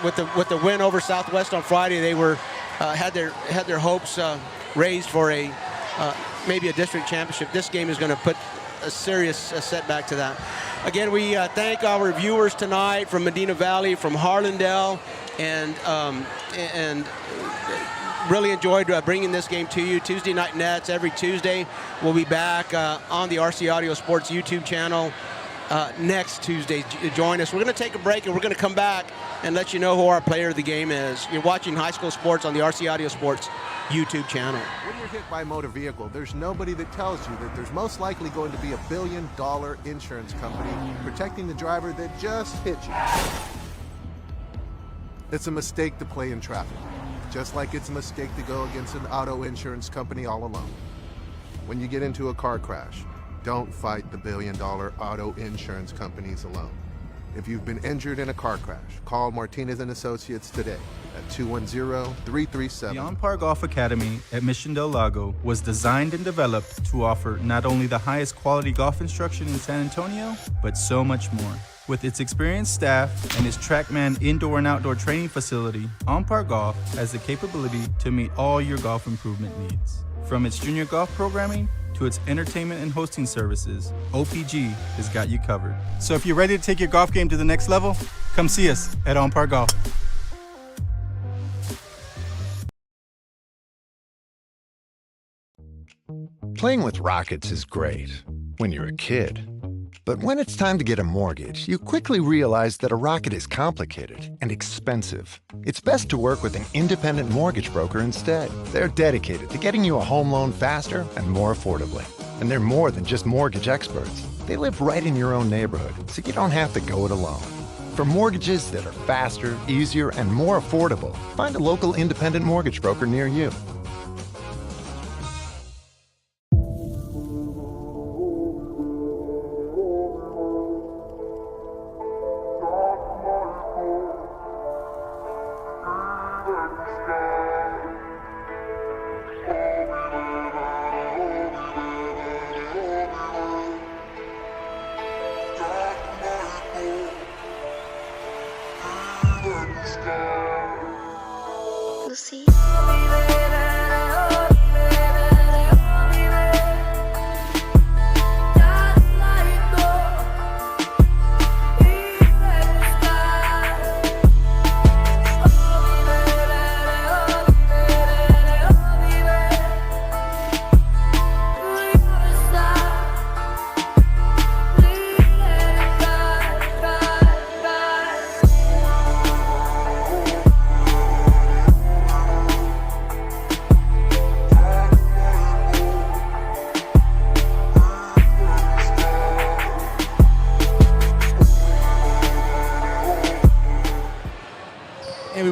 with the win over Southwest on Friday, they were had their hopes raised for a maybe a district championship. This game is going to put a serious setback to that. Again, we thank our viewers tonight from Medina Valley, from Harlandale, and really enjoyed bringing this game to you. Tuesday Night Nets every Tuesday. We'll be back on the RC Audio Sports YouTube channel next Tuesday. Join us. We're going to take a break, and we're going to come back and let you know who our player of the game is. You're watching high school sports on the RC Audio Sports YouTube channel. When you're hit by a motor vehicle, there's nobody that tells you that there's most likely going to be $1 billion insurance company protecting the driver that just hit you. It's a mistake to play in traffic, just like it's a mistake to go against an auto insurance company all alone. When you get into a car crash, don't fight the $1 billion auto insurance companies alone. If you've been injured in a car crash, call Martinez & Associates today at 210-337. The On-Par Golf Academy at Mission Del Lago was designed and developed to offer not only the highest quality golf instruction in San Antonio, but so much more. With its experienced staff and its TrackMan indoor and outdoor training facility, On-Par Golf has the capability to meet all your golf improvement needs. From its junior golf programming to its entertainment and hosting services, OPG has got you covered. So if you're ready to take your golf game to the next level, come see us at On-Par Golf. Playing with rockets is great when you're a kid. But when it's time to get a mortgage, you quickly realize that a rocket is complicated and expensive. It's best to work with an independent mortgage broker instead. They're dedicated to getting you a home loan faster and more affordably. And they're more than just mortgage experts. They live right in your own neighborhood, so you don't have to go it alone. For mortgages that are faster, easier, and more affordable, find a local independent mortgage broker near you.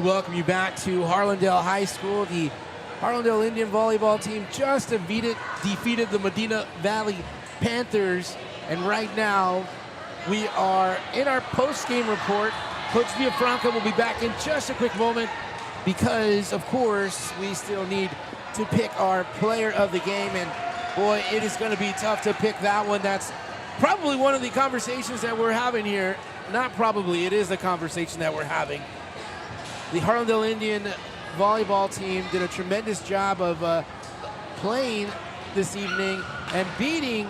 Welcome you back to Harlandale High School. The Harlandale Indian volleyball team just defeated the Medina Valley Panthers, and right now we are in our post-game report. Coach Villafranca will be back in just a quick moment because, of course, we still need to pick our player of the game, and boy, it is going to be tough to pick that one. That's probably one of the conversations that we're having here. Not probably, it is the conversation that we're having. The Harlandale Indian volleyball team did a tremendous job of playing this evening and beating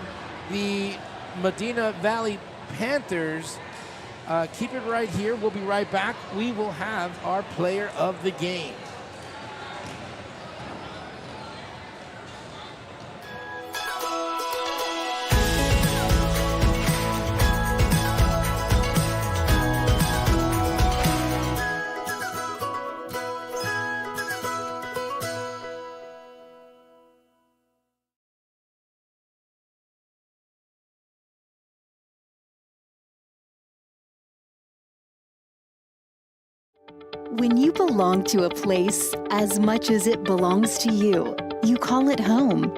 the Medina Valley Panthers. Keep it right here. We'll be right back. We will have our player of the game. When you belong to a place as much as it belongs to you, you call it home.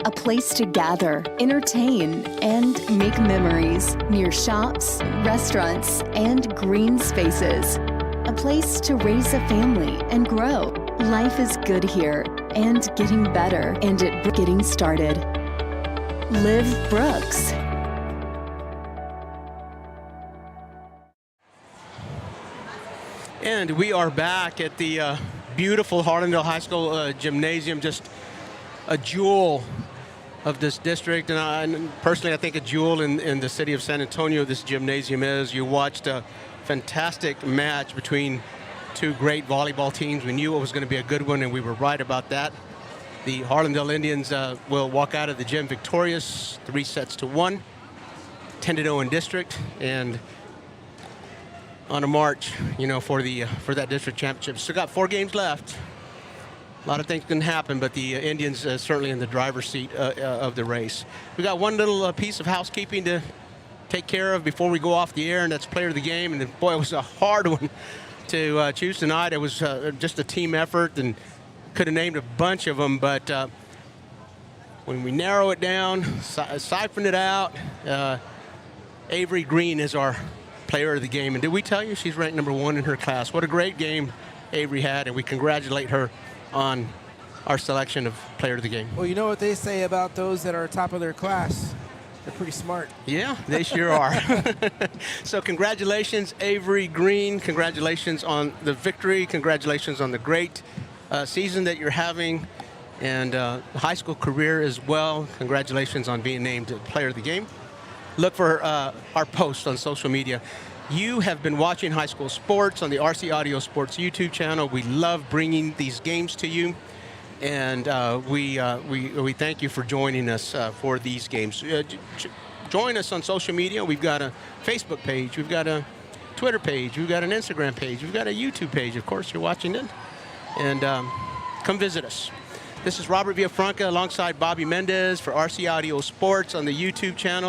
A place to gather, entertain, and make memories near shops, restaurants, and green spaces. A place to raise a family and grow. Life is good here and getting better, and it's getting started. Live Brooks. And we are back at the beautiful Harlandale High School gymnasium. Just a jewel of this district, and personally I think a jewel in the city of San Antonio this gymnasium is. You watched a fantastic match between two great volleyball teams. We knew it was going to be a good one, and we were right about that. The Harlandale Indians will walk out of the gym victorious, 3-1, 10-0 in district, and on a march, for that district championship. Still got 4 games left. A lot of things can happen, but the Indians certainly in the driver's seat of the race. We got one little piece of housekeeping to take care of before we go off the air, and that's player of the game. And boy, it was a hard one to choose tonight. It was just a team effort, and could have named a bunch of them, but when we narrow it down, siphon it out, Avery Green is our player of the game. And did we tell you she's ranked number 1 in her class? What a great game Avery had, and we congratulate her on our selection of player of the game. Well, you know what they say about those that are top of their class? They're pretty smart. Yeah, they sure are. So congratulations, Avery Green. Congratulations on the victory. Congratulations on the great season that you're having, and high school career as well. Congratulations on being named player of the game. Look for our posts on social media. You have been watching high school sports on the RC Audio Sports YouTube channel. We love bringing these games to you, and we thank you for joining us for these games. Join us on social media. We've got a Facebook page. We've got a Twitter page. We've got an Instagram page. We've got a YouTube page. Of course, you're watching it. And come visit us. This is Robert Villafranca alongside Bobby Mendez for RC Audio Sports on the YouTube channel.